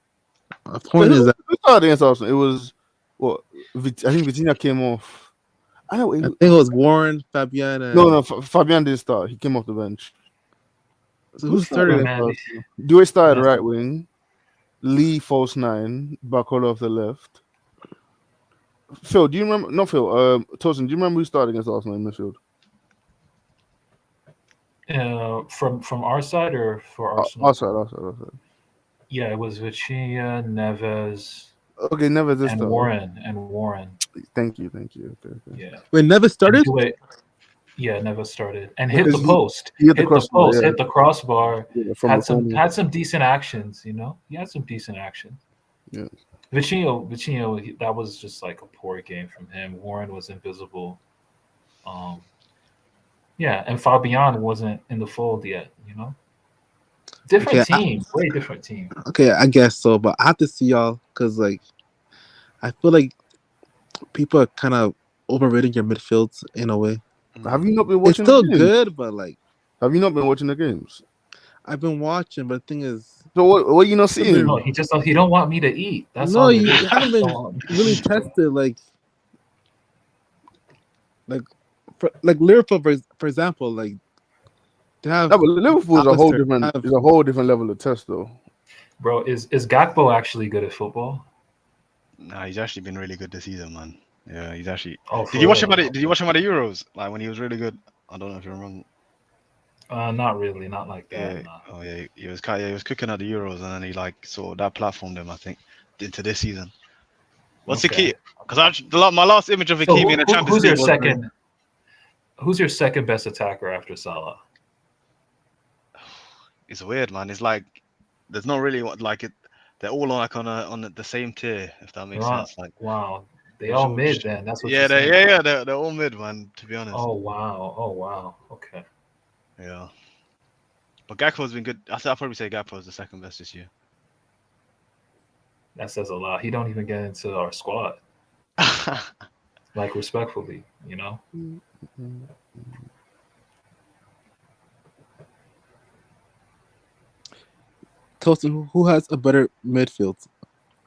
My point is that
Who started against Arsenal? It was what? I think Vitinha came off. I
I think it was Warren, Fabian, and
No, Fabian didn't start. He came off the bench.
So who started?
Dewey started right wing. Lee false 9. Barcola off the left. Phil, do you remember? Not Phil. Tosin, do you remember who started against Arsenal in midfield?
From our side or for Arsenal?
Our side.
Yeah, it was Vitinha, Neves.
Okay, Neves this
and
time.
Warren.
Thank you. Okay.
Yeah. Wait, Neves started?
Yeah, Neves started and hit the post.
Hit the
crossbar.
Yeah,
had some decent actions. You know, he had some decent actions.
Yeah.
Vitinha, that was just like a poor game from him. Warren was invisible. Yeah, and Fabian wasn't in the fold yet. You know. Different team, way different team.
Okay, I guess so, but I have to see y'all because, like, I feel like people are kind of overrating your midfields in a way.
Have you not been watching?
It's still good, but like,
have you not been watching the games?
I've been watching, but the thing is,
so what are you not seeing?
No, he don't want me to eat. That's
no,
all
you haven't been really tested, like Liverpool, for example, like.
No, but Liverpool is a whole different level of test, though.
Bro, is Gakpo actually good at football?
Nah, he's actually been really good this season, man. Yeah, he's actually.
Oh,
did you watch him at the Euros? Like when he was really good. I don't know if you remember.
Not really, not like that.
Yeah.
Nah.
Oh yeah, he was cooking at the Euros, and then he that platformed him, I think, into this season. What's the key? Because my last image of Hakimi in the Champions League.
Who's your second best attacker after Salah?
It's weird, man. It's like there's not really they're all on the same tier, if that makes sense. Like
wow, they all mid then. That's what.
They're all mid, man. To be honest.
Oh wow. Okay.
Yeah, but Gakpo's been good. I'll probably say Gakpo is the second best this year.
That says a lot. He don't even get into our squad. Like respectfully, you know.
Tosin, who has a better midfield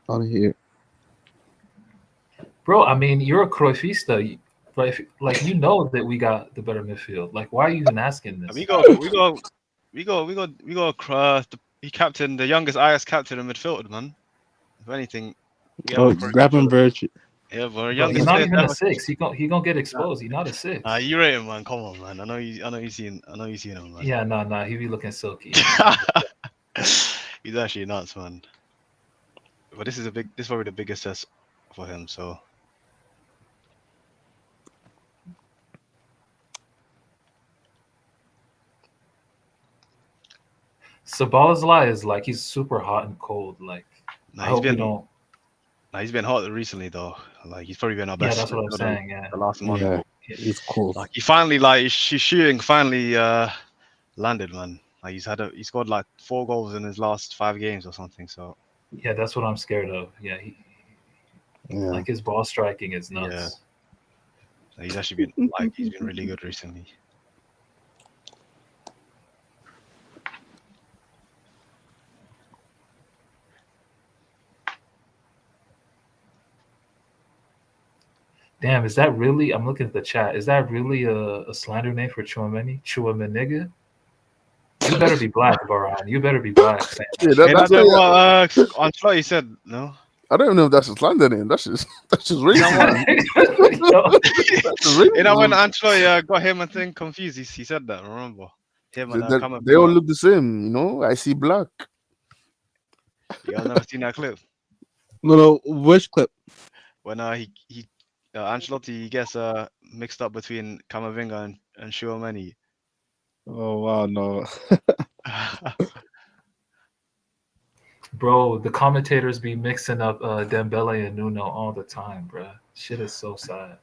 on here?
Bro, I mean, you're a Cruyffista. Like you know that we got the better midfield. Like, why are you even asking this?
We go he captained the youngest Ajax captain in midfield, man. If anything, we have
Oh,
a for a keeper.
Gravenberch.
Yeah, but
Bro, he's
youngest
not
player
even a
ever.
6. He gonna get exposed. He's not a 6.
You rate him, man. Come on, man. I know you seen him, man.
Yeah, no, he be looking silky.
He's actually nuts, man. But this is probably the biggest test for him. So
Sabalizai is like he's super hot and cold. Like
nah,
I hope we don't.
he's been hot recently though. Like he's probably been our
Yeah,
best.
that's what I'm
midfielder
saying. Yeah.
The last month.
Yeah, he's cool.
Like he finally his shooting finally landed, man. Like he scored like 4 goals in his last 5 games or something. So
Yeah, that's what I'm scared of. Yeah,
Yeah.
like his ball striking is nuts.
he's actually been he's been really good recently.
Damn, is that really? I'm looking at the chat. Is that really a slander name for Chouameni? Chouameniga? You better be black, Baran. You better be black.
Yeah,
Hey,
that's
that's what Ancelotti said. No.
I don't even know if that's a slander name. That's just racist.
You know when Ancelotti got him and thing confused, he said that. Remember him and
They all look the same, you know. I see black.
You guys never seen that clip
No, which clip?
when Ancelotti gets mixed up between Camavinga and Chouameni.
Oh wow, no.
Bro, the commentators be mixing up Dembele and Nuno all the time, bro. Shit is so sad.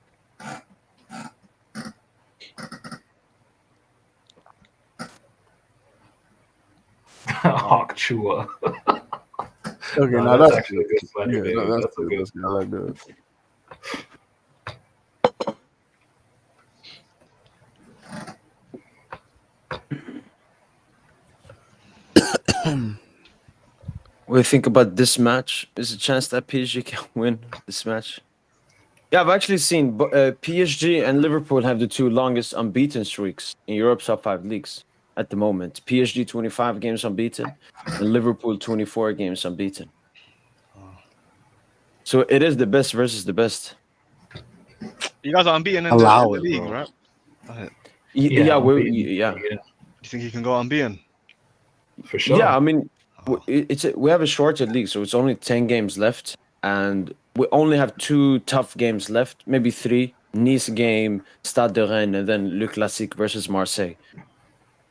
Hawk Chua.
Okay,
No,
now
that's
that's
actually a good slander name.
that's
That's a
good.
good.
That's good. I like that.
What do you think about this match? Is a chance that PSG can win this match? Yeah, I've actually seen PSG and Liverpool have the 2 longest unbeaten streaks in Europe's top 5 leagues at the moment. PSG 25 games unbeaten and Liverpool 24 games unbeaten. So it is the best versus the best.
You guys are unbeaten in
Allow
the
it,
league,
bro.
right?
Yeah,
unbeaten.
Do you think you can go unbeaten?
For sure.
Yeah, I mean, we have a shorter league, so it's only 10 games left, and we only have 2 tough games left, maybe 3. Nice game, Stade de Rennes, and then Le Classique versus Marseille.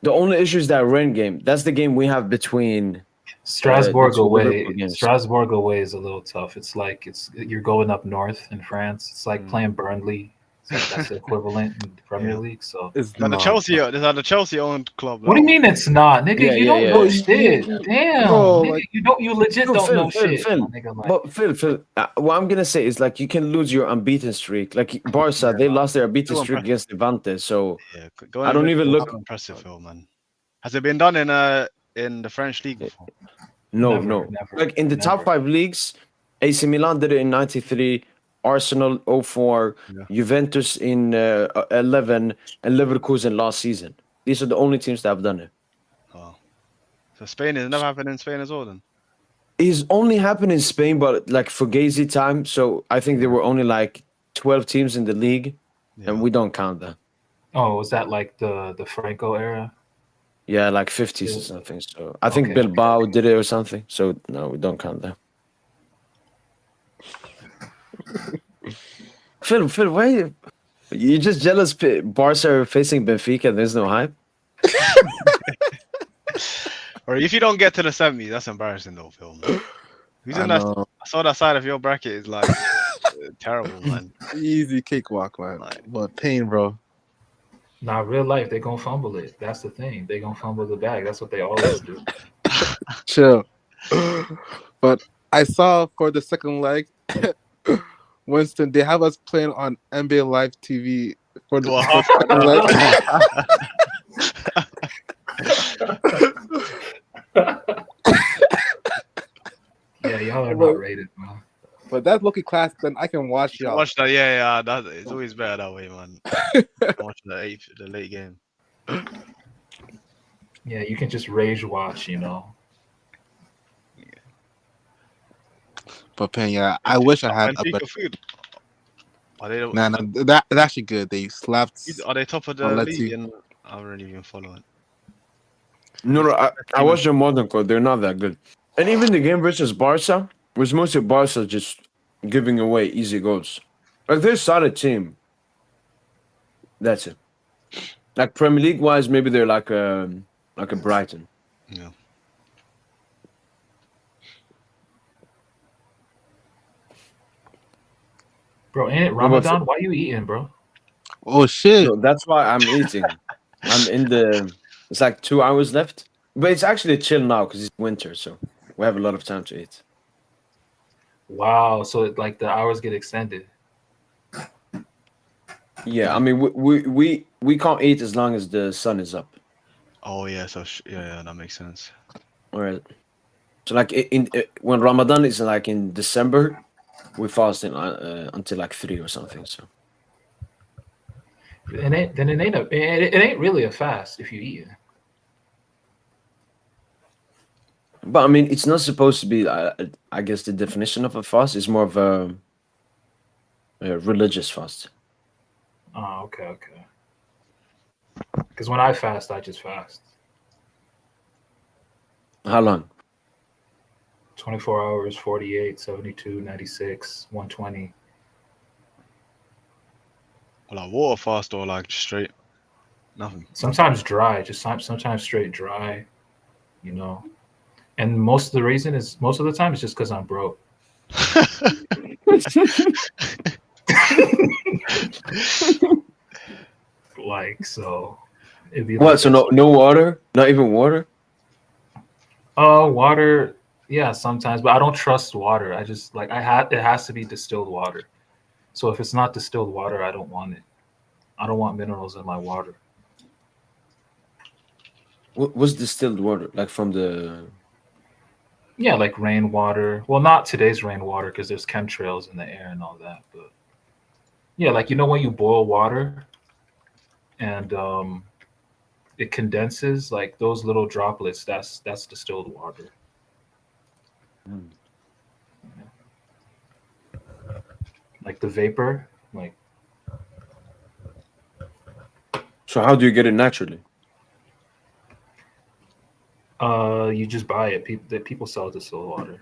The only issue is that Rennes game. That's the game we have between
Strasbourg
the 2
away.
Liverpool games.
Strasbourg away is a little tough. It's like you're going up north in France. It's like playing Burnley. It's like that's the equivalent in the Premier League. So
It's
Like the Chelsea, there's like the Chelsea owned club.
what do you mean it's not, nigga?
Yeah,
you
yeah,
don't
yeah.
know shit. Damn,
Bro,
nigga,
like-
you legit
No,
don't
Phil,
know
Phil,
shit.
Phil.
my nigga, like,
But Phil, what I'm gonna say is like you can lose your unbeaten streak. Like Barca, they lost their unbeaten
Still
streak against Levante. So
Yeah,
I don't even look.
impressive, Phil, man. Has it been done in the French league before?
No,
Never,
no.
never,
Like in the top
never.
5 leagues, AC Milan did it in '93, Arsenal 04,
Yeah.
Juventus in 11, and Leverkusen last season. These are the only teams that have done it.
Oh, so Spain has never happened in Spain as well, then.
It's only happened in Spain, but like for Fugazi time. So I think there were only like 12 teams in the league,
Yeah.
and we don't count that.
Oh, was that like the Franco era?
Yeah, like 50s or
Yeah.
something. So I think
Okay,
Bilbao did it or something. So no, we don't count that. Phil, why you just jealous? Barca are facing Benfica. There's no hype.
Or if you don't get to the semis, that's embarrassing, though, Phil. Man. Who's in that? I saw that side of your bracket is like terrible, man.
Easy cakewalk, man. But pain, bro.
Nah, real life, they gonna fumble it. That's the thing. They gonna fumble the bag. That's what they always do.
Chill. But I saw for the second leg, Winston, they have us playing on NBA Live TV for the second leg.
Yeah, y'all are not rated, man.
But that's lucky class, then I can watch y'all.
Watch that, yeah. It's always better that way, man. Watch the late game.
Yeah, you can just rage watch, you know.
But Pen, yeah, I wish I had a
Benfica
better.
food. Are they
Nah, that's actually good. They slapped
are they top of the league?
Atleti.
And I don't really even follow it.
No, no, I
Even
watched the modern code. They're not that good. And even the game versus Barca was mostly Barca just giving away easy goals. Like they're a solid team. That's it. Like Premier League wise, maybe they're like a Brighton.
yeah.
Bro, ain't it
What about
Ramadan? Why you eating, bro?
Oh shit!
no, that's why I'm eating. I'm in the. It's like 2 hours left, but it's actually chill now because it's winter, so we have a lot of time to eat.
Wow, so like the hours get extended.
Yeah, I mean we can't eat as long as the sun is up.
Oh yeah. So yeah, that makes sense.
All right. So like when Ramadan is like in December, we fast until like 3 or something. So
Then it ain't really a fast if you eat it.
but I mean it's not supposed to be. I guess the definition of a fast is more of a religious fast.
Oh, okay. Because when I fast, I just fast.
How long?
24 hours, 48, 72, 96, 120.
Or like water fast or like straight nothing.
Sometimes dry, sometimes straight dry, you know. And most of the time it's just because I'm broke. Like, so it'd be
What?
like
So
this.
no water? Not even water?
Water, yeah, sometimes, but I don't trust water. I just like it has to be distilled water. So if it's not distilled water, I don't want it. I don't want minerals in my water.
What's distilled water? Like from the
Yeah, like rainwater. Well, not today's rainwater because there's chemtrails in the air and all that. But yeah, like when you boil water and it condenses, like those little droplets. That's distilled water.
Hmm.
Like the vapor. Like
So how do you get it naturally?
you just buy it. People sell distilled water.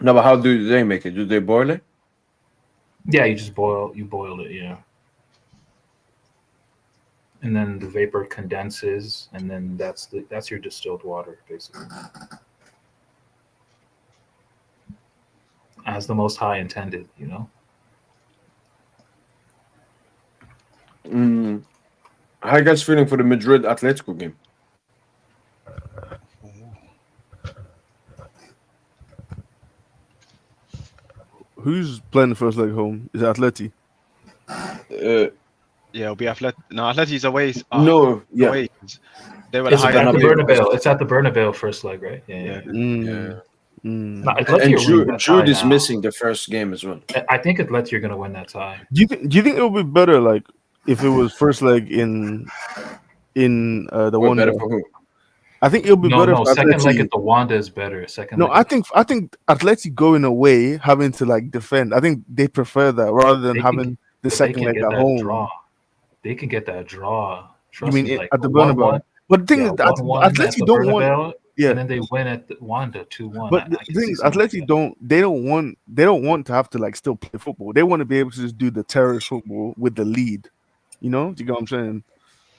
No, but how do they make it? Do they boil it?
Yeah, you boil it. Yeah. And then the vapor condenses, and then that's your distilled water, basically, as the Most High intended.
Mm. How you guys feeling for the Madrid Atletico game?
Who's playing the first leg home? Is it Atleti?
Uh,
Yeah, it'll be Athlet. No, Atleti's away.
no, yeah,
Away. They were the
It's
the
higher
at the
Bernabeu
favourites.
first.
Bernabeu. It's at the Bernabeu first leg, right? Yeah.
Yeah.
Yeah,
No,
and
Atleti are winning that
Jude
tie
is
now.
missing the first game as well.
I think Atleti are going to win that tie.
Do you think it would be better like if it was first leg in the
What better
Wanda?
for who?
I think it'll be better
No.
for
Second leg
Atleti.
at the Wanda is better. Second
No,
leg.
I think Atleti going away having to like defend. I think they prefer that rather than
They can,
having the
but they
second
can
leg
get
at
that
home.
draw. They can get that draw.
You
Trust
mean
me. Like
at the
1-1.
Bernabeu? But the thing
Yeah,
is, that
1-1 at
Atleti
the
don't want.
Bernabeu,
Yeah,
and then they win at the Wanda 2-1.
but
I
the
can
thing
see
is,
something like
Atleti
that.
they don't want to have to like still play football. They want to be able to just do the terrorist football with the lead. Do you get what I'm saying?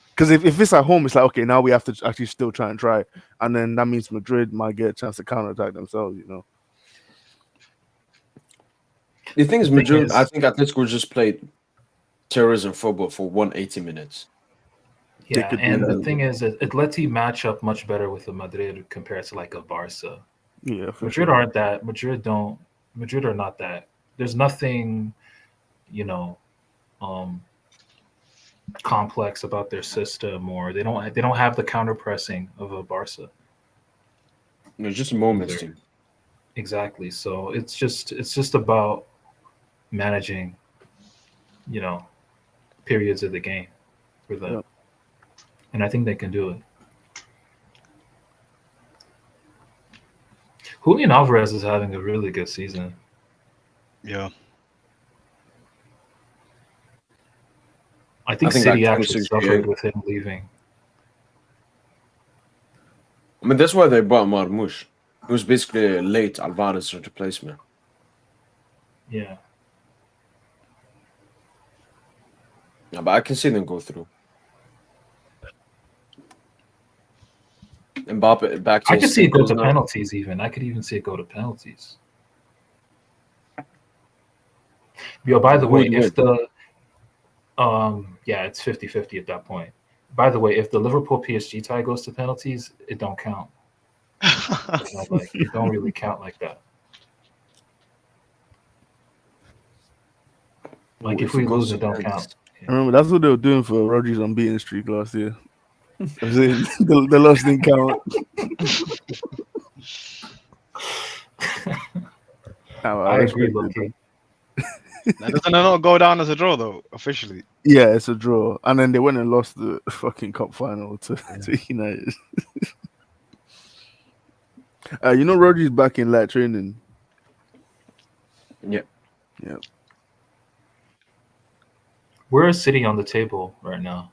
Because if it's at home, it's like okay, now we have to actually still try, and then that means Madrid might get a chance to counterattack themselves.
The thing
The
is,
thing
Madrid. I
is,
think Atletico just played terrorism football for 180 minutes.
They
yeah,
could do
and the
that.
thing is that Atleti match up much better with the Madrid compared to like a Barca.
Yeah, for
Madrid
sure.
aren't that. Madrid are not that. There's nothing, you know, um, complex about their system, or they don't have the counter pressing of a Barca.
No, just moments,
Either.
team.
Exactly. So it's just about managing, you know, periods of the game for them.
Yeah.
and I think they can do it. Julian Alvarez is having a really good season.
Yeah.
I think
think
City
like
actually
268.
suffered with him leaving.
I mean, that's why they bought Marmoush. It was basically a late Alvarez replacement.
Yeah.
Yeah, but I can see them go through. Mbappe back to
I
his
could see it go
singles
to
now.
penalties even. I could even see it go to penalties. Yo, by the
Who
way,
would
if
win?
the yeah, it's 50-50 at that point. By the way, if the Liverpool PSG tie goes to penalties, it don't count. You know, like it don't really count like that. Like
Ooh,
if
it
we
goes
lose,
to
it don't
pens.
count.
I remember that's what they were doing for Rodgers' unbeaten streak last year. As in, the loss didn't count. I
I agree,
respect it.
Loki.
Now, doesn't it not go down as a draw though, officially?
Yeah, it's a draw. And then they went and lost the fucking cup final to United. You know, Rodgers back in light training.
Yeah.
Yeah.
Where is City on the table right now?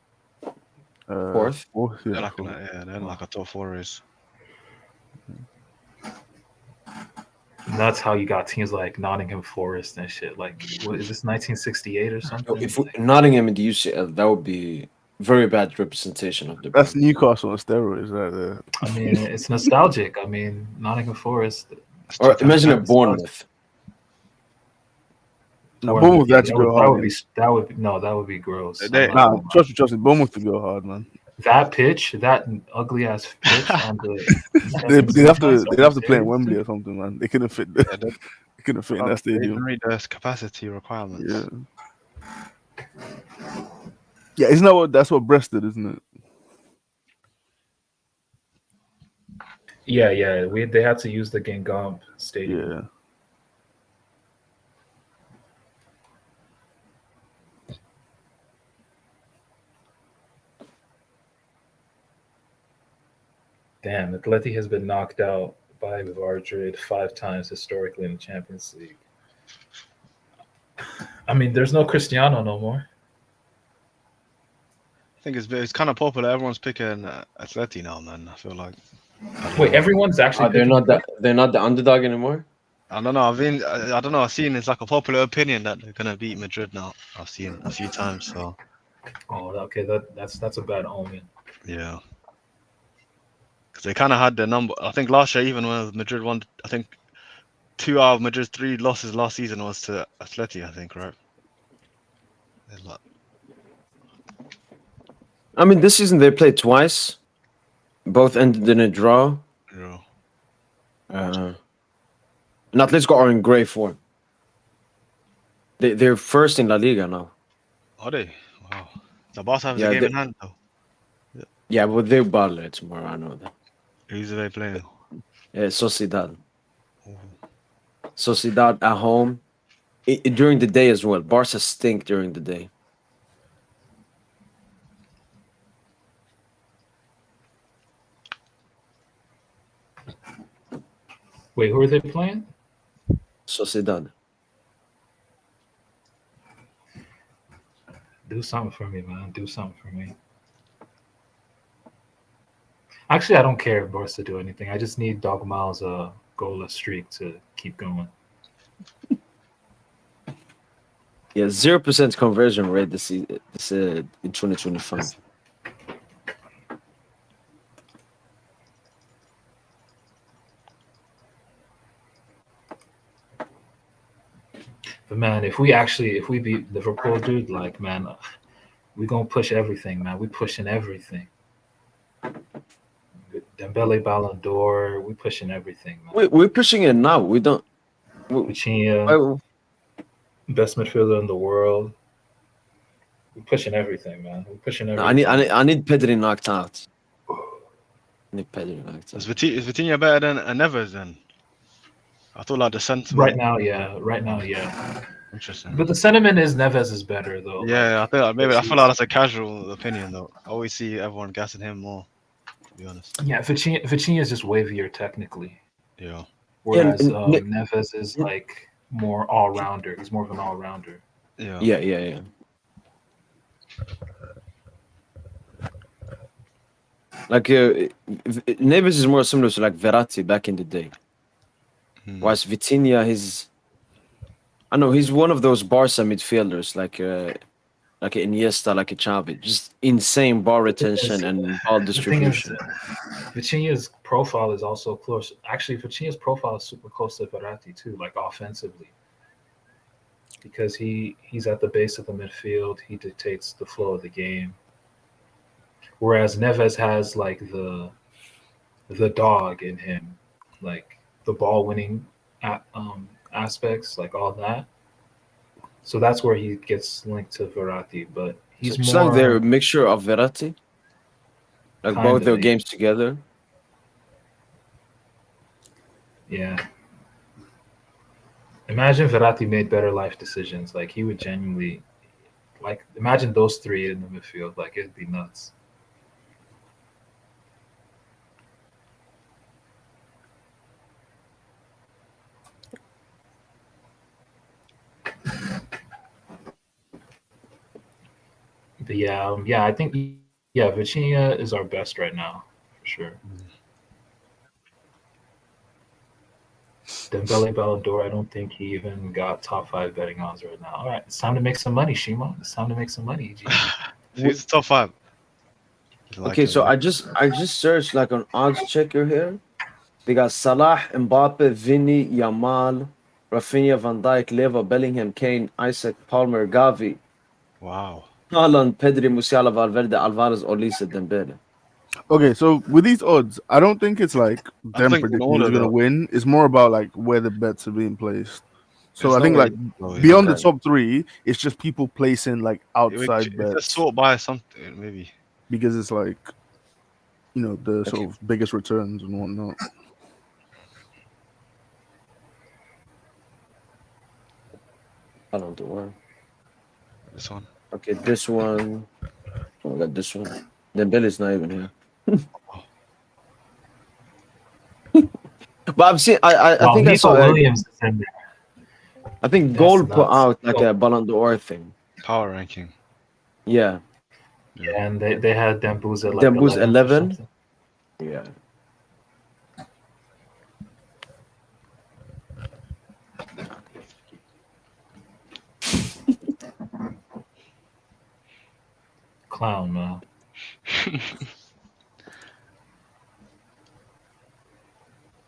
Fourth.
Fourth,
They're
yeah,
like,
fourth.
they're in like a top 4 race.
And that's how you got teams like Nottingham Forest and shit. Like, what is this 1968 or
So
something?
if
Like,
Nottingham in the UCL, that would be very bad representation of the
That's
Premier League.
Newcastle on steroids right there.
I mean, it's nostalgic. I mean, Nottingham Forest.
That's
Or
2000.
imagine a
That's
Bournemouth.
Now,
Bournemouth,
Bournemouth
yeah,
actually go
that
hard.
would be that would no, that would be gross. I'm
They-
not
Nah,
gonna lie.
trust me, Bournemouth to go hard, man.
That pitch, that ugly ass pitch on the
They'd have to play in
Series,
Wembley
dude.
or something, man. They couldn't fit.
Yeah,
They couldn't fit in that
they
stadium.
can read the capacity requirements.
Yeah. Yeah, isn't that what that's what Brest did, isn't it?
Yeah. They had to use the Guingamp Stadium.
Yeah.
Damn, Atleti has been knocked out by Madrid 5 times historically in the Champions League. I mean, there's no Cristiano no more.
I think it's kind of popular. Everyone's picking Atleti now, man. I feel like. I don't
Wait,
know.
everyone's actually
They're
picking
not the underdog anymore.
I don't know. I don't know. I've seen it's like a popular opinion that they're gonna beat Madrid now. I've seen a few times. So
Oh, okay, that's a bad omen.
yeah, because they kind of had the number. I think last year, even when Madrid won, I think 2 out of Madrid's 3 losses last season was to Atleti. I think, right? They're like-
I mean, this season they played twice. Both ended in a draw.
Yeah.
And Atletico are in great form. They're first in La Liga now.
Are they? Wow. The boss has
Yeah,
a game
they-
in hand though.
Yeah, but they're Ballon tomorrow. I know that.
Who's they playing?
Sociedad. Sociedad at home. During the day as well. Barca stink during the day.
Wait, who are they playing?
Sociedad.
Do something for me, man. Do something for me. Actually, I don't care if Barca do anything. I just need Dog Miles' goalless streak to keep going.
Yeah, 0% conversion rate this in 2025.
But man, if we beat Liverpool, dude, like man, we gonna push everything, man. We pushing everything. Dembele Ballon d'Or, we pushing everything, man.
We're pushing it now. We don't.
Vitinha, best midfielder in the world. We're pushing everything, man. We're pushing everything.
I need Pedri knocked out. I need Pedri knocked
Is
out.
Vitinha better than Neves then? I thought like the centre.
Right now, yeah.
Interesting.
But the sentiment is Neves is better though.
Yeah, I
like,
think maybe I
he's-
feel like that's a casual opinion though. I always see everyone gassing him more. To be honest.
Yeah, Vitinha is just wavier technically,
Yeah.
whereas
And
Neves is like more all rounder. He's more of an all rounder.
Yeah.
yeah. Like Neves is more similar to like Verratti back in the day.
Hmm.
Whereas Vitinha, I know he's one of those Barca midfielders, like an Iniesta, like a Xavi, just insane ball retention and ball
The thing is,
distribution.
Vitinha's profile is also close. Actually, Vitinha's profile is super close to Verratti too, like offensively, because he's at the base of the midfield. He dictates the flow of the game. Whereas Neves has like the dog in him, like the ball winning aspects, like all that. So that's where he gets linked to Verratti, but
So
he's
it's like they're a
more
mixture of Verratti, like
kind
both
of
their games together.
yeah. Imagine Verratti made better life decisions. Like he would genuinely like imagine those three in the midfield. Like it'd be nuts. But yeah, I think Vitinha is our best right now for sure. Dembele Ballon d'Or, I don't think he even got top 5 betting odds right now. All right, it's time to make some money, Shima. It's time to make some money, G.
So he's the top 5.
Okay, so I just searched like on odds checker here. They got Salah, Mbappe, Vinny, Yamal, Rafinha, Van Dijk, Leva, Bellingham, Kane, Isaac, Palmer, Gavi,
Wow.
Haaland, Pedri, Musiala, Valverde, Alvarez, Olise, Dembele.
Okay, so with these odds, I don't think it's like
I
them
think in
predicting
order
who's gonna
though.
win. It's more about like where the bets are being placed. So
It's
I
not
think
really
like
though, yeah.
beyond the
Okay.
top 3, it's just people placing like outside
It's
bets
just sort by something maybe.
because it's like the
Okay.
sort of biggest returns and whatnot.
I don't know.
This one.
Okay, this one. Oh, I got this one. Dembele's not even here. But I've seen. I
Wow,
think I saw.
Nico Williams is in there.
I think
That's
Goal put
nuts.
out like a Ballon d'Or thing.
Power ranking.
Yeah,
Yeah, and they had Dembouz at like
Dembouz
11th or
11.
something.
Yeah.
Clown, man.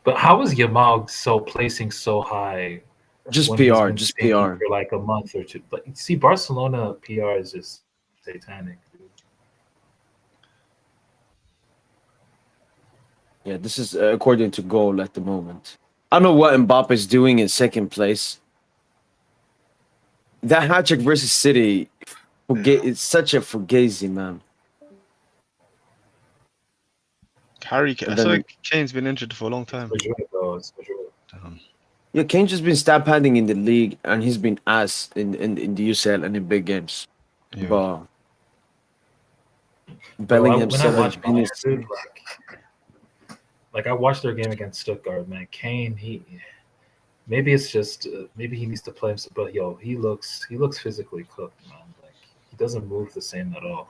But how is Yamal so placing so high
Just
when he's
PR.
been
Just
stinking
PR.
for like a month or two? Like, see, Barcelona PR is just satanic. Dude.
Yeah, this is according to Goal at the moment. I don't know what Mbappe's doing in second place. That hat trick versus City, it's such a fugazi, man.
Harry
And
so
then
Kane's been injured for a long time.
For sure, though. It's for sure.
yeah, Kane's just been stat padding in the league, and he's been ass in the UCL and in big games.
Yeah.
But
Bro,
Bellingham
when I
7,
watch Bayern,
Vinicius
dude,
6.
like I watched their game against Stuttgart, man. Kane, maybe it's just maybe he needs to play himself, but yo, he looks physically cooked, man. Like he doesn't move the same at all.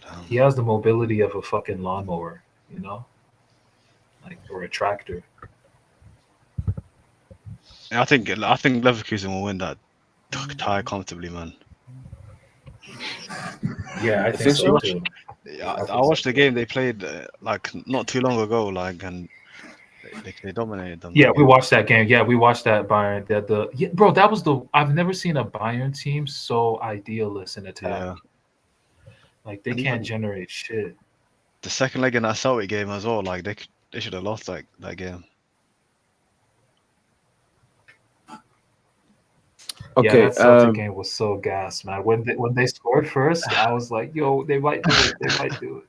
Damn.
He has the mobility of a fucking lawnmower, you know, like or a tractor.
Yeah, I think Leverkusen will win that tie comfortably, man.
Yeah, I
think
think so
so?
too.
Yeah,
I think
I watched
so,
the
too.
game they played like not too long ago, like, and they dominated them.
Yeah, we watched that game. Yeah, we watched that Bayern. Bro, that was I've never seen a Bayern team so idealist in attack.
Yeah.
Like they
And
can't
even
generate shit.
the second leg in that Celtic game as well, like they should have lost that game.
Yeah,
Okay,
that Celtic game was so gas, man. When they scored first, I was like, yo, they might do it. They might do it.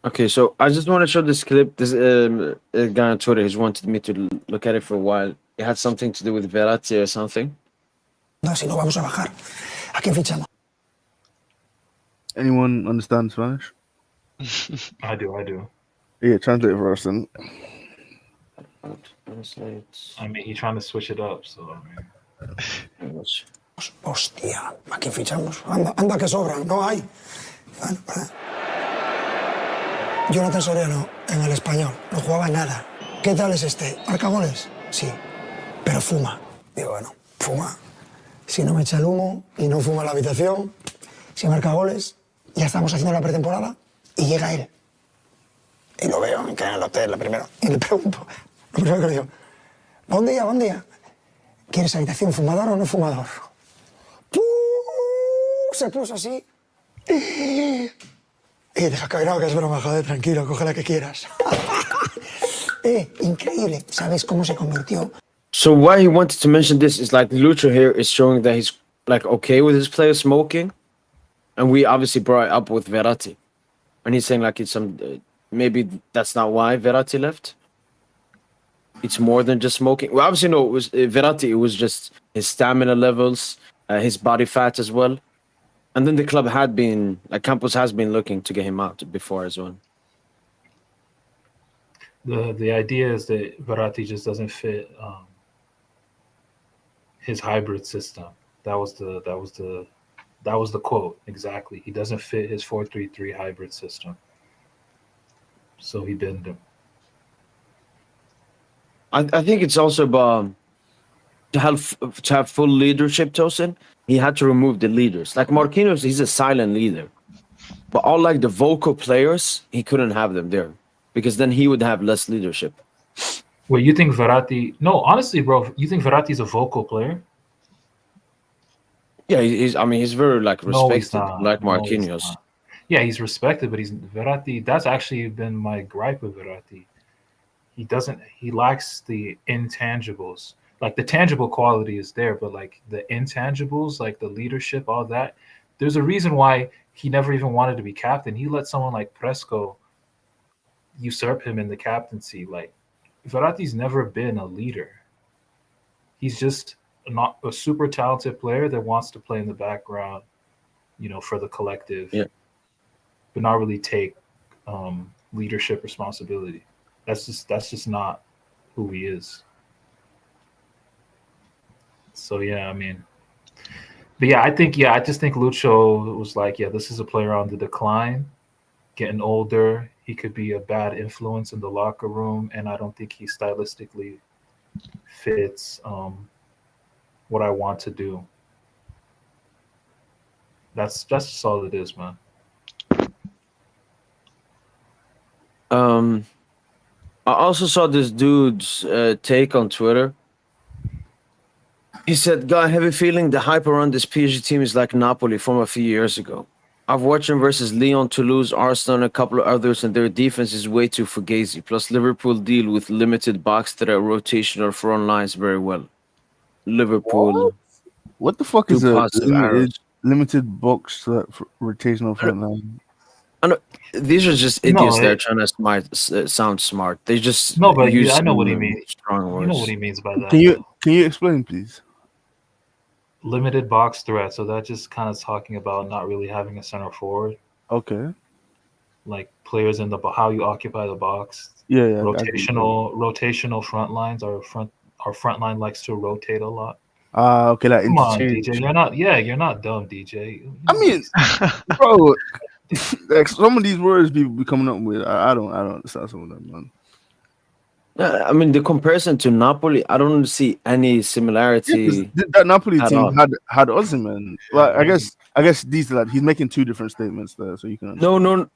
Okay, so I just want to show this clip. This guy on Twitter has wanted me to look at it for a while. It had something to do with Verratti or something.
Si no vamos a bajar, ¿a quién fichamos?
Anyone understand Spanish?
I do.
Yeah, translate it for us then.
I mean, he's trying to switch it up, so I mean.
Hostia, ¿a quién fichamos? Anda que sobran, no hay. Bueno, Jonathan Soriano en el Español, no jugaba nada. ¿Qué tal es este? ¿Marca goles? Sí, pero fuma. Digo, bueno, fuma. Si no me echa el humo y no fuma en la habitación, si marca goles, ya estamos haciendo la pretemporada y llega él. Y lo veo en el hotel, la primero. Y le pregunto, lo primero que le digo, buen día. ¿Quieres habitación fumador o no fumador? Se puso así. Y deja que no, que es broma, joder, tranquilo, coge la que quieras. Increíble. ¿Sabes cómo se convirtió?
So why he wanted to mention this is like Lucho here is showing that he's like okay with his players smoking, and we obviously brought it up with Verratti, and he's saying like it's some maybe that's not why Verratti left. It's more than just smoking. We obviously know it was Verratti. It was just his stamina levels, his body fat as well, and then the club had been like Campos has been looking to get him out before as well.
The idea is that Verratti just doesn't fit his hybrid system. That was the quote exactly. He doesn't fit his 4-3-3 hybrid system, so he binned him.
I think it's also about to have full leadership. Tosin, he had to remove the leaders. Like Marquinhos, he's a silent leader, but all like the vocal players, he couldn't have them there because then he would have less leadership.
Wait, you think Verratti? No, honestly, bro, you think Verratti's a vocal player?
Yeah, he's. I mean, he's very like
No, he's
respected,
not.
like
No, he's
Marquinhos.
not. Yeah, he's respected, but he's Verratti. That's actually been my gripe with Verratti. He lacks the intangibles. Like the tangible quality is there, but like the intangibles, like the leadership, all that. There's a reason why he never even wanted to be captain. He let someone like Presco usurp him in the captaincy. Like Verratti's never been a leader. He's just not a super talented player that wants to play in the background, for the collective, but not really take leadership responsibility. That's just not who he is. So yeah, I mean, but yeah, I just think Lucho was like, yeah, this is a player on the decline, getting older. He could be a bad influence in the locker room, and I don't think he stylistically fits what I want to do. That's just all it is, man.
I also saw this dude's take on Twitter. He said, "God, I have a feeling the hype around this PSG team is like Napoli from a few years ago. I've watched them versus Lyon, Toulouse, Arsenal, and a couple of others, and their defense is way too fugazi. Plus, Liverpool deal with limited box threat rotational front lines very well. Liverpool,
What the fuck
two
is a
positive arrows.
limited box rotational front line?
I know, these are just idiots that are trying to sound smart. They just
No, but
use
I know what he
some
means.
strong
You
words.
know what he means by that.
Can you explain, please?
Limited box threat. So that just kind of talking about not really having a center forward,
Okay.
like players in the how you occupy the box.
Yeah.
Rotational front lines. Our front line likes to rotate a lot.
Okay, like
Come on,
interchange.
DJ. You're not dumb, DJ.
I mean, bro, like some of these words people be coming up with, I don't understand some of them, man.
I mean, the comparison to Napoli, I don't see any similarity.
Yeah, that Napoli
at
team
all.
had Osimhen. Well, I guess these like he's making two different statements there, so you can understand.
No.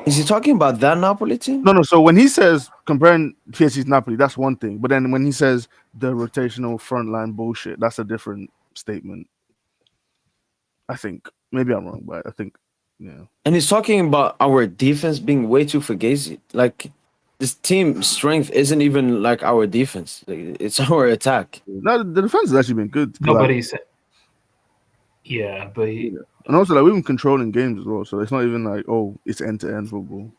Is he talking about that Napoli team?
No. So when he says comparing PSG's Napoli, that's one thing. But then when he says the rotational front line bullshit, that's a different statement. I think maybe I'm wrong, but I think yeah.
And he's talking about our defense being way too fugazi. Like this team strength isn't even like our defense. Like, it's our attack.
No, the defense has actually been good.
No,
like,
but he said, yeah, but he,
and also like we've been controlling games as well, so it's not even like it's end-to-end football.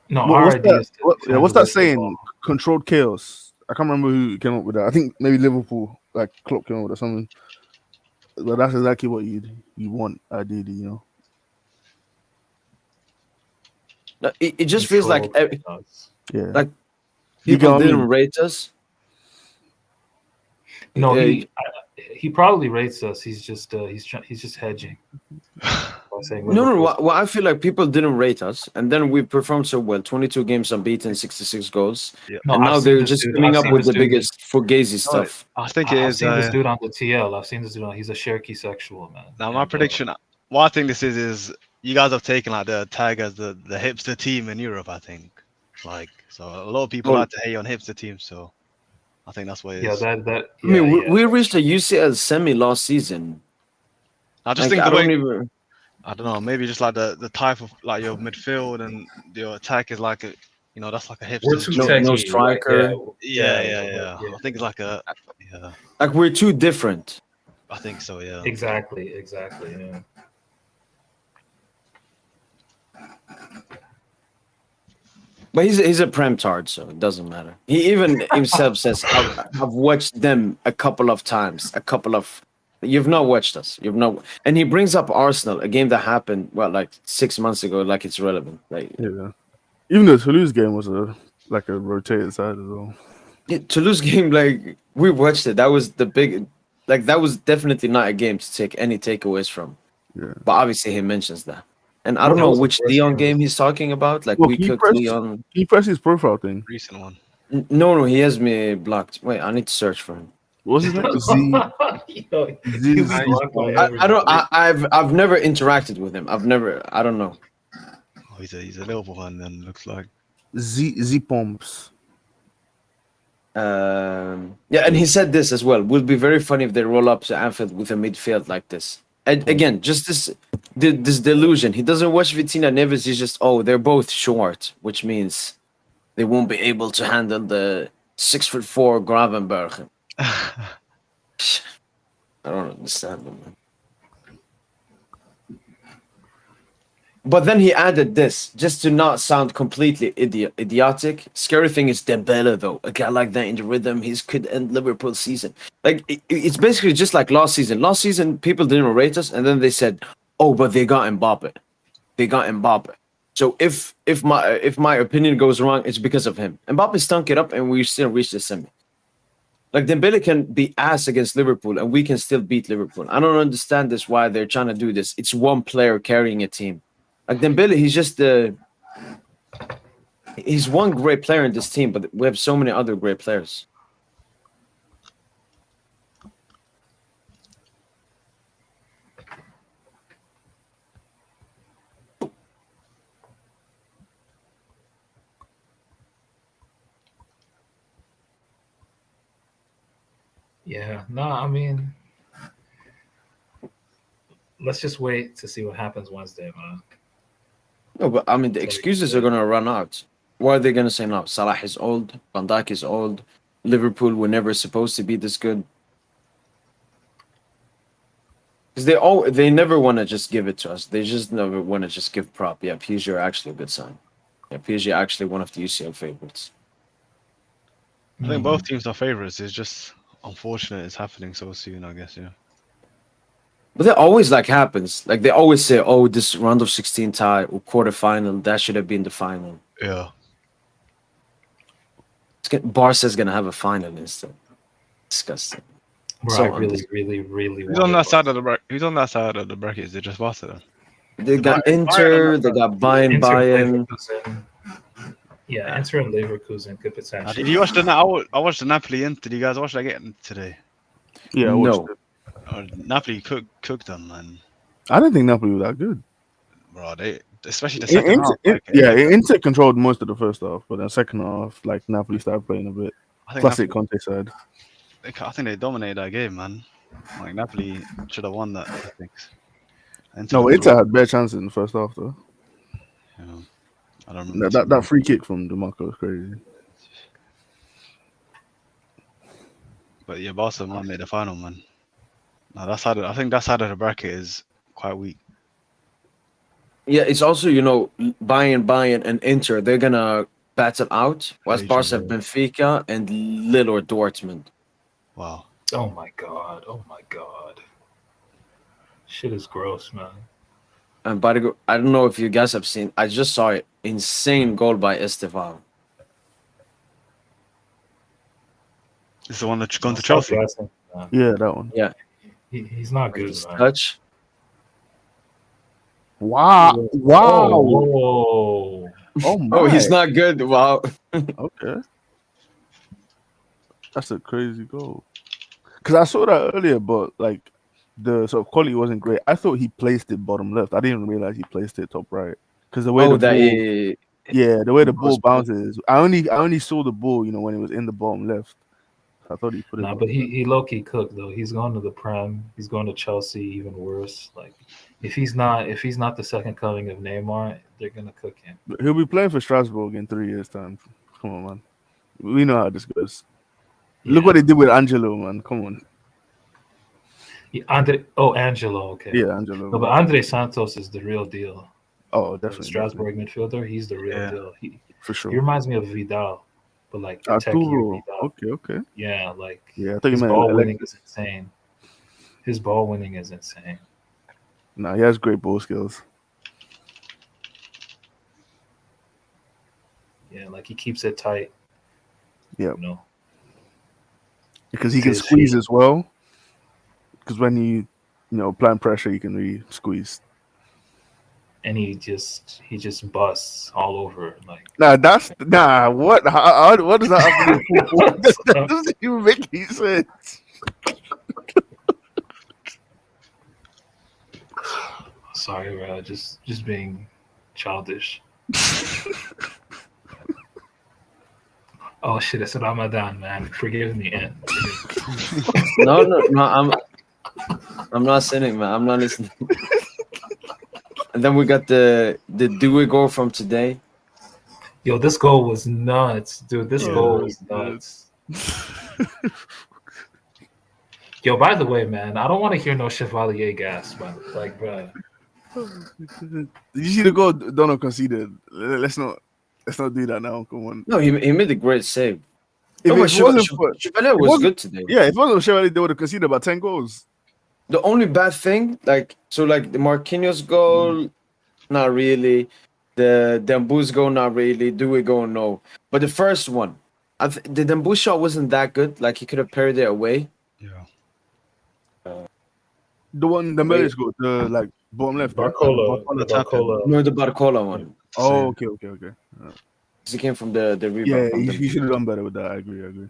No,
What's
our idea
that?
is to
What's
handle
that
the
saying?
football.
Controlled chaos. I can't remember who came up with that. I think maybe Liverpool, like Klopp came up with it or something. But that's exactly what you want, ideally, you know.
No, it just feels like
Controlled chaos.
Yeah.
like
You get
people
what I
didn't
mean?
rate us.
No,
Uh,
he probably rates us. He's just hedging by saying
no,
Liverpool's.
well, I feel like people didn't rate us, and then we performed so well, 22 games unbeaten, 66 goals,
Yeah.
No,
and
I've
now
seen
they're
this
just
dude.
coming
I've
up
seen
with
this
the
dude.
biggest fugazi
No,
stuff.
I think it
I've
is.
seen this dude on the TL. I've seen this dude on. He's a Cherokee sexual, man.
Now my
And,
prediction, what I think this is you guys have taken like the tag as the hipster team in Europe. I think, like, so a lot of people
Well,
like to hate on hipster teams. So I think that's what it
yeah,
is.
that
I mean,
yeah.
we reached a UCL semi last season.
I just
Like,
think
I
the way
don't even.
I don't know, maybe just like the type of like your midfield and your attack is like a that's like a
We're
hipster
too
team.
No
techy. Like
striker.
Yeah. I think it's like a yeah.
Like, we're too different.
I think so. Yeah.
Exactly. Yeah.
But he's a prem tard, so it doesn't matter. He even himself says, I've watched them a couple of times. You've not watched us. You've not. And he brings up Arsenal, a game that happened, well, like 6 months ago, like it's relevant. Like,
Yeah. Even the Toulouse game was a rotated side as well.
Toulouse game, like, we watched it. That was that was definitely not a game to take any takeaways from.
Yeah.
But obviously he mentions that. And I
What
don't know
was the
which
first
Leon
game?
game he's talking about. Like,
Well,
we
can you
cooked
press
Leon.
his profile thing?
Recent one.
No, he has me blocked. Wait, I need to search for him.
What's his name?
Yo,
Z-
you
Z-
be blocked by
I don't.
everybody.
I've never interacted with him. I don't know.
Oh, he's a Liverpool one. Then looks like.
Z Pomps.
Yeah, and he said this as well. Will be very funny if they roll up to Anfield with a midfield like this. And again, just this delusion. He doesn't watch Vitina Neves. He's just they're both short, which means they won't be able to handle the 6'4" Gravenberg. I don't understand him, man. But then he added this, just to not sound completely idiotic. Scary thing is Dembele, though. A guy like that in the rhythm, he could end Liverpool's season. Like, it's basically just like last season. Last season, people didn't rate us, and then they said, "Oh, but they got Mbappe. They got Mbappe." So if my opinion goes wrong, it's because of him. Mbappe stunk it up, and we still reached the semi. Like, Dembele can be ass against Liverpool, and we can still beat Liverpool. I don't understand this. Why they're trying to do this? It's one player carrying a team. Like, Dembele, he's one great player in this team, but we have so many other great players.
Yeah, no, I mean, let's just wait to see what happens Wednesday, man.
No, but I mean, the
So,
excuses are gonna run out. What are they gonna say now? Salah is old. Van Dijk is old. Liverpool were never supposed to be this good. Because they never want to just give it to us. They just never want to just give prop. Yeah, PSG are actually a good sign. Yeah, PSG are actually one of the UCL favorites.
I think both teams are favorites. It's just unfortunate it's happening so soon. I guess. Yeah.
But that always like happens. Like, they always say, "Oh, this round of 16 tie or quarterfinal, that should have been the final."
Yeah.
Barca's gonna have a final instead. Disgusting.
Bro,
So
I really
Who's
want
on that
it,
side of the bracket? Who's on that side of the bracket? Is it just Barca then?
They got
Bayern-
Inter,
Bayern
they got Bayern,
Inter,
Bayern.
Leverkusen. Yeah, Inter and Leverkusen could potentially.
Did you watch I watched the Napoli Inter. Did you guys watch that game today?
Yeah, I watched
No.
it.
Napoli cooked them, man.
I didn't think Napoli was that good.
Bro, they especially the second half.
Inter controlled most of the first half, but then second half, like Napoli started playing a bit.
I think
Classic
Napoli,
Conte side.
I think they dominated that game, man. Like Napoli should have won that. I think.
No, Inter had bare chances in the first half though.
Yeah, I don't remember.
That free kick from DeMarco was crazy.
But yeah, Barcelona made the final, man. No, I think that side of the bracket is quite weak.
Yeah, it's also Bayern and Inter. They're gonna battle out. West
Each
Barca,
other.
Benfica, and Lille or Dortmund.
Wow.
Oh my god. Oh my god. Shit is gross, man.
And I don't know if you guys have seen. I just saw it. Insane goal by Estevao.
Is the one that's gone to
Stop
Chelsea?
gassing, man.
Yeah, that one.
Yeah,
He's not good,
his
man.
touch.
Wow. Wow.
Oh,
Oh my.
Oh, he's not good. Wow.
Okay. That's a crazy goal. Because I saw that earlier, but like the sort of quality wasn't great. I thought he placed it bottom left. I didn't realize he placed it top right. Because the way
Oh,
the
that
ball,
he
yeah, the way the ball
goes back.
bounces. I only saw the ball, when it was in the bottom left. I thought he put it.
nah, but he low key cooked though. He's going to the Prem. He's going to Chelsea. Even worse. Like if he's not the second coming of Neymar, they're gonna cook him.
But he'll be playing for Strasbourg in 3 years' time. Come on, man. We know how this goes. Look
Yeah.
what they did with Angelo, man. Come on.
Angelo. Okay.
Yeah, Angelo.
No, but Andre Santos is the real deal.
Oh,
The
definitely.
Strasbourg midfielder. He's the real
Yeah.
deal. He
For sure.
reminds me of Vidal, but like a techier
Arturo.
Vidal.
Okay.
Yeah, like
Yeah, I thought you
his
meant
ball
Alexis.
winning is insane. His ball winning is insane.
Nah, he has great ball skills.
Yeah, like he keeps it tight.
Yeah.
You know.
Because he can
His
squeeze
feet.
as well. Because when you applying pressure, you can really squeeze.
And he just busts all over. Like
Nah. What? What does that have to do with football? That doesn't even make any sense.
sorry, bro, just being childish. Oh shit, it's Ramadan, man. Forgive me, and
No. I'm not sinning, man. I'm not listening. And then we got the Dewey goal from today.
yo, this goal was nuts, dude. This
Oh,
goal was
God.
nuts. Yo, by the way, man, I don't want to hear no Chevalier gas, man. Like, bro.
Did you see the goal Dono conceded? Let's not do that now. Come on.
No, he made a great save.
If
No, but
it wasn't for,
Chevalier
it
was
wasn't-
good today.
yeah, if it wasn't Chevalier, they would have conceded about 10 goals.
The only bad thing, the Marquinhos goal, not really. The Dembouz goal, not really. Dewey goal, no. But the first one, the Dembouz shot wasn't that good. Like he could have parried it away.
Yeah.
The one, the Melis goal, the bottom left. right?
Barcola,
Barcola
the
tapping.
Barcola.
No, the Barcola one.
Oh, okay.
'Cause he came from the rebound.
Yeah,
from
he should have done better with that. I agree.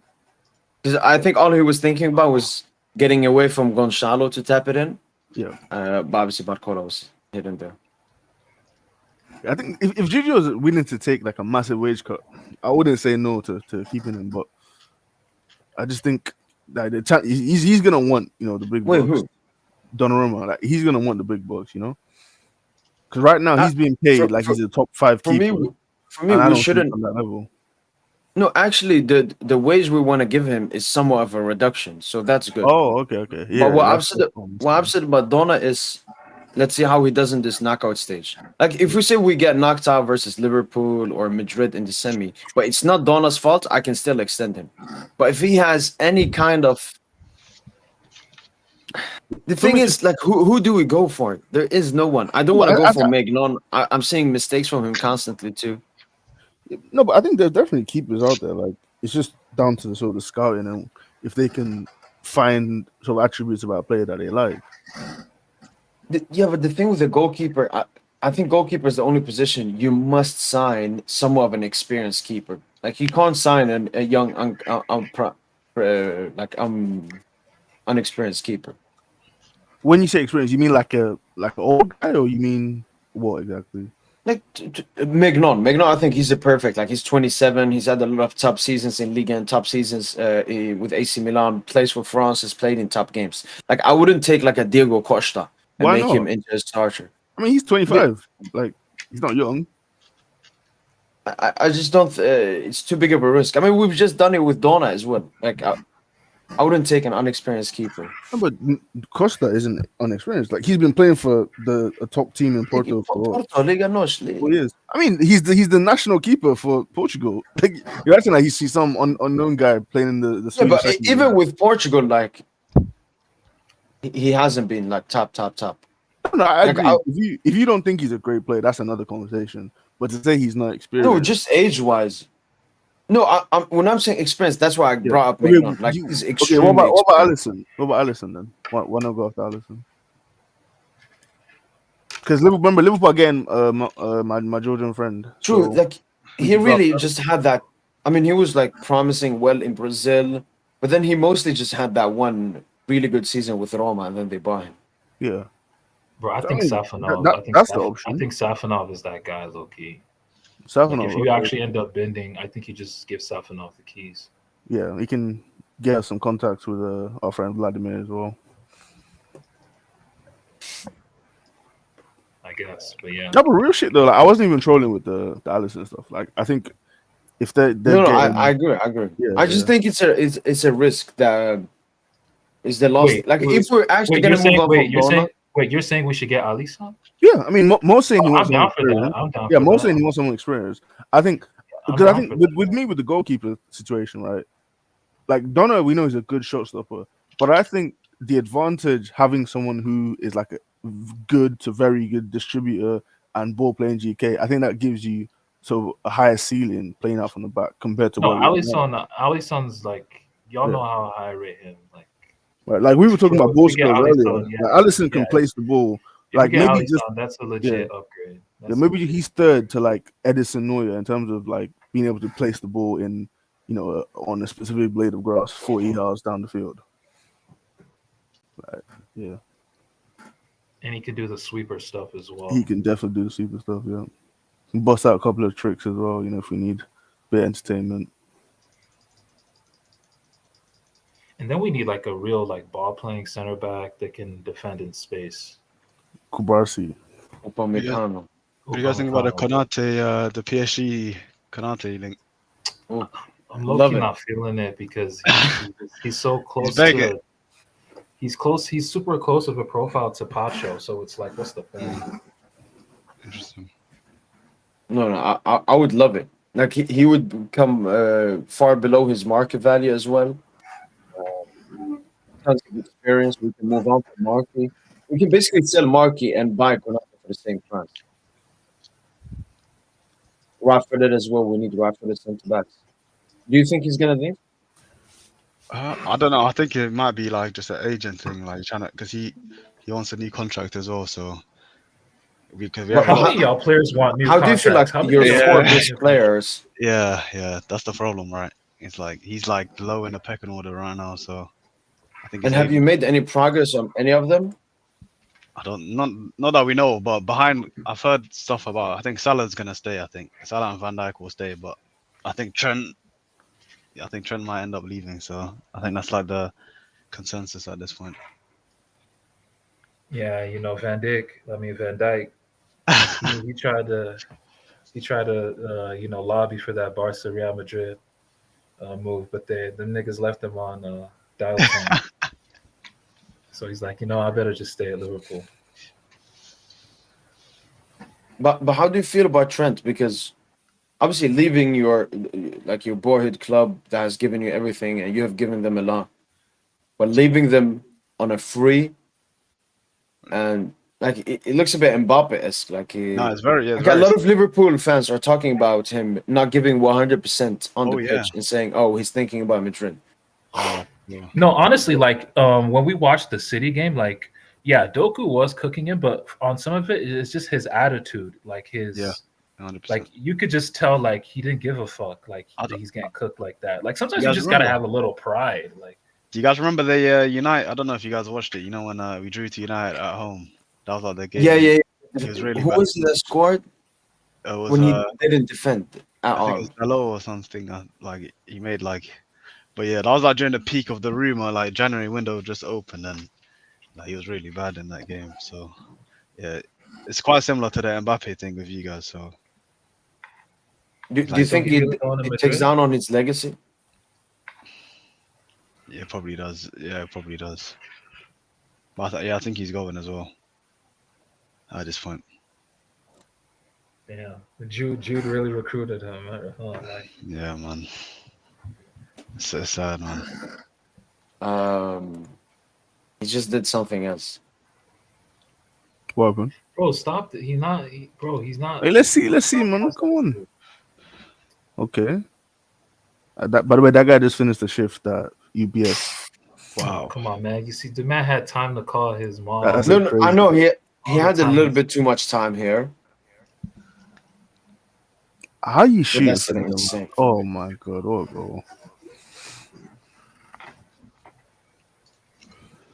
Because I think all he was thinking about was getting away from Gonzalo to tap it in.
Yeah.
But obviously Barcola was hidden there.
I think if Gigi was willing to take like a massive wage cut, I wouldn't say no to keeping him. But I just think that he's gonna want the big
Wait,
bucks.
who?
Donnarumma, like he's gonna want the big bucks, because right now he's being paid
for-
like
for-
he's a top 5
For me,
keeper.
for me,
and I
we
don't
shouldn't.
think on that level.
No, actually, the wage we want to give him is somewhat of a reduction, so that's good.
Oh, okay. Yeah.
But what
that's
I've said about Donna is, let's see how he does in this knockout stage. Like if we say we get knocked out versus Liverpool or Madrid in the semi, but it's not Donna's fault, I can still extend him. But if he has any kind of, the thing is, like, who do we go for? There is no one. I don't want to go for Magnon. I'm seeing mistakes from him constantly too.
No, but I think there's definitely keepers out there. Like it's just down to the sort of scouting and if they can find sort of attributes about a player that they like.
Yeah, but the thing with the goalkeeper, I think goalkeeper is the only position you must sign somewhat of an experienced keeper. Like you can't sign a young, unexperienced keeper.
When you say experience, you mean like an old guy, or you mean what exactly?
Like Magnon, I think he's the perfect. Like he's 27. He's had a lot of top seasons in Ligue and top seasons with AC Milan. Plays for France. Has played in top games. Like I wouldn't take like a Diego Costa and
Why
make
not?
him into a starter.
I mean, he's 25. Like he's not young.
I just don't. It's too big of a risk. I mean, we've just done it with Donna as well. Like I wouldn't take an unexperienced keeper.
No, but Costa isn't unexperienced. Like he's been playing for a top team in Porto for
Porto, Liga Nos,
4 years. I mean, he's the national keeper for Portugal. Like you're acting like you see some unknown guy playing in the
Yeah,
Swedish
but
second
even
league.
with Portugal, like he hasn't been like top.
No, I
Like,
agree. If you don't think he's a great player, that's another conversation. But to say he's not experienced,
no, just age wise. No, when I'm saying experience, that's why I
yeah.
brought up
Okay,
Maitland. Like he's
okay,
extremely
what about
experienced.
Allison? What about Allison then? Why not go after Allison? Because Liverpool again, my Georgian friend.
True,
So
like he really just had that. I mean, he was like promising well in Brazil, but then he mostly just had that one really good season with Roma, and then they bought him.
yeah,
Bro, I
So,
think
I mean,
Safanov.
that's the option.
I think Safanov is that guy, low key. Like
Safanov,
if you
okay.
actually end up bending, I think you just give Safanov the keys.
Yeah, he can get us some contacts with our friend Vladimir as well.
I guess, but yeah.
No, but real shit though. Like, I wasn't even trolling with the Allison stuff. Like, I think if they're
No,
getting,
I agree.
Yeah,
I just think it's a risk that is the loss. Like if we're actually gonna move up from Ballon,
you're saying we should get Alisson?
yeah, I mean, Mo's saying he wants
I'm
someone
down for that.
experienced.
I'm down
Yeah,
for
Mo's
that.
saying he wants someone experienced. I think
I'm
because I
down
think
for
with me with the goalkeeper situation, right? Like Donna, we know he's a good shot stopper, but I think the advantage having someone who is like a good to very good distributor and ball playing GK, I think that gives you a higher ceiling playing out from the back compared to
No,
where we are now.
Alisson's like y'all
Yeah.
know how high I rate him. Like
Right, like we were talking
Bro,
about ball
if we get
skills earlier.
Alisson, yeah,
Like Allison can
yeah.
place the ball.
if
Like
we get
maybe
Alisson,
just
that's a legit upgrade.
yeah, maybe he's third to like Edison Neuer in terms of like being able to place the ball in, on a specific blade of grass 40 yards down the field. Like, yeah,
And he can do the sweeper stuff as well.
he can definitely do the super stuff. Yeah, can bust out a couple of tricks as well. If we need a bit of entertainment.
And then we need like a real like ball playing center back that can defend in space.
Kubarsi.
Upamecano.
What do you guys think about the Konate, the PSG Konate link?
Oh,
I'm
love
low-key
it.
not feeling it because he's so close
begging.
to. He's close. He's super close of a profile to Pacho. So it's like, what's the point?
Interesting.
No, I would love it. Like he would come far below his market value as well. Tons of experience. We can move on from Markey. We can basically sell Markey and buy Konate for the same price. Rafa as well. We need Rafa centre backs. Do you think he's gonna leave?
I don't know. I think it might be like just an agent thing, like trying to, because he wants a new contract as well. So because we
But
have a
How
lot.
many of y'all players want new
How do you feel like
contracts?
your
Yeah.
four best players?
Yeah, that's the problem, right? It's like he's like low in the pecking order right now. So I think.
And have you made any progress on any of them?
I don't not that we know, but behind I've heard stuff about. I think Salah's gonna stay. I think Salah and Van Dijk will stay, but I think Trent might end up leaving. So I think that's like the consensus at this point.
Yeah, Van Dijk. He tried to lobby for that Barca Real Madrid move, but them niggas left him on dial tone. So he's like, I better just stay at Liverpool.
But how do you feel about Trent? Because obviously leaving your boyhood club that has given you everything and you have given them a lot, but leaving them on a free and like it looks a bit Mbappe-esque.
No, it's very
like a lot of Liverpool fans are talking about him not giving 100% on the pitch and saying, "Oh, he's thinking about Madrid."
Yeah.
No, honestly, like when we watched the City game, like Doku was cooking him, but on some of it's just his attitude, like his
100%.
like you could just tell like he didn't give a fuck, like he's getting cooked like that. Like sometimes you just gotta have a little pride. Like,
do you guys remember the United? I don't know if you guys watched it. When we drew to United at home, that was like the game.
Yeah.
He was really
Who
bad.
was it that scored
It was,
when he didn't defend at
I
all?
think it was Ballon or something. Like he made like, but yeah, that was like during the peak of the rumor. Like January window just opened, and like, he was really bad in that game. So yeah, it's quite similar to the Mbappe thing with you guys. So
do you think it takes down on his legacy?
Yeah, it probably does. Yeah, it probably does. But I think he's going as well at this point.
Yeah, Jude really recruited him. Like,
Yeah, man. It's so sad, man.
He just did something else.
What happened?
bro, stop. He's not. Bro, he's not.
Hey, let's see, man. Come on. Okay. By the way, that guy just finished the shift at UBS.
Oh, come on, man. You see, the man had time to call his mom.
That's
No, I
crazy.
know he
All the
had a
time.
little bit too much time here.
How you shoot?
that's insane.
Oh my god! Oh, bro.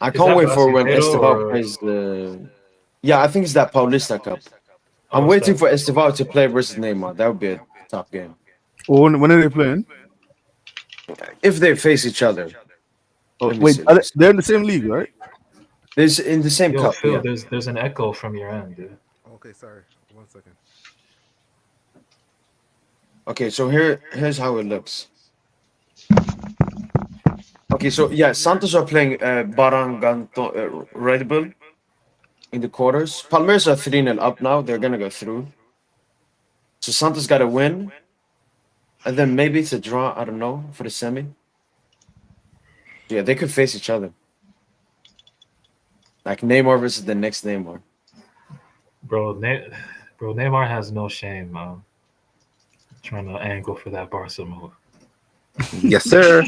I
Is
can't
that
wait for when
Brasileiro
Esteval
or-
plays the. Yeah, I think it's that Paulista Cup. I'm
Oh,
waiting
it's
for Esteval to play versus Neymar. That would be a top game.
Oh, when are they playing?
If they face each other.
Oh,
Let me
wait,
see, let me see.
they're in the same league, right?
There's in the same
Yo,
cup.
Phil,
Yeah.
there's an echo from your end, dude.
Okay, sorry. 1 second.
Okay, so here's how it looks. Okay, so yeah, Santos are playing Baranganto Red Bull in the quarters. Palmeiras are 3-0 up now. They're gonna go through. So Santos got to win, and then maybe it's a draw. I don't know for the semi. Yeah, they could face each other. Like Neymar versus the next Neymar.
Bro, Neymar has no shame, man. Trying to angle for that Barca move.
Yes, sir.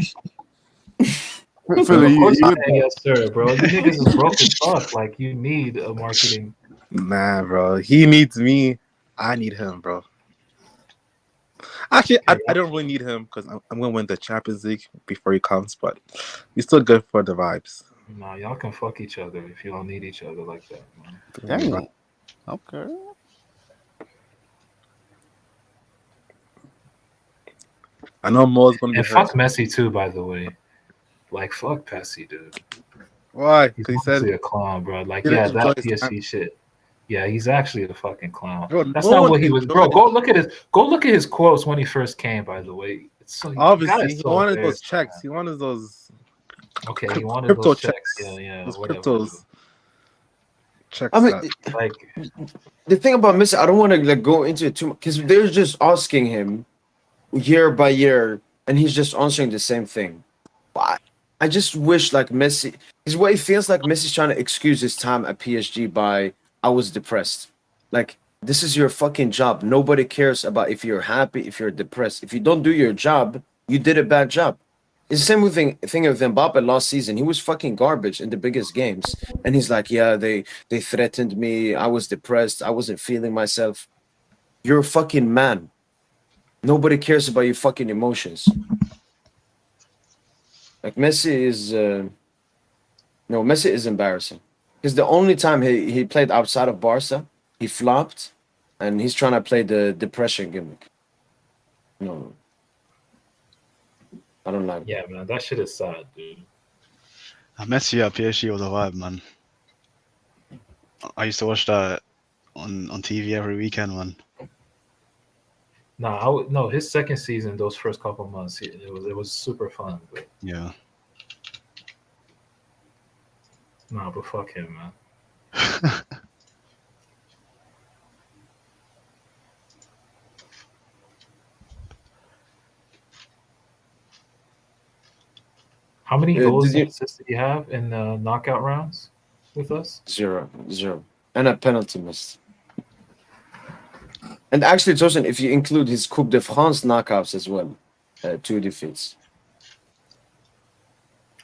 Philly,
Of course
you,
you saying yes, sir, bro. You niggas is broke as fuck. Like, you need a marketing.
Nah, bro. He needs me. I need him, bro. Actually, I don't really need him because I'm going to win the Champions League before he comes, but he's still good for the vibes.
Nah, y'all can fuck each other if you don't need each other like that, man.
Dang. Okay.
I know Mo's going to
And
be
fuck
hurt.
Messi too, by the way. Like, fuck Messi, dude.
Why?
He's
Because he said
honestly a clown, bro. Like,
he
yeah,
didn't enjoy
that
his time.
PSG shit. Yeah, he's actually a fucking clown.
Bro,
That's
no
not
one
what he was, bro. Go look at his quotes when he first came. By the way, it's so
Obviously, he
so
wanted those
embarrassing,
checks.
man.
He wanted those
Okay, he wanted
crypto
those
checks.
checks. Yeah,
Those
whatever.
cryptos. Checks.
I mean,
that-
Like,
the thing about Messi, I don't want to like go into it too much because they're just asking him year by year, and he's just answering the same thing. But I just wish like Messi, his way it feels like Messi's trying to excuse his time at PSG by I was depressed. Like this is your fucking job. Nobody cares about if you're happy, if you're depressed. If you don't do your job, you did a bad job. It's the same thing with Mbappe last season. He was fucking garbage in the biggest games, and he's like, yeah, they threatened me. I was depressed. I wasn't feeling myself. You're a fucking man. Nobody cares about your fucking emotions. Like Messi is, Messi is embarrassing because the only time he played outside of Barca, he flopped, and he's trying to play the depression gimmick. No, I don't like.
yeah, man, that shit is sad, dude.
Messi at PSG was a vibe, man. I used to watch that on TV every weekend, man.
Nah, no, his second season, those first couple months, it was super fun. But
Yeah.
nah, but fuck him, man. How many goals
did you-
and assists did he have in the knockout rounds with us?
Zero, and a penalty missed. And actually, Tosin, if you include his Coupe de France knockouts as well, 2 defeats.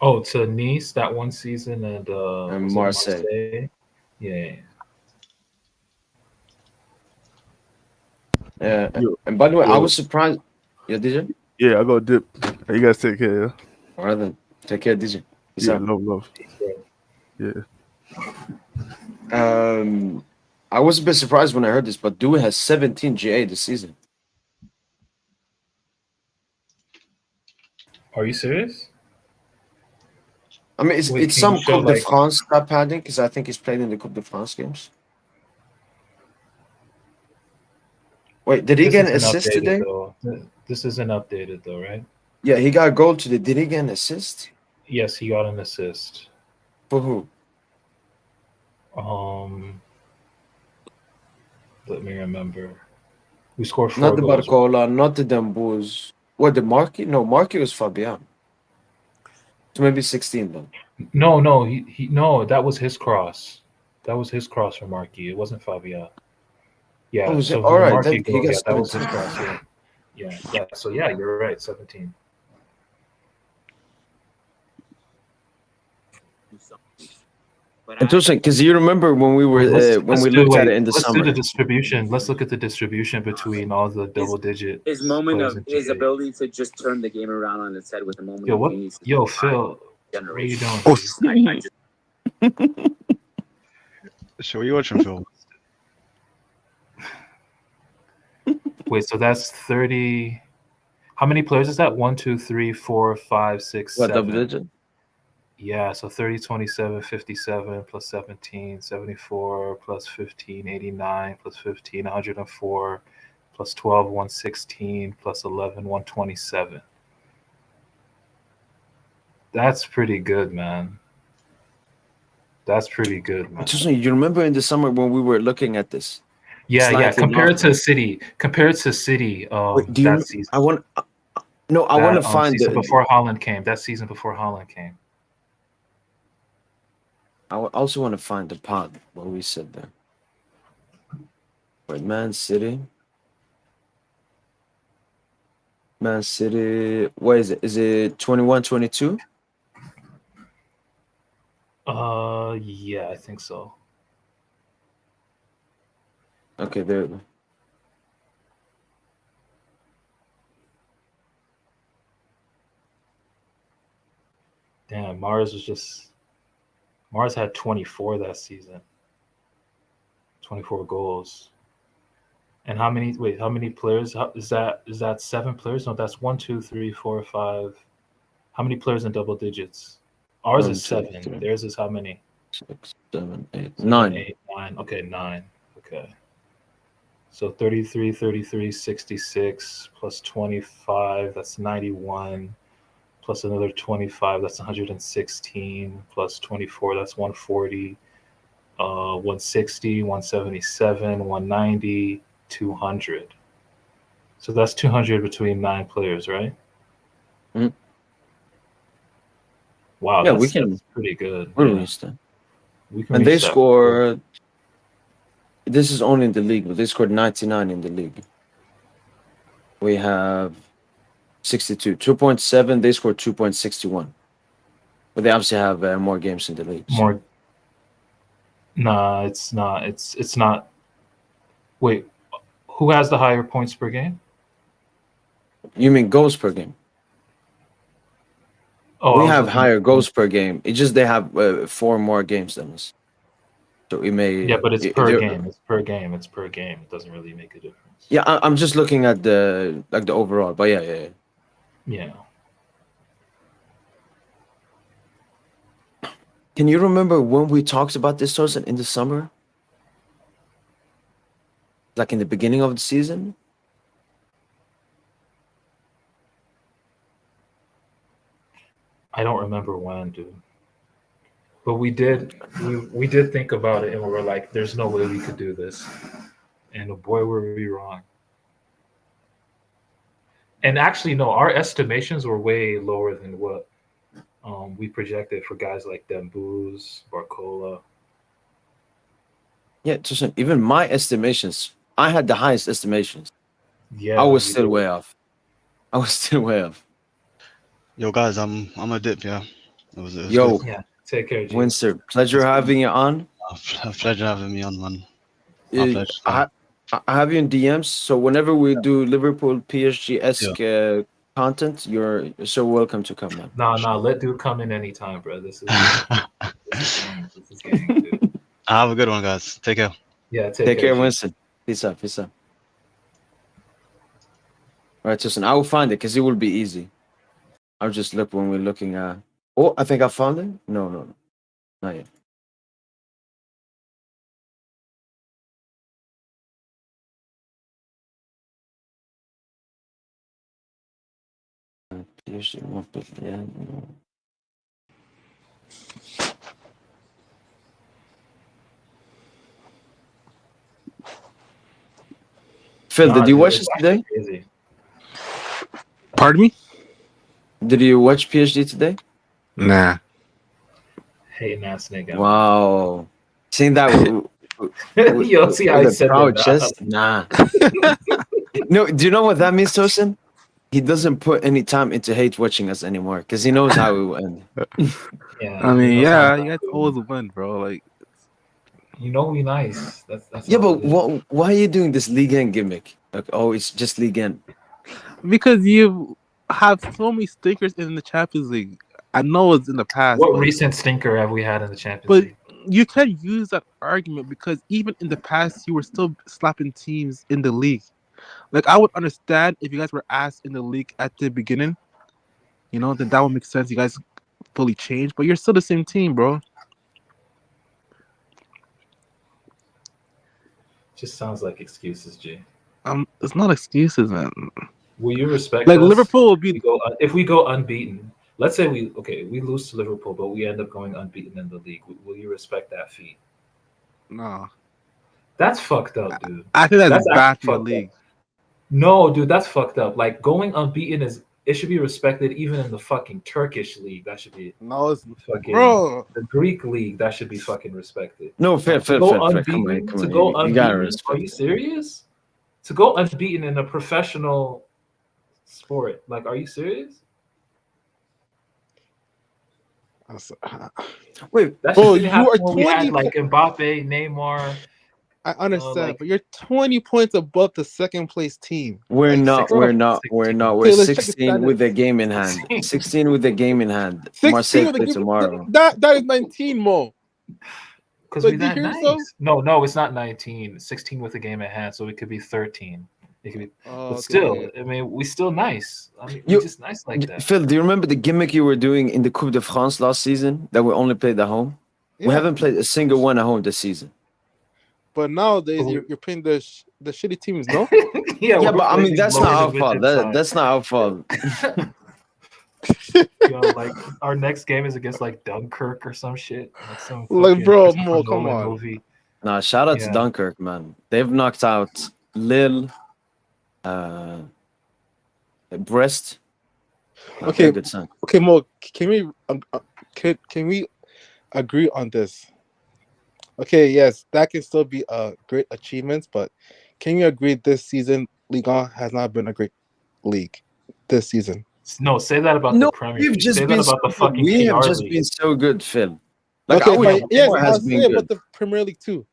Oh, to Nice that one season and was it
Marseille.
Yeah.
And by the way, I
Yo.
was surprised. Yeah, did you?
Yeah, I got dip. Hey, you guys take care. Yeah,
All right then. Take care, DJ. Peace
yeah,
out.
love. Yeah.
I was a bit surprised when I heard this, but Dewey has 17 GA this season.
Are you serious?
I mean, it's
Wait,
it's
can
some
you show,
Coupe de
like-
France type padding because I think he's played in the Coupe de France games. Wait, did he
This
get an
isn't
assist
updated,
today?
though. This isn't updated though, right?
Yeah, he got a goal today. Did he get an assist?
Yes, he got an assist.
For who?
Let me remember. We scored 4
Not the
goals.
Barcola, not the Dembus. What, the Marquis? No, Marquis was Fabian. So maybe 16 then.
No, he no, that was his cross. That was his cross from Marquis. It wasn't Fabian. Yeah,
Oh, is it?
so
All
the
right,
Marquis
then he
goal,
got
yeah, that was his
17.
cross, yeah. So yeah, you're right, 17.
Interesting, because you remember when we were when we looked at it in the
Let's do the
summer.
distribution. Let's look at the distribution between all the double digit
His moment
players
of
in
his
GA.
ability to just turn the game around on its head with a moment
Yo,
of
what?
genius.
Yo, Phil, what are you doing?
Oh,
Dude?
So what are you watching, Phil?
Wait, so that's 30. How many players is that? 1, 2, 3, 4, 5, 6,
What, double
7.
digit?
Yeah, so 30, 27, 57 plus 17, 74 plus 15, 89 plus 15, 104 plus 12, 116 plus 11, 127. That's pretty good, man. That's pretty good, man.
Interesting. You remember in the summer when we were looking at this?
Yeah.
Slightly
Compared
lofty.
to City,
Wait, do
that
you?
season,
I want. No, I want to
that
find
season
the.
before Holland came. That season before Holland came.
Also want to find the pod where we said there. Wait, Man City. Man City. What is it? Is it 21, 22?
Yeah, I think so.
Okay, there we go.
Damn, Mars had 24 that season. 24 goals. And how many? Wait, how many players? Is that 7 players? No, that's 1, 2, 3, 4, 5. How many players in double digits? Ours
1,
is
2,
7.
3,
Theirs is how many?
6, 7, 8,
7,
9.
8, 9. Okay, 9. Okay. So 33, 33, 66 plus 25, that's 91. Plus another 25, that's 116. Plus 24, that's 140. 160, 177, 190, 200. So that's 200 between 9 players, right?
Mhm.
Wow,
Yeah,
that's pretty good.
we'll
Yeah,
reach that.
we can
And they
reach that. For sure.
scored. This is only in the league, but they scored 99 in the league. We have 62. 2.7, they scored 2.61. But they obviously have more games in the league. So.
More. Nah, it's not. It's not. Wait, who has the higher points per game?
You mean goals per game?
Oh,
We
I was
have
looking at
higher
the
goals
points.
per game. It's just they have 4 more games than us. So we may.
Yeah, but it's
if
per
they're-
game. It's per game. It's per game. It doesn't really make a difference.
Yeah, I'm just looking at the overall. But yeah.
Yeah.
Can you remember when we talked about this Torsten in the summer? Like in the beginning of the season?
I don't remember when, dude. But we did think about it, and we were like, "There's no way we could do this." And boy, were we wrong. And actually, no, our estimations were way lower than what we projected for guys like Dembooz, Barcola.
Yeah, Torsten, even my estimations, I had the highest estimations.
Yeah,
I was
you
still
did.
way off.
Yo, guys, I'm a dip. Yeah, it was
Yo,
good.
Yeah, take care, G.
Winster, pleasure
It's been
having you on.
a pleasure having me on, man. My
Uh,
pleasure.
I have you in DMs, so whenever we do Liverpool PSG esque content, you're so welcome to come, man.
Nah, let dude come in anytime, bro. This is game. This is game, dude.
Have a good one, guys. Take care.
Yeah,
Take care,
G.
Winston. Peace out. All right, listen, I will find it because it will be easy. I'll just look when we're looking at. Oh, I think I found it. No, not yet. PSG, yeah. Phil, did you watch
it's
this
actually
today?
crazy.
Pardon me?
Did you watch PSG today?
Nah.
Hating ass nigga.
Wow. Seeing that
Yo, see how
with
he
a
said
proud
that.
chest? Nah. No, do you know what that means, Tosin? He doesn't put any time into hate watching us anymore because he knows how it will end.
Yeah,
I mean,
you know,
yeah,
sometimes
you guys always win, bro. Like,
you know we nice. That's
Yeah,
all
but
it is.
why are you doing this League End gimmick? Like, oh, it's just League End.
because you have so many stickers in the Champions League. I know it's in the past,
What
but
recent stinker have we had in the Champions
but
League?
you can use that argument because even in the past, you were still slapping teams in the league. Like, I would understand if you guys were asked in the league at the beginning, then that would make sense. You guys fully changed, but you're still the same team, bro.
Just sounds like excuses, G.
It's not excuses, man.
Will you respect
Like
us
Liverpool will
if we go unbeaten? Let's say we lose to Liverpool, but we end up going unbeaten in the league. Will you respect that feat?
no.
That's fucked up, dude.
I think that's
That's
bad
actually
for the
fucked
league.
up. No, dude, that's fucked up. Like going unbeaten it should be respected even in the fucking Turkish league. That should be
No, it's
fucking
bro.
the Greek league. That should be fucking respected.
No, Phil,
To
Phil,
go
Phil, Phil. Come on,
unbeaten,
come
to
on.
go
You gotta
unbeaten. Are
respect
you
it.
serious? To go unbeaten in a professional sport, like, are you serious?
Wait,
That
Bro,
shit didn't
you
happen
are
when we had
20.
like Mbappe, Neymar.
I understand,
like
but you're 20 points above the second place team.
we're
Like,
not,
bro,
we're not, we're
16.
not. We're
okay, let's check the
16 with the
standings.
game in hand. 16 with the game in hand.
16
Marseille
with the
play
game.
tomorrow.
That is 19 more.
Because
Like,
we
do you
that
hear
nice.
yourself?
No, it's not 19. 16 with a game at hand, so it could be 13. It could be,
Oh,
but
okay.
still, I mean, we still nice. I mean, we
You,
just nice like that.
Phil, do you remember the gimmick you were doing in the Coupe de France last season that we only played at home? We
Yeah,
haven't played a single one at home this season.
but nowadays
But
you're playing the shitty teams, no?
yeah,
Yeah,
we're
but I
playing
mean
these
that's not
lower
our fault.
division sides.
That's not our fault.
Like our next game is against like Dunkirk or some shit, like some
Like,
fucking
bro,
Christopher
Mo, come
Nolan
on.
movie.
Nah, shout out to
Yeah.
Dunkirk, man. They've knocked out Lille, Brest. Nah,
Okay,
they're good son.
okay, Mo, can we agree on this? Okay, yes, that can still be a great achievement, but can you agree this season Ligue 1 has not been a great league this season?
No, say that about
No,
the Premier
we've
League.
just
Say that
been so
about the
good.
fucking
We have
PR
just
League.
been so good, Phil. Like
Okay,
our
but yes,
PR
I'll
has
say
been
about
good.
the Premier League too.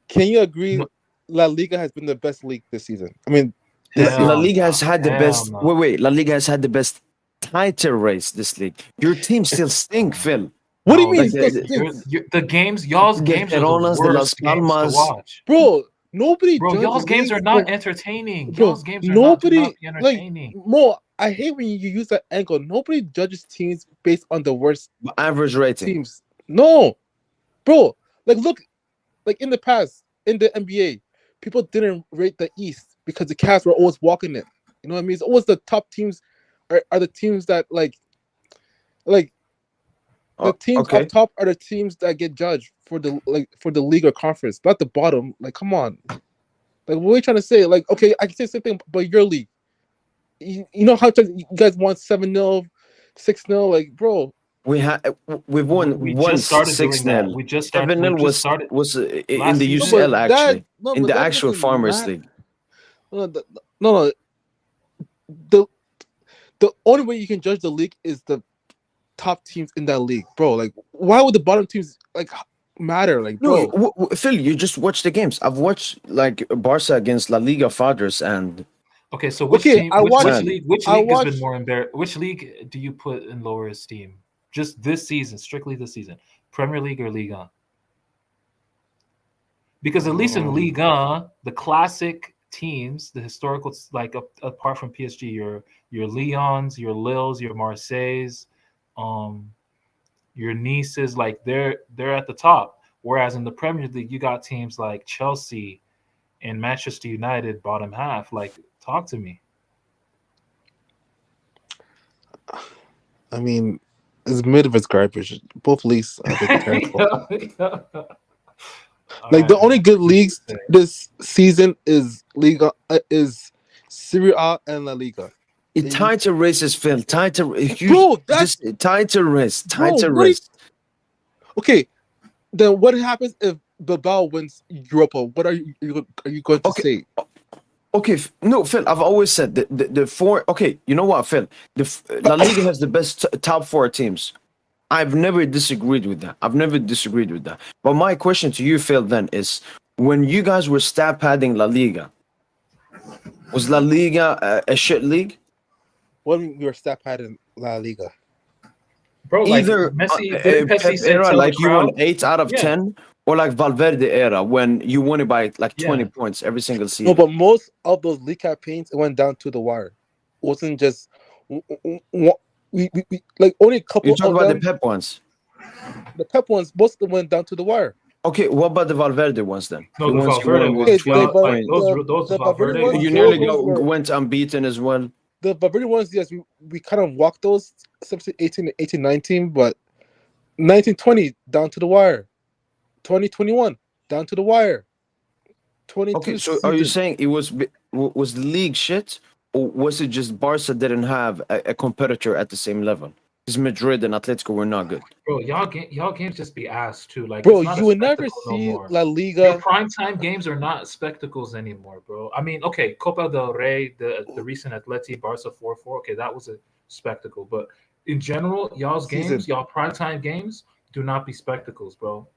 Can you agree
No.
La Liga has been the best league this season? I mean,
La
Hell
Liga
no.
has had the
Hell
best.
no.
Wait. La Liga has had the best title race this league. Your team still stink, Phil.
what do you
No,
mean?
Like
It's still
the games, y'all's
the
games are the
Gironas, the Las
worst games to
Palmas.
watch.
bro, nobody
Bro,
judges
y'all's games are
leagues.
not
Like,
entertaining.
bro,
Y'all's games do not be
like
entertaining.
Mo. I hate when you use that angle. Nobody judges teams based on the worst
Average rating.
teams. No, bro. Like, look, like in the past in the NBA, people didn't rate the East because the Cavs were always walking it. You know what I mean? It's always the top teams are the teams that like the teams
Okay.
up top are the teams that get judged for the league or conference, not the bottom. Like, come on. Like, what are you trying to say? Like, okay, I can say the same thing about your league. You know how you guys won 7-0, 6-0, like, bro.
We've won
We
once
just started doing
6-0.
that. We just started.
7-0
We just started
was in
last
the
season.
UCL actually. In
but
the
that
actual
doesn't
Farmers
matter.
League.
No. The only way you can judge the league is the top teams in that league, bro. Like, why would the bottom teams like matter? Like, bro.
No, Phil, you just watch the games. I've watched like Barca against La Liga fathers and
Okay, so which
Okay,
team?
I
Which
watched-
league? Which
I
league has
watched-
been more embarrassed? Which league do you put in lower esteem? Just this season, strictly this season, Premier League or Liga? Because at least in Liga, the classic teams, the historical, like apart from PSG, your Lyons, your Lilles, your Marseilles, your Nices, like they're at the top. Whereas in the Premier League, you got teams like Chelsea and Manchester United, bottom half. Like, talk to me.
I mean,
is mid of its garbage. Both leagues have been terrible. Like the only good leagues this season is Serie A and La Liga.
Tighter races, Phil. Tighter.
Bro, that's
tighter race. Tighter
what
race.
Okay, then what happens if Bilbao wins Europa? What are you going to say?
Okay, no, Phil. I've always said the four. Okay, you know what, Phil? La Liga has the best top four teams. I've never disagreed with that. But my question to you, Phil, then is: when you guys were stat padding La Liga, was La Liga a shit league?
When we were stat padding La Liga,
bro, like
Either
Messi, didn't Messi say
era,
tell
like
the
you won
crowd?
8 out of
Yeah.
10, or like Valverde era when you won it by like 20
Yeah.
points every single
no,
season.
but most of those league campaigns it went down to the wire. It wasn't just we like only a couple
You talk
of
about
them.
the Pep ones.
The Pep ones, most of them went down to the wire.
Okay, what about the Valverde ones then?
No,
The
the
ones you
Valverde
won with
ones,
20
like
points.
those
the Valverde
Valverde
ones,
ones.
You
those
nearly
ones were
went unbeaten as well.
the Valverde ones. Yes, we kind of walked those 17, 18, 19, but 1920 down to the wire. 2021 down to the wire. 22
Okay, so are you
season.
saying it was the league shit, or was it just Barca didn't have a competitor at the same level? Because Madrid and Atletico were not good.
Bro, y'all games just be ass too. Like,
Bro,
it's not
you
a
would never
spectacle no
see
more.
La
Your
Liga.
primetime games are not spectacles anymore, bro. I mean, okay, Copa del Rey, the recent Atleti Barca 4-4, okay, that was a spectacle. But in general, y'all's
Season.
games, y'all primetime games, do not be spectacles, bro.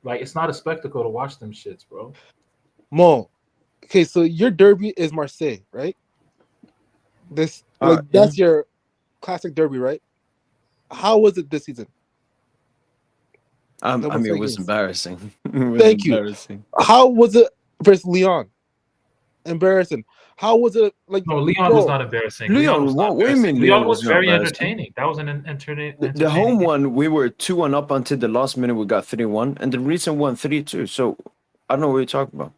Like, it's not a spectacle to watch them shits, bro.
Mo. Okay, so your derby is Marseille, right? This
Yeah.
that's your classic derby, right? How was it this season?
I mean, it was
games.
embarrassing. It was
Thank you.
embarrassing.
How was it versus Leon? Embarrassing. How was it like?
No, Leon was not embarrassing.
Leon,
was not
what do you mean
embarrassing.
Leon
Leon
was
was
not
very
embarrassing?
entertaining. That was an entertaining.
The home one, we were 2-1 up until the last minute. We got 3-1, and the recent one 3-2. So I don't know what you're talking about.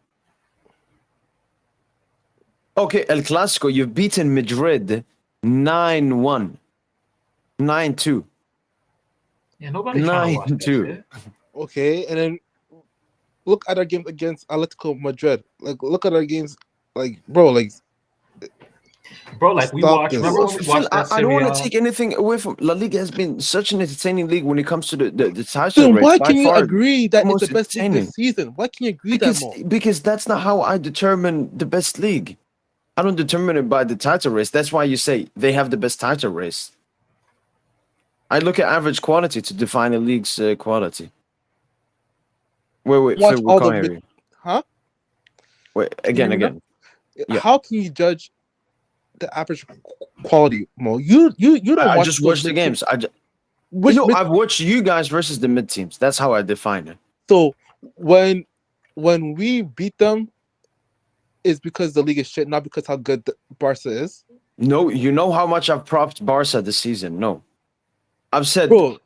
Okay, El Clasico, you've beaten Madrid 9-1, 9-2.
Yeah, nobody's trying to watch that
9-2.
shit.
Okay, and then look at our game against Atletico Madrid. Like, look at our games. Like, bro, like,
we
stop
watched.
this.
Remember when we
Phil,
watched that
I don't want to
Serie A?
take anything away from La Liga. Has been such an entertaining league when it comes to the title
Then
race.
why
By
can you
far,
agree that it's
most
the best league
entertaining.
this season? Why can you agree that more?
Because that's not how I determine the best league. I don't determine it by the title race. That's why you say they have the best title race. I look at average quality to define a league's quality. Wait,
Watch
Phil, we
all
can't
the
hear you.
huh?
Wait,
Can you hear
again.
me now?
Yeah.
How can you judge the average quality, Mo? You don't
I
watch
just
those
watch the
mid
games.
teams.
I've watched you guys versus the mid teams. That's how I define it.
So when we beat them, it's because the league is shit, not because how good the Barca is.
No, you know how much I've propped Barca this season. No, I've said,
Bro,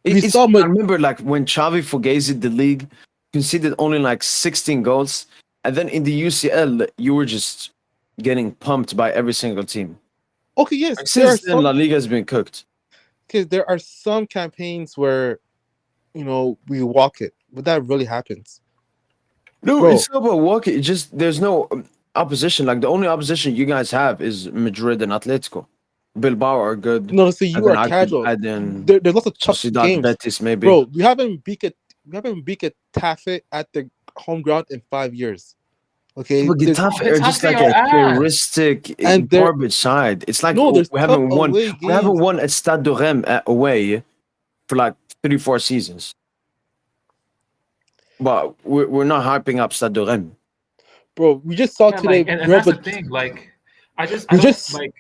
I remember like when Xavi Fugazi the league conceded only like 16 goals, and then in the UCL you were just getting pumped by every single team.
Okay, yes,
Like, since then La Liga has been cooked.
Because there are some campaigns where we walk it, but that really happens.
No,
Bro.
it's not about walking. It's just there's no opposition. Like the only opposition you guys have is Madrid and Atletico. Bilbao are good.
No, so you
And then
are
I could
casual.
add in
There's lots of tough
Sociedad
games,
Betis, maybe.
bro. We haven't beat Tafe at the home ground in 5 years. Okay,
But Getafe are just like a heuristic
and they're-
garbage side. It's like
there's
we haven't
tough
won.
away
We haven't
games.
won at Stade de Reims away for like 3-4 seasons. But we're not hyping up Stade de Reims.
Bro. We just saw today.
and that's the thing. Like, I don't like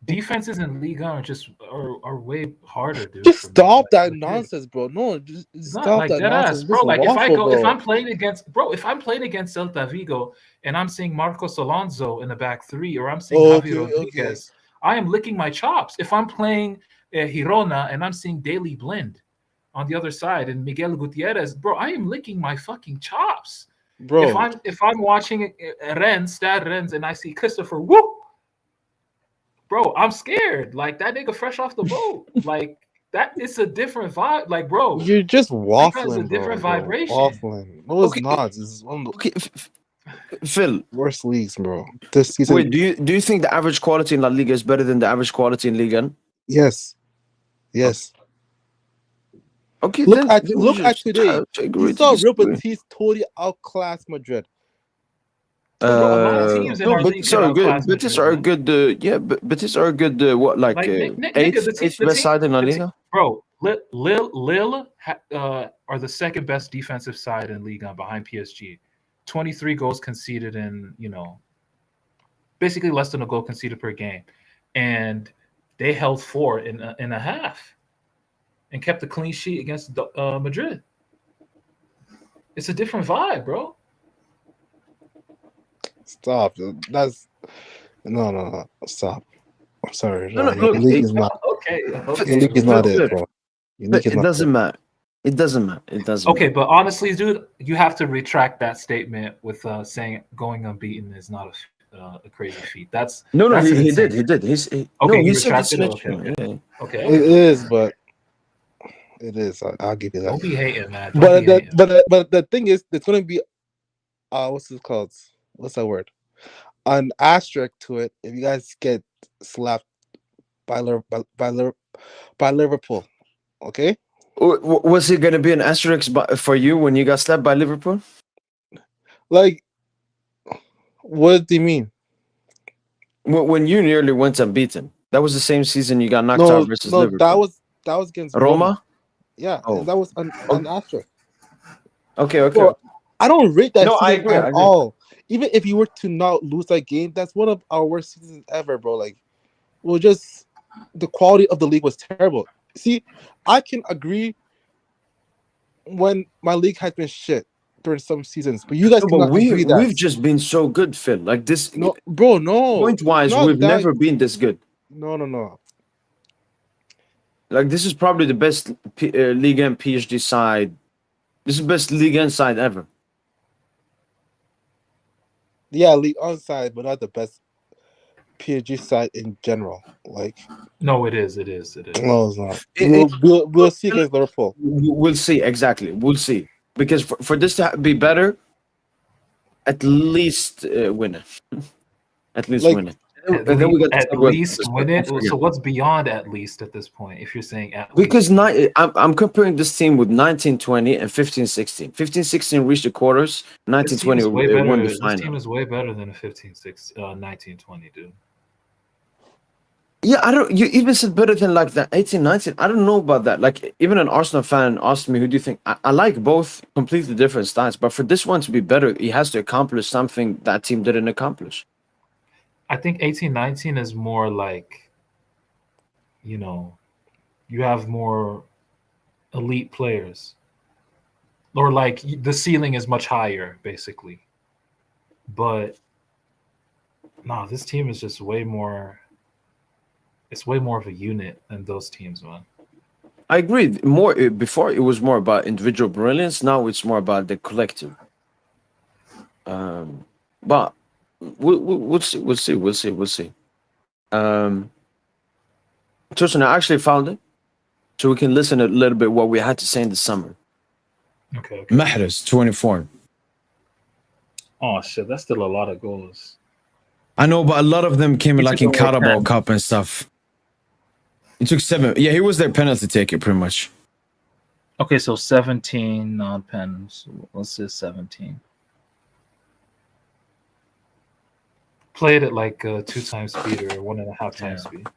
defenses in Liga are just are way harder, dude.
Just stop
me.
that nonsense, bro. No, just
Not
stop
like
that
that
nonsense,
ass, bro.
This
Like
waffle,
if I'm playing against Celta Vigo and I'm seeing Marcos Alonso in the back three, or I'm seeing Javi Rodriguez, I am licking my chops. If I'm playing Girona and I'm seeing Daily Blind on the other side and Miguel Gutierrez, bro, I am licking my fucking chops.
bro.
If I'm watching Stade Rennes, and I see Christopher Woo, bro, I'm scared. Like that nigga fresh off the boat. Like that, it's a different vibe. Like, bro,
You're just
Liga is a
waffling,
different
bro.
vibration.
Waffling. No, it's
Okay.
not. This is one of the
Okay, Phil.
worst leagues, bro. This season.
Wait, do you think the average quality in La Liga is better than the average quality in Liga?
Yes. Yes.
Okay,
Look
then
at
then
look
we
at
just
today.
have to agree
You
to
saw Real
disagree.
Betis totally outclassed Madrid.
Bro, a lot of teams in
No,
our league
Betis
could
are good.
outclass
Betis
Madrid,
are
man.
good. Yeah, Betis are good. What, like
Like nigga,
eighth
the
best
team,
side in La Liga?
bro. Lille are the second best defensive side in Ligue 1 behind PSG. 23 goals conceded in, basically less than a goal conceded per game, and they held 4 in a half, and kept a clean sheet against Madrid. It's a different vibe, bro.
Stop. That's no. Stop. I'm sorry.
No,
Your
look,
league is not.
Okay.
Your league is not it, bro. Your league is
it
not
doesn't matter. It doesn't matter. It doesn't
Okay,
matter.
but honestly, dude, you have to retract that statement with saying going unbeaten is not a crazy feat. That's
No,
that's an
he
insane
did. He did. He
Okay,
no,
he
he said it's
retracted
an
it? Okay,
issue. Yeah.
Okay.
It is, but it is. I'll give you that.
Don't be hating, man. Don't be hating.
But the thing is, there's gonna be what's it called? What's that word? An asterisk to it if you guys get slapped by Liverpool. Okay.
Was it going to be an asterisk for you when you got slapped by Liverpool?
Like, what do you mean?
When you nearly went unbeaten, that was the same season you got knocked out versus Liverpool.
that was against
Roma.
Yeah,
Oh.
and that was an asterisk.
Okay.
Bro, I don't rate that
No, I
season
agree,
at
I agree.
all. Even if you were to not lose that game, that's one of our worst seasons ever, bro. Like, well, just the quality of the league was terrible. See, I can agree when my league has been shit during some seasons, but you guys
No, but
cannot agree that.
we've just been so good, Phil. Like this,
No, bro, no.
point wise,
Not
we've
that-
never been this good.
No.
Like this is probably the best Ligue 1 PSG side. This is the best Ligue 1 side ever.
Yeah, league on side, but not the best PSG side in general. Like,
No, it is.
no, it's not. We'll see against Liverpool.
We'll see exactly. We'll see because for this to be better, at least win it. At least
Like,
win it. And then we got
At least win it. So what's beyond at least at this point? If you're saying at
because
least,
I'm comparing this team with 1920 and 1516. 1516 reached the quarters.
this team
1920
is way better.
won the
This
final.
team is way better than a 1920, dude.
Yeah, I don't. You even said better than like the 1819. I don't know about that. Like even an Arsenal fan asked me, "Who do you think?" I like both completely different styles, but for this one to be better, he has to accomplish something that team didn't accomplish.
I think 1819 is more like, you have more elite players, or like the ceiling is much higher, basically. But no, this team is just way more. It's way more of a unit than those teams, man.
I agree. More before it was more about individual brilliance. Now it's more about the collective. But we'll see. We'll see. Tristan, I actually found it, so we can listen a little bit what we had to say in the summer.
Okay.
Mahrez 24.
Oh shit, that's still a lot of goals.
I know, but a lot of them came like in Carabao Cup and stuff. It took 7. Yeah, he was their penalty taker, pretty much.
Okay, so 17 non-pens. Let's say 17. Played at like 2 times speed or 1.5 times speed.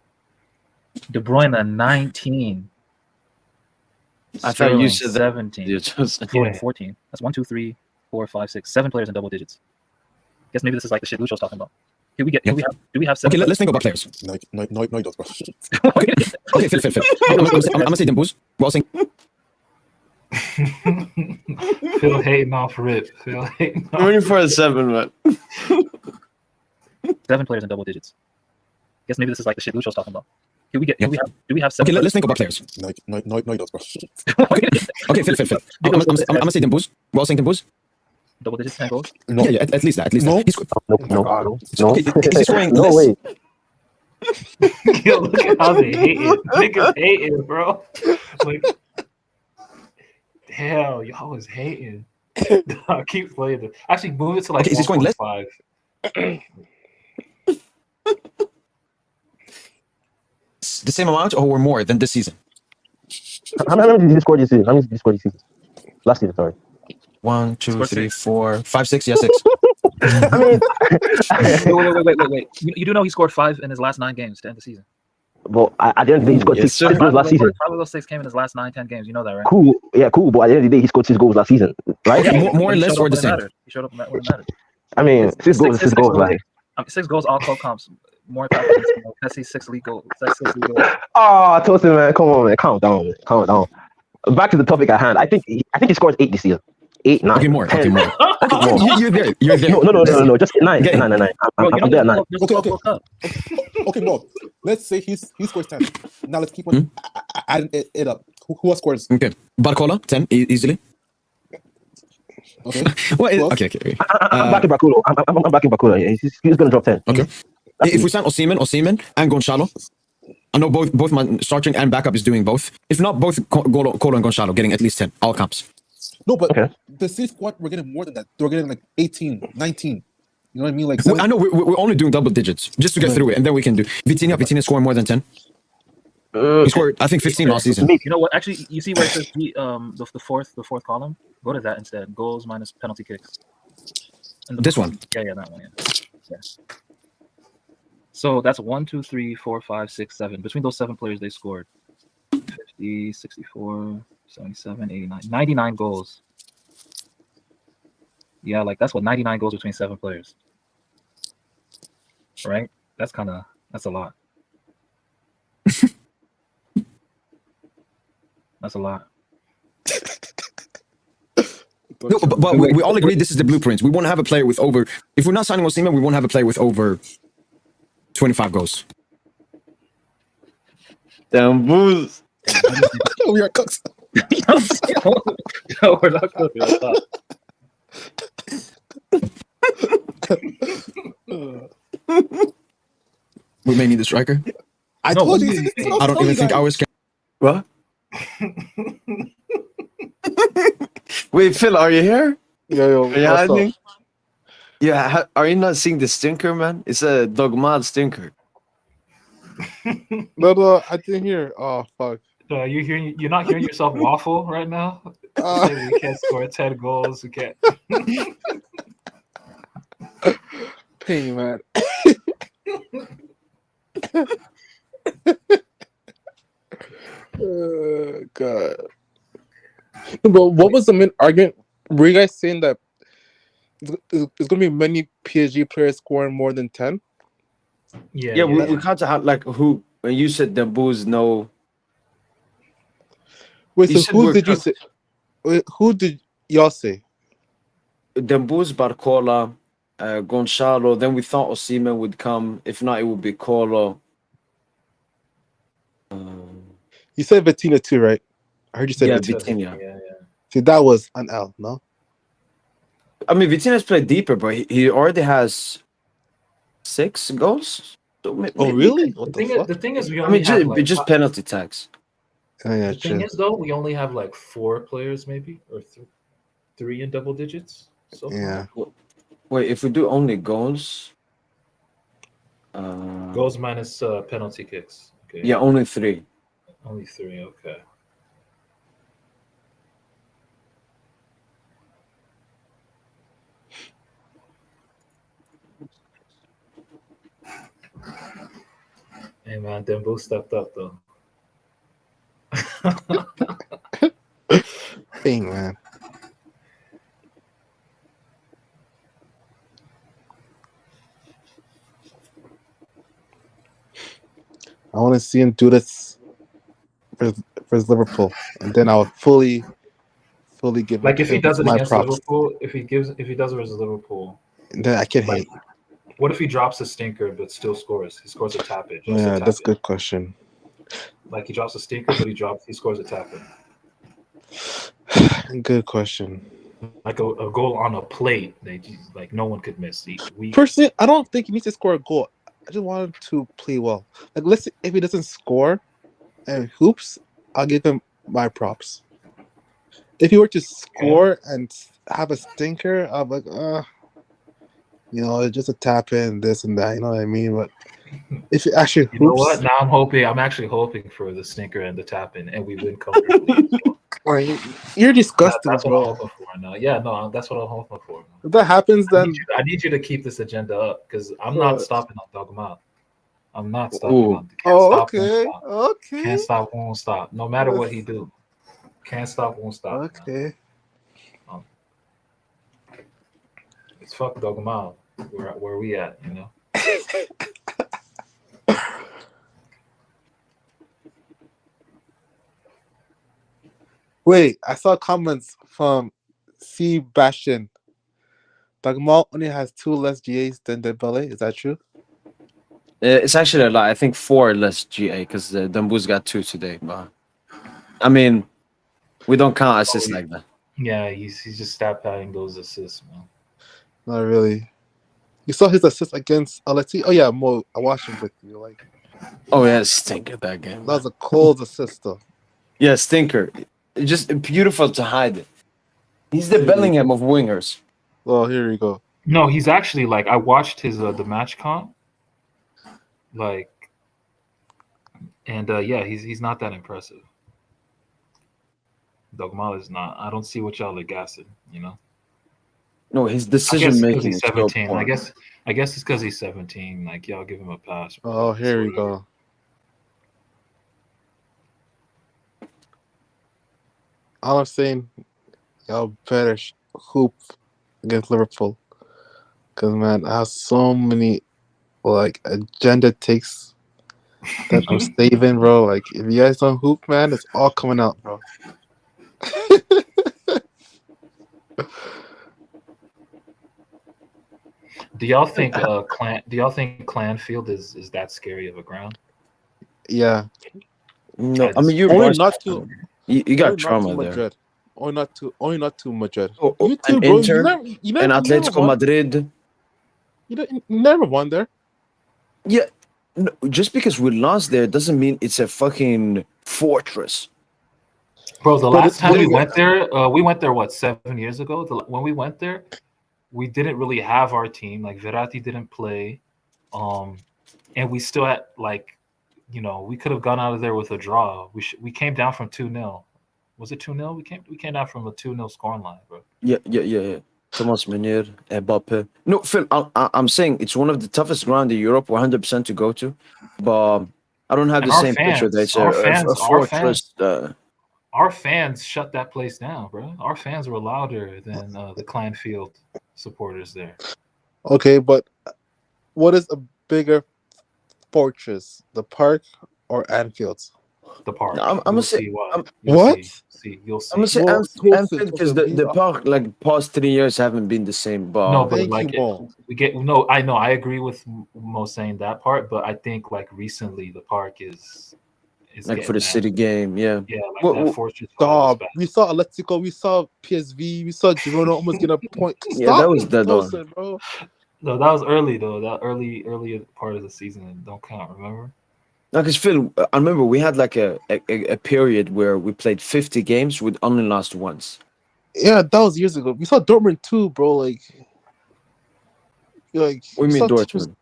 De Bruyne 19.
I thought you said that.
17.
You just-
Yeah, 14. That's 1, 2, 3, 4, 5, 6, 7 players in double digits. Guess maybe this is like the shit Lucho's talking about. Do we have 7?
Okay, let's think about players.
No, he does, bro.
Okay, Phil. I'm gonna say them boos. Well, saying
Phil hating off Rip. Phil hating off.
24/7, man.
7 players in double digits. Guess maybe this is like the shit Lucho's talking about. Do we have 7?
Okay, let's think about players.
No, he does, bro.
Okay, Phil. I'm gonna say them boos. Well, saying them boos.
Double digits 10 goals?
No.
Yeah, at least that.
No.
He's,
No.
okay, he's scoring
No
less.
way.
Yo, look at how they hating. Niggas hating, bro. Like, hell, y'all was hating. Keep playing this. Actually, move it to like
Okay, is he scoring less?
1.5.
The same amount or more than this season?
How many did you score this season? How many did you score this season? Last season, sorry.
1, 2,
Scored
3,
6.
4, 5, 6. Yeah, 6.
I mean,
Wait. You do know he scored 5 in his last 9 games to end the season.
but at the end of the day, he scored
Yes,
six
sir.
goals last season.
5 of those 6 came in his last 9-10 games. You know that, right?
Cool, yeah, cool. But at the end of the day, he scored 6 goals last season, right?
Okay, more or
He
less
showed
or
up
the
when it
same?
mattered. He showed up when it mattered.
I mean, 6 goals is 6 goals, like.
6 goals, all club comps. More confidence. Messi 6 league goals. That's 6 league goals.
Oh, Tosin, man, come on, man, calm down, man, calm down. Back to the topic at hand. I think he scores 8 this year. 8, 9.
Okay, more.
10.
Okay, more. Okay,
More.
you're there. You're there.
No. Just 9.
Okay.
9.
Bro,
I'm there at 9.
Okay. Okay, no. Let's say he scores 10. Now let's keep on adding it up. Who else scores?
Okay. Barcola, 10, easily.
Okay.
Well, okay.
I'm backing Bakula. I'm backing Bakula. Yeah, he's going to drop 10.
Okay. If we sign Osimhen and Gonzalo, I know both my starting and backup is doing both. If not, both Colo and Gonzalo getting at least 10, all camps.
No, but
Okay.
the C squad, we're getting more than that. We're getting like 18, 19. You know what I mean? Like,
I know we're only doing double digits just to get through it, and then we can do. Vitinha scoring more than 10. He scored, I think, 15 last season.
You know what? Actually, you see where it says the fourth column? Go to that instead. Goals minus penalty kicks. And
This one?
Yeah, that one. Yeah. So that's 1, 2, 3, 4, 5, 6, 7. Between those 7 players, they scored 50, 64, 77, 89, 99 goals. Yeah, like that's what 99 goals between 7 players. Right? That's a lot. That's a lot.
No, but we all agree this is the blueprint. We want to have a player with over. If we're not signing Osimhen, we want to have a player with over 25 goals.
Damn booze.
we are cooks.
No, we're not good.
We may need a striker.
I
No,
told
what
you.
do you think?
I don't even think ours can.
What? Wait, Phil, are you here?
Yo,
Are you hiding? Yeah, are you not seeing the stinker, man? It's a dogmad stinker.
No, I didn't hear. Oh, fuck.
You're not hearing yourself waffle right now? Saying we can't score 10 goals. We can't.
Pain, man. God. But what was the main argument? Were you guys saying that there's going to be many PSG players scoring more than 10?
Yeah, we can't have like who. When you said the booze, no.
Wait,
You
so
said
who
we're
did you
cut-
say? Wait, who did y'all say?
The booze, Barcola, Gonzalo. Then we thought Osimhen would come. If not, it would be Colo.
You said Vitinha too, right? I heard you said
Yeah,
Vitinha.
Vitinha.
See, that was an L, no?
I mean, Vitinha's played deeper, but he already has 6 goals. So
Oh, really? What the fuck?
The thing is, we
I
only
mean,
have
just penalty tags.
Oh, yeah,
the thing is, though, we only have like 4 players, maybe, or 3 in double digits. So far.
Yeah.
Wait, if we do only goals,
Goals minus penalty kicks. Okay.
yeah, only 3.
Only 3. Okay. Hey man, Dembo stepped up though.
Thing, man. I want to see him do this for his Liverpool, and then I'll fully give
Like if he does it
my
against
props.
Liverpool, if he does it versus Liverpool,
And then I can
like,
hate.
what if he drops a stinker but still scores? He scores a tap in.
Yeah, that's a good question.
Like he drops a stinker, but he scores a tap in.
Good question.
Like a goal on a plate, like no one could miss.
Personally, I don't think he needs to score a goal. I just want him to play well. Like, let's say if he doesn't score and hoops, I'll give him my props. If he were to score and have a stinker, I'm like, it's just a tap in, this and that. You know what I mean? But if it actually
You know what?
hoops,
Now I'm actually hoping for the stinker and the tap in, and we win comfortably.
you're disgusting,
That's what
bro.
I'm hoping for. No, yeah, no, that's what I'm hoping for.
If that happens, then
I need you to keep this agenda up because I'm
Bro.
not stopping on Dogma. I'm not stopping
Ooh.
on. Can't stop, won't
okay,
stop.
okay,
Can't stop, won't stop. No matter what he do, can't stop, won't stop.
okay.
It's fuck Dogma. Where we at? You know.
Wait, I saw comments from Sebastian. Dagmal only has 2 less GAs than Dembele. Is that true?
It's actually a lot. I think 4 less GA because Dumbu's got 2 today. But I mean, we don't count assists like that.
Yeah, he's just stat padding those assists, man.
Not really. You saw his assist against Atleti. Oh yeah, Mo. I watched him with you. Like,
Oh yeah, stinker that game.
that was a cold assist, though.
Yeah, stinker. It's just beautiful to hide it. He's the Bellingham of wingers.
Oh, here we go.
No, he's actually like I watched his the match comp, like, and yeah, he's not that impressive. Dogmal is not. I don't see what y'all are gassing. You know.
No, his
I
decision
guess because
making
he's
is so
17.
poor.
I guess it's because he's 17. Like y'all give him a pass. bro.
Oh,
It's
here we
whatever.
go. All I'm saying, y'all better hoop against Liverpool. Because, man, I have so many, like, agenda takes that I'm saving, bro. Like, if you guys don't hoop, man, it's all coming out, bro.
Do y'all think Clanfield is that scary of a ground?
Yeah.
No, I mean you're
Only
Barca
not
fan.
to
You got
only not to
trauma there.
Madrid. Only not to Madrid.
Oh,
You too,
and
bro.
Inter
You never
and Atletico
won.
Madrid.
You never won there.
Yeah, no, just because we lost there doesn't mean it's a fucking fortress.
Bro, the
Bro,
last time we
this-
went there what 7 years ago. When we went there, we didn't really have our team. Like Verratti didn't play, and we still had like, we could have gone out of there with a draw. We came down from 2-0. Was it 2-0? We came down from a 2-0 scoring line, bro.
Yeah. Thomas Meunier, Mbappe. No, Phil, I'm saying it's one of the toughest ground in Europe. 100% to go to, but I don't have
And
the
our
same picture that
fans,
it's a fortress.
Our fans shut that place down, bro. Our fans were louder than the Clanfield supporters there.
Okay, but what is a bigger fortress, the Park or Anfield?
The Park.
I'm gonna
You'll
say
see why.
What?
You'll see.
I'm gonna say
Well,
Anfield because the park like past 3 years haven't been the same. But
No, but
Thank
like
you, Mo.
I know, I agree with Mo saying that part, but I think like recently the park is
like for
getting
the city game, yeah.
Yeah, like
Well,
that fortress.
Stop. We saw Atletico. We saw PSV. We saw Girona almost get a point.
Yeah, that
Stop,
was dead on.
Tosin, bro.
No, that was early though. That early part of the season don't count. Remember?
No, because Phil, I remember we had like a period where we played 50 games with only lost once.
Yeah, that was years ago. We saw Dortmund too, bro. Like
We
we
mean
saw teams
Dortmund.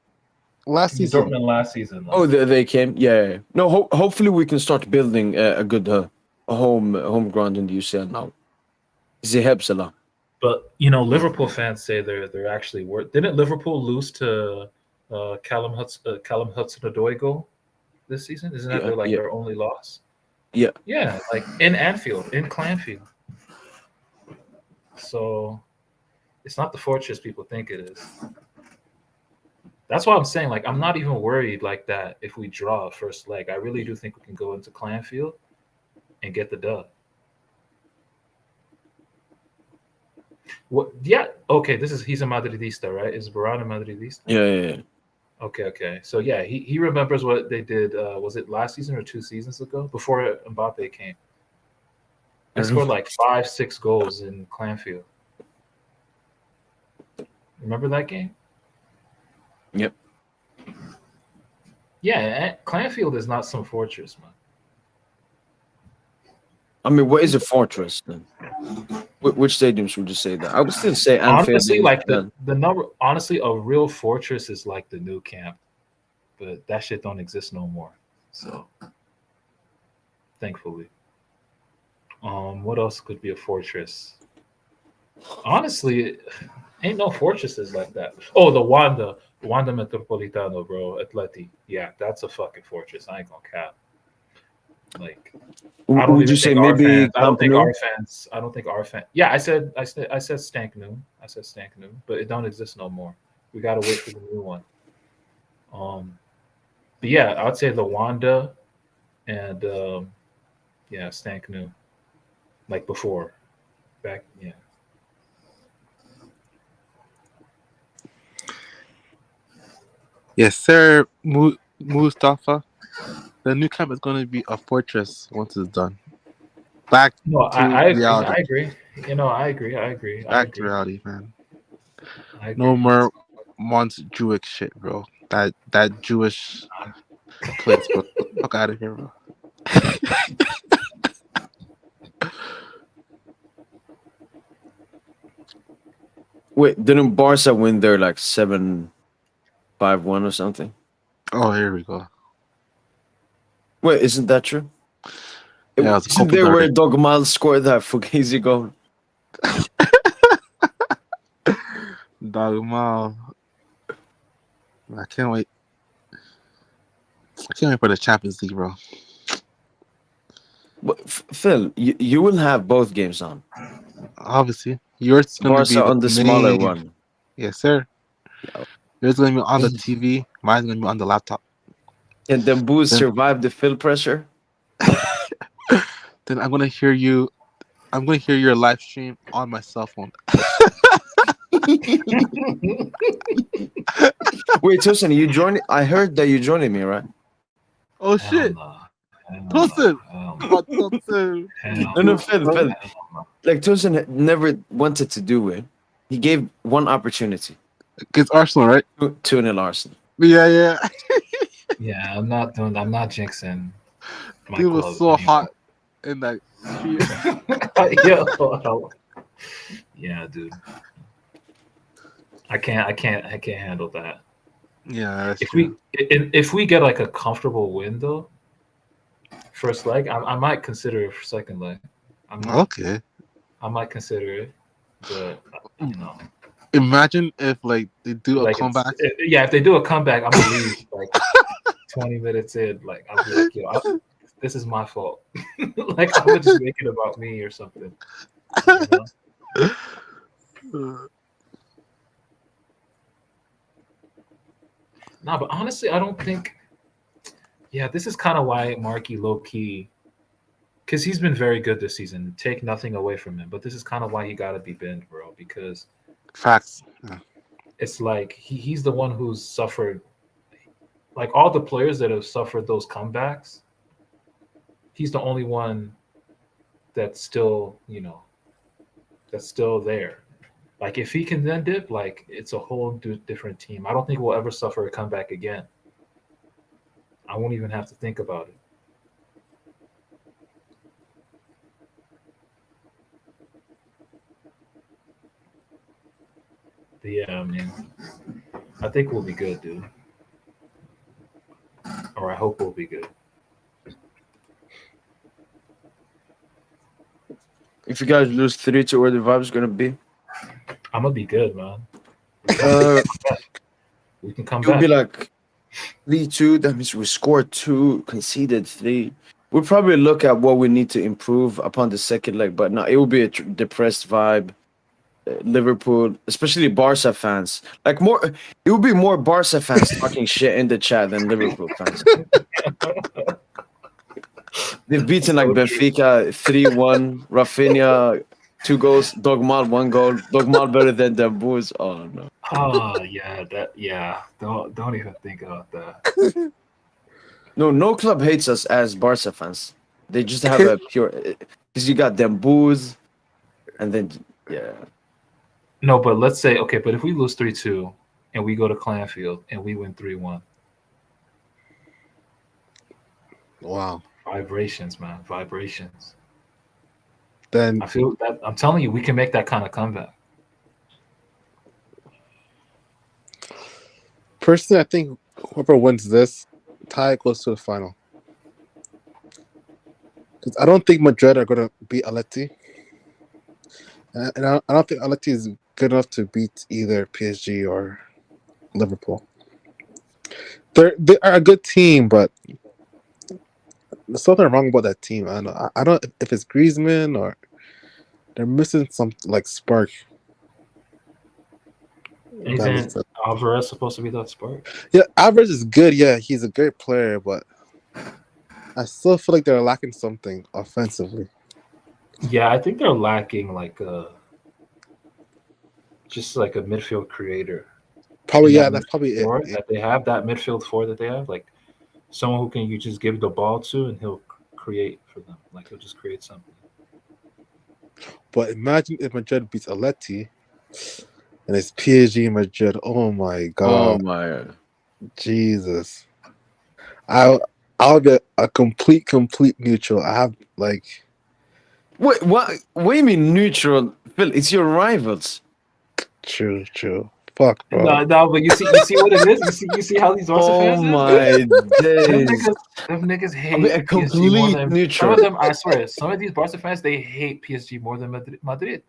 last season.
Dortmund last season.
Oh, they came. Yeah. No, hopefully we can start building a good home ground in the UCL now. It helps a lot.
But Liverpool fans say they're actually worth. Didn't Liverpool lose to Callum Hudson-Odoi goal this season? Isn't that their only loss?
Yeah.
Yeah, like in Anfield, in Clanfield. So it's not the fortress people think it is. That's why I'm saying, like, I'm not even worried like that if we draw first leg. I really do think we can go into Clanfield and get the dub. What? Yeah. Okay. He's a Madridista, right? Is Varane a Madridista?
Yeah.
Okay. So yeah, he remembers what they did. Was it last season or 2 seasons ago? Before Mbappe came, they scored like 5-6 goals in Clanfield. Remember that game?
Yep.
Yeah, Clanfield is not some fortress, man.
I mean, what is a fortress then? Which stadiums would you say that? I would still say Anfield
Honestly,
is
like
the
the number. Honestly, a real fortress is like the new camp, but that shit don't exist no more. So, thankfully. What else could be a fortress? Honestly, ain't no fortresses like that. Oh, the Wanda Metropolitano, bro, Atleti. Yeah, that's a fucking fortress. I ain't gonna cap. Like, I don't
Would you
even
say
think our
maybe
fans. I don't
Camp
think
Nou?
our fans. I don't think our fans. Yeah, I said Stank Noon. I said Stank Noon, but it don't exist no more. We gotta wait for the new one. But yeah, I'd say the Wanda and yeah, Stank Noon, like before, back. Yeah.
Yes, sir, Mustafa. The new camp is going to be a fortress once it's done. Back
No,
to
I agree.
reality.
I agree. I agree. I agree. I
Back to
agree.
reality, man.
I
No
agree.
more Jewish shit, bro. That Jewish place, bro. Fuck out of here, bro.
Wait, didn't Barca win there like 7-5-1 or something?
Oh, here we go.
Wait, isn't that true?
Yeah, it's a
Isn't
Copa
there
del
where
Rey.
Dogmal scored that Fugazi goal?
Dogma. I can't wait. I can't wait for the Champions League, bro.
But Phil, you will have both games on.
Obviously, yours is going to be
Barca
the
on the smaller
main.
one.
Yes, sir.
Yeah.
Yours is going to be on the TV. Mine's going to be on the laptop.
Can Dembouz
Then-
survive the Phil pressure?
Then I'm going to hear you. I'm going to hear your live stream on my cell phone.
Wait, Tosin, you joining? I heard that you joining me, right?
Oh,
Hell
shit.
no. Hell
Tosin.
no.
What, Tosin?
Hell
No, Phil.
no.
Like Tosin never wanted to do it. He gave one opportunity.
Against Arsenal, right?
2-0 Arsenal.
Yeah.
Yeah, I'm not jinxing my
Dude
club
was so
anymore.
hot in that.
Yo, yeah, dude. I can't handle that.
Yeah, that's
If
true.
we get like a comfortable win though, first leg, I might consider it for second leg.
Okay.
I might consider it, but you know,
Imagine if like they do a
like
comeback.
if they do a comeback, I'm gonna leave like 20 minutes in. Like I'll be like, yo, this is my fault. Like I'm gonna just make it about me or something. You know? No, but honestly, I don't think. Yeah, this is kind of why Marky low key, because he's been very good this season. Take nothing away from him, but this is kind of why he got to be binned, bro. Because
Facts. Yeah.
it's like he's the one who's suffered. Like all the players that have suffered those comebacks, he's the only one that's still, that's still there. Like if he can then dip, like it's a whole different team. I don't think we'll ever suffer a comeback again. I won't even have to think about it. But yeah, man, I think we'll be good, dude. Or I hope we'll be good.
If you guys lose 3-2, where the vibe's gonna be?
I'm gonna be good, man. We can come
You'll
back.
be like 3-2. That means we scored 2, conceded 3. We'll probably look at what we need to improve upon the second leg, but no, it will be a depressed vibe. Liverpool, especially Barca fans, like more. It will be more Barca fans talking shit in the chat than Liverpool fans. They've beaten like Benfica 3-1, Rafinha 2 goals, Dogmal 1 goal. Dogmal better than Dembouz. Oh no.
Oh yeah. Don't even think about that.
No club hates us as Barca fans. They just have a pure because you got Dembouz, and then yeah.
No, but let's say but if we lose 3-2 and we go to Clanfield and we win 3-1,
Wow.
Vibrations, man. Vibrations.
Then
I feel that I'm telling you, we can make that kind of comeback.
personally, I think whoever wins this tie goes to the final. Because I don't think Madrid are going to beat Atleti. And I don't think Atleti is good enough to beat either PSG or Liverpool. They are a good team, but there's something wrong about that team. I don't know if it's Griezmann or they're missing some like spark.
Isn't Alvarez supposed to be that spark?
Yeah, Alvarez is good. Yeah, he's a great player, but I still feel like they're lacking something offensively.
Yeah, I think they're lacking just like a midfield creator.
Probably,
And
yeah,
that
that's probably it.
midfield that they have, that midfield four that they have, like someone who can you just give the ball to and he'll create for them. Like he'll just create something.
But imagine if Madrid beats Atleti and it's PSG Madrid. Oh my
Oh
god,
my.
Jesus! I'll be a complete neutral. I have like
Wait, what? What do you mean neutral, Phil? It's your rivals.
true. Fuck, bro.
No, but you see what it is. You see how these Barca
Oh
fans is.
my days!
Them niggas
I mean,
hate
a
PSG more
complete
than
neutral.
some of them. I swear, some of these Barca fans they hate PSG more than Madrid.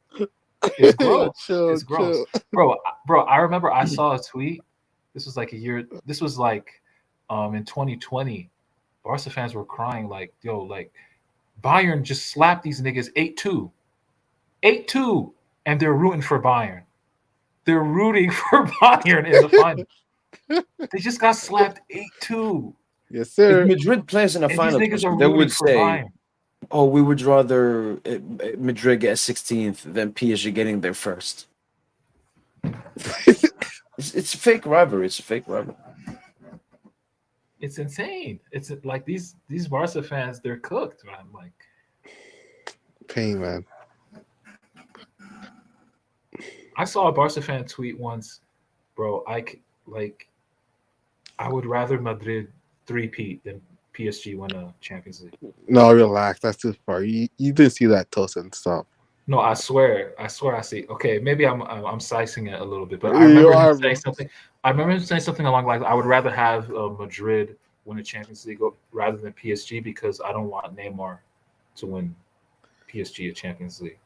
It's gross.
Chill.
It's gross, bro. I remember I saw a tweet. This was like a year. This was like, in 2020. Barca fans were crying like, yo, like Bayern just slapped these niggas 8-2, 8-2, and they're rooting for Bayern. They're rooting for Bayern in the final. They just got slapped 8-2.
Yes, sir.
If Madrid plays in a
And
final,
these niggas are
they
rooting
would
for
say,
Bayern.
"Oh, we would rather Madrid get 16th than PSG getting there first." It's a fake rivalry. It's a fake rivalry.
It's insane. It's like these Barca fans, they're cooked, man. Like
Pain, man.
I saw a Barca fan tweet once, bro. I would rather Madrid three-peat than PSG win a Champions League.
No, relax. That's too far. You didn't see that, Tosin. Stop.
No, I swear I see. Okay, maybe I'm sizing it a little bit, but I
You
remember
are,
him saying something. I remember him saying something along the lines, I would rather have Madrid win a Champions League rather than PSG because I don't want Neymar to win PSG a Champions League.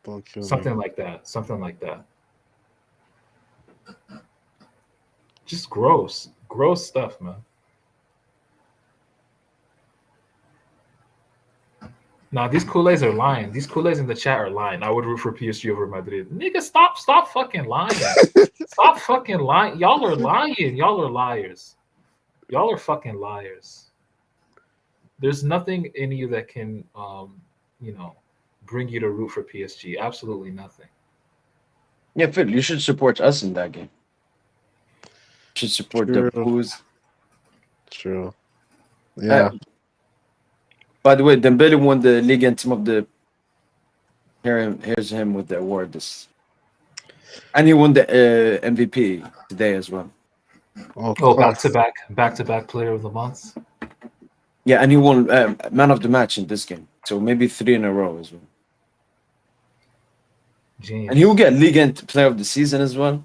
Don't kill me.
Something like that. Something like that. Just gross stuff, man. Now these Kool-Aids are lying. These Kool-Aids in the chat are lying. I would root for PSG over Madrid. Nigga, stop fucking lying. Stop fucking lying. Y'all are lying. Y'all are liars. Y'all are fucking liars. There's nothing in you that can bring you to root for PSG. Absolutely nothing.
Yeah, Phil, you should support us in that game. You should support the Blues.
True. Yeah.
By the way, Dembele won the league and team of the. Here's him with the award. And he won the MVP today as well.
Oh, back to back player of the month.
Yeah, and he won man of the match in this game. So maybe 3 in a row as well.
Jeez.
And he will get league and player of the season as well.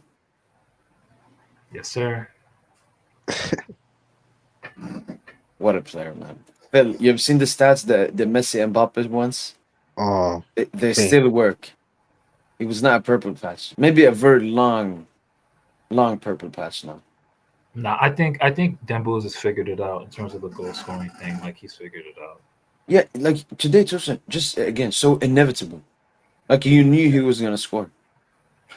Yes, sir.
What a player, man. Phil, you've seen the stats that the Messi and Mbappe once?
Oh,
they still work. It was not a purple patch. Maybe a very long purple patch now.
Nah, I think Dembele has figured it out in terms of the goal scoring thing. Like he's figured it out.
Yeah, like today, just again, so inevitable. Like you knew he was gonna score.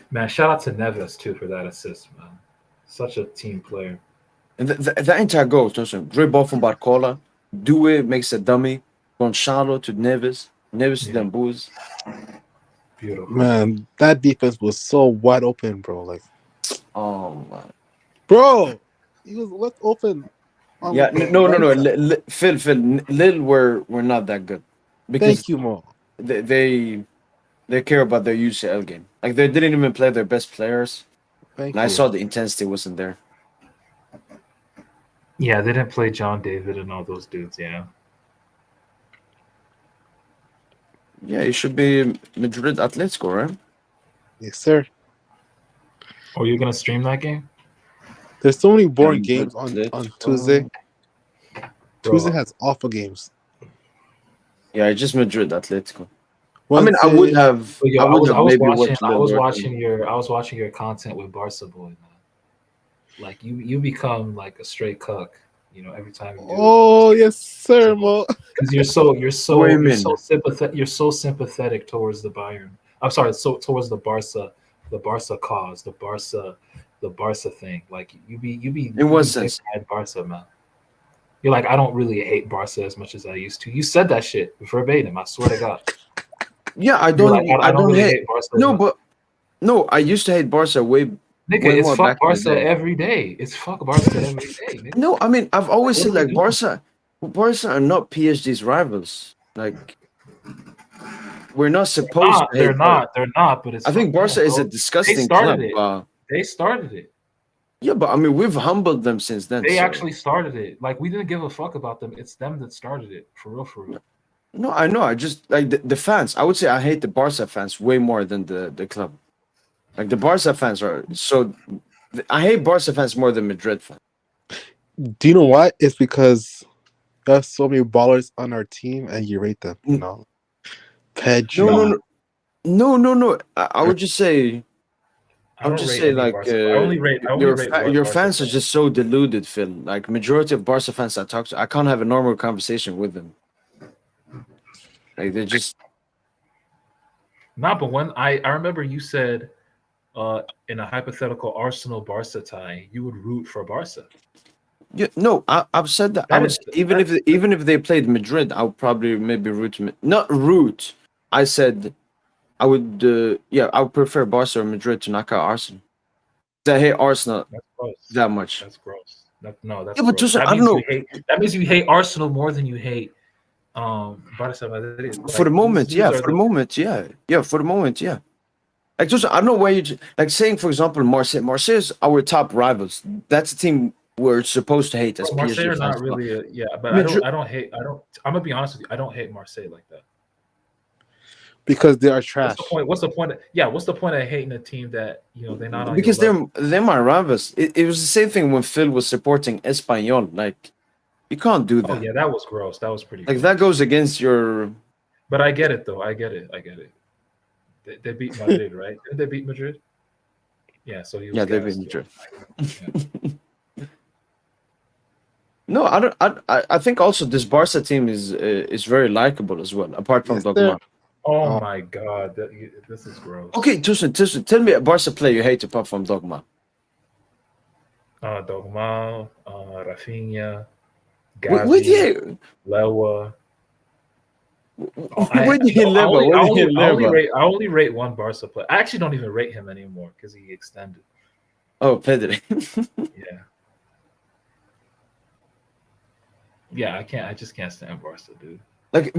Man, shout out to Neves too for that assist, man. Such a team player.
And that entire goal, great ball from Barcola. Due makes a dummy. Gonçalo to Neves. Neves to Dembele.
Beautiful.
Man, that defense was so wide open, bro. Like,
oh man,
bro, he was left open.
Yeah, no. Phil, Lille were not that good. Because
Thank you, Mo.
They care about their UCL game. Like they didn't even play their best players.
Thank
and
you.
I saw the intensity wasn't there.
Yeah, they didn't play John David and all those dudes. Yeah.
Yeah, it should be Madrid Atletico, right?
Yes, sir.
Oh, you're gonna stream that game,
There's so many boring
And
games on
Atletico.
Tuesday. Tuesday
bro?
has awful games.
Yeah, just Madrid Atletico. I mean,
Wednesday,
But yo,
I would have
I was
maybe
watching
watched a little more.
I was watching your content with Barca boy, man. Like you become like a straight cuck, every time you do
oh yes, sir, Mo.
because
What do you mean?
you're so sympathetic towards the Bayern. I'm sorry, so towards the Barca cause, the Barca thing. Like
In what
you be
sense?
big mad Barca, man. You're like, I don't really hate Barca as much as I used to. You said that shit verbatim. I swear to God.
Yeah, I
You're like,
don't.
I
I
don't
don't
really
hate.
hate Barca.
No, but no, I used to hate Barca way
Nigga,
way
it's
more
fuck
back in the
Barca
day.
every day. It's fuck Barca every day, nigga.
No, I mean, I've always
What
said
are we
like
doing?
Barca are not PSG's rivals. Like we're not supposed to hate Barca.
They're not, but it's
I think
fuck them,
Barca is a
bro. They
disgusting
started
club.
it. They started it.
Yeah, but I mean, we've humbled them since then.
They
So
actually started it. Like we didn't give a fuck about them. It's them that started it. For real, for real.
no, I know. I just like the fans. I would say I hate the Barca fans way more than the club. Like the Barca fans are so. I hate Barca fans more than Madrid fans.
Do you know why? It's because there's so many ballers on our team, and you rate them. You know, Pedri.
No. I would just say.
I
I would
don't
just
rate
say
any
like
Barca. I only rate
your
Barca
fans are just so deluded, Phil. Like majority of Barca fans I talk to, I can't have a normal conversation with them. Like they're just
Nah, but when I remember you said in a hypothetical Arsenal Barca tie, you would root for Barca.
yeah. No, I've said that. I would say, even if they played Madrid, I would probably maybe not root. I said I would. I would prefer Barca or Madrid to knock out Arsenal. 'Cause I hate Arsenal
That's gross.
that much.
That's gross. That's
But
gross.
just
That
I don't
means
know.
that means you hate Arsenal more than you hate Barca Madrid.
For the
Like,
moment,
these
yeah.
are
For the moment, yeah. For the moment, yeah. Like just I don't know why like saying for example Marseille. Marseille is our top rivals. That's a team we're supposed to hate as
Well, Marseille
PSG
are
fans.
not really but
Madrid,
I don't hate I'm gonna be honest with you, I don't hate Marseille like that.
Because they are trash.
What's the point what's the point of hating a team that they're not on
because
your level?
they're my rivals. It was the same thing when Phil was supporting Espanyol. Like you can't do that.
Oh yeah, that was gross. That was pretty
Like
gross.
that goes against your.
But I get it though. I get it. They beat Madrid, right? Didn't they beat Madrid? Yeah, so
Yeah, they beat Madrid.
Yeah.
No, I don't. I think also this Barca team is very likable as well. Apart from
Yes,
Dogma.
Oh my god, this is gross.
Okay, Tussen, tell me a Barca player you hate apart from Dogma.
Dogma, Rafinha,
Where do
Gavi,
you?
Lewa.
Where do you live?
I only rate one Barca player. I actually don't even rate him anymore because he extended.
Oh, Pedri.
Yeah. Yeah, I just can't stand Barca, dude.
Like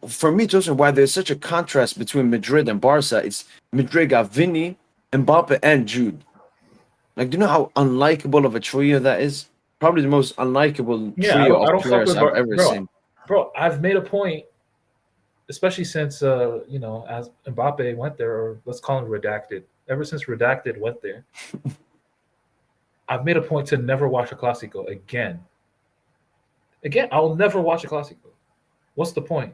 for me, Tussen, why there's such a contrast between Madrid and Barca? It's Madrid got Vinny, Mbappe, and Jude. Like, do you know how unlikable of a trio that is? Probably the most unlikable trio of players I've ever seen.
Bro, I've made a point, especially since as Mbappe went there, or let's call him Redacted. Ever since Redacted went there, I've made a point to never watch a Clásico again. Again, I'll never watch a Clásico. What's the point?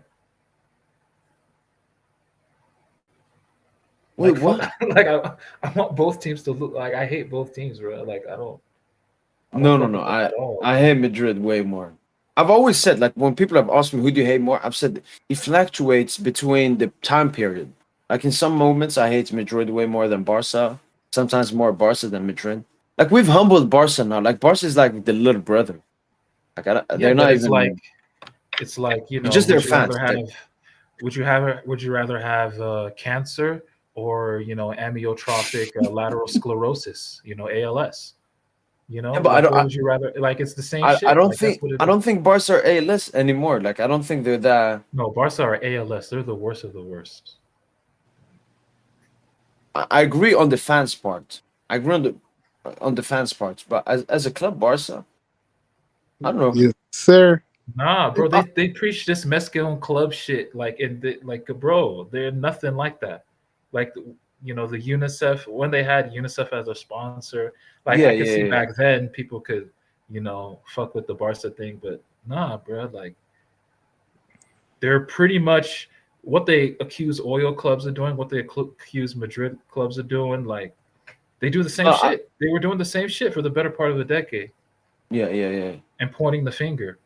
Wait, what?
Like I want both teams to look like I hate both teams, bro. Like I don't
No. I hate Madrid way more. I've always said, like, when people have asked me who do you hate more, I've said it fluctuates between the time period. Like in some moments, I hate Madrid way more than Barca. Sometimes more Barca than Madrid. Like we've humbled Barca now. Like Barca is like the little brother. Like they're not even.
It's like
just their fans.
Would you rather have cancer or amyotrophic lateral sclerosis? ALS.
Yeah, but
what would you rather? Like it's the same shit.
I don't think Barca are ALS anymore. Like I don't think they're that.
No, Barca are ALS. They're the worst of the worst.
I agree on the fans part. I agree on the fans part. But as a club, Barca, I don't know.
Yes, sir.
Nah, bro, they preach this Mescal club shit bro, they're nothing like that. Like the UNICEF, when they had UNICEF as a sponsor, like
Yeah,
I could see
yeah.
back then people could, fuck with the Barca thing, but nah, bro, like they're pretty much what they accuse oil clubs of doing, what they accuse Madrid clubs of doing, like they do the same shit. They were doing the same shit for the better part of a decade
Yeah.
and pointing the finger.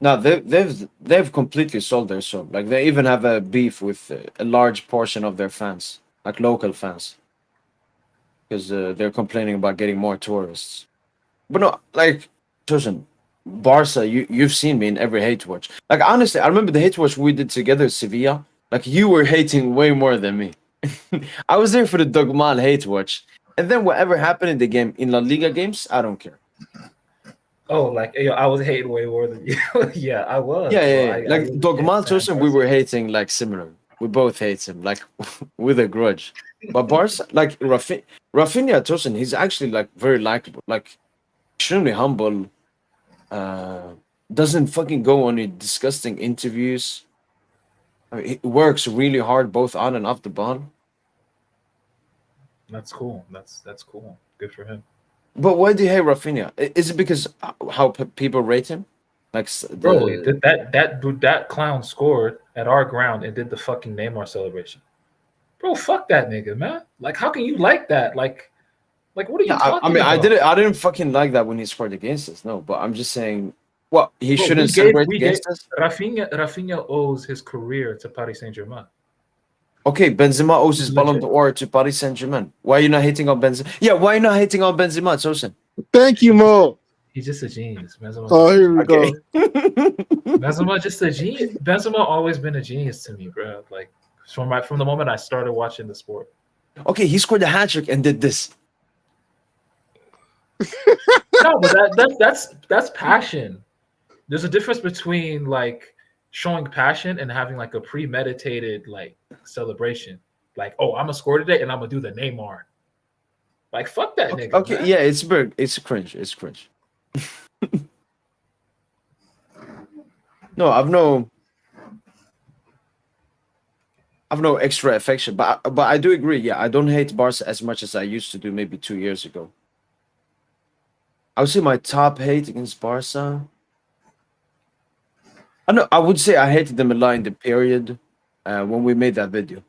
No, they've completely sold their soul. Like they even have a beef with a large portion of their fans, like local fans, because they're complaining about getting more tourists. But no, like, listen, Barca, you've seen me in every hate watch. Like honestly, I remember the hate watch we did together, Sevilla. Like you were hating way more than me. I was there for the Dogmal hate watch, and then whatever happened in the game in La Liga games, I don't care.
Oh, like I was hating way more than you. Yeah, I was.
Yeah,
bro.
yeah.
I
Like
really
Dogmal
can't stand
Tosin, we
Barca.
were hating like similar. We both hate him, like with a grudge. But Barca, like Rafinha Tosin, he's actually like very likable, like extremely humble. Doesn't fucking go on any disgusting interviews. I mean, he works really hard both on and off the ball.
That's cool. That's cool. Good for him.
But why do you hate Rafinha? Is it because how people rate him? Like
Bro, that clown scored at our ground and did the fucking Neymar celebration. Bro, fuck that nigga, man. Like, how can you like that? Like what are you
Yeah,
talking
I mean,
about?
I didn't fucking like that when he scored against us. No, but I'm just saying, what he
Bro,
shouldn't celebrate
we gave
against us.
Rafinha owes his career to Paris Saint-Germain.
Okay, Benzema owes his Ballon
Legit.
d'Or to Paris Saint-Germain. Why are you not hating on Benzema? Yeah, why are you not hating on Benzema, Tosin?
Thank you, Mo.
He's just a genius. Benzema.
Oh, here we go.
Benzema just a genius. Benzema always been a genius to me, bro. Like from the moment I started watching the sport.
Okay, he scored a hat trick and did this.
No, but that's passion. There's a difference between like showing passion and having like a premeditated like celebration. Like, oh, I'm gonna score today and I'm gonna do the Neymar. Like, fuck that nigga.
Okay,
man.
yeah, it's cringe. It's cringe. No, I've no extra affection, but I do agree. Yeah, I don't hate Barca as much as I used to do maybe 2 years ago. I would say my top hate against Barca. I would say I hated them a lot in the period when we made that video,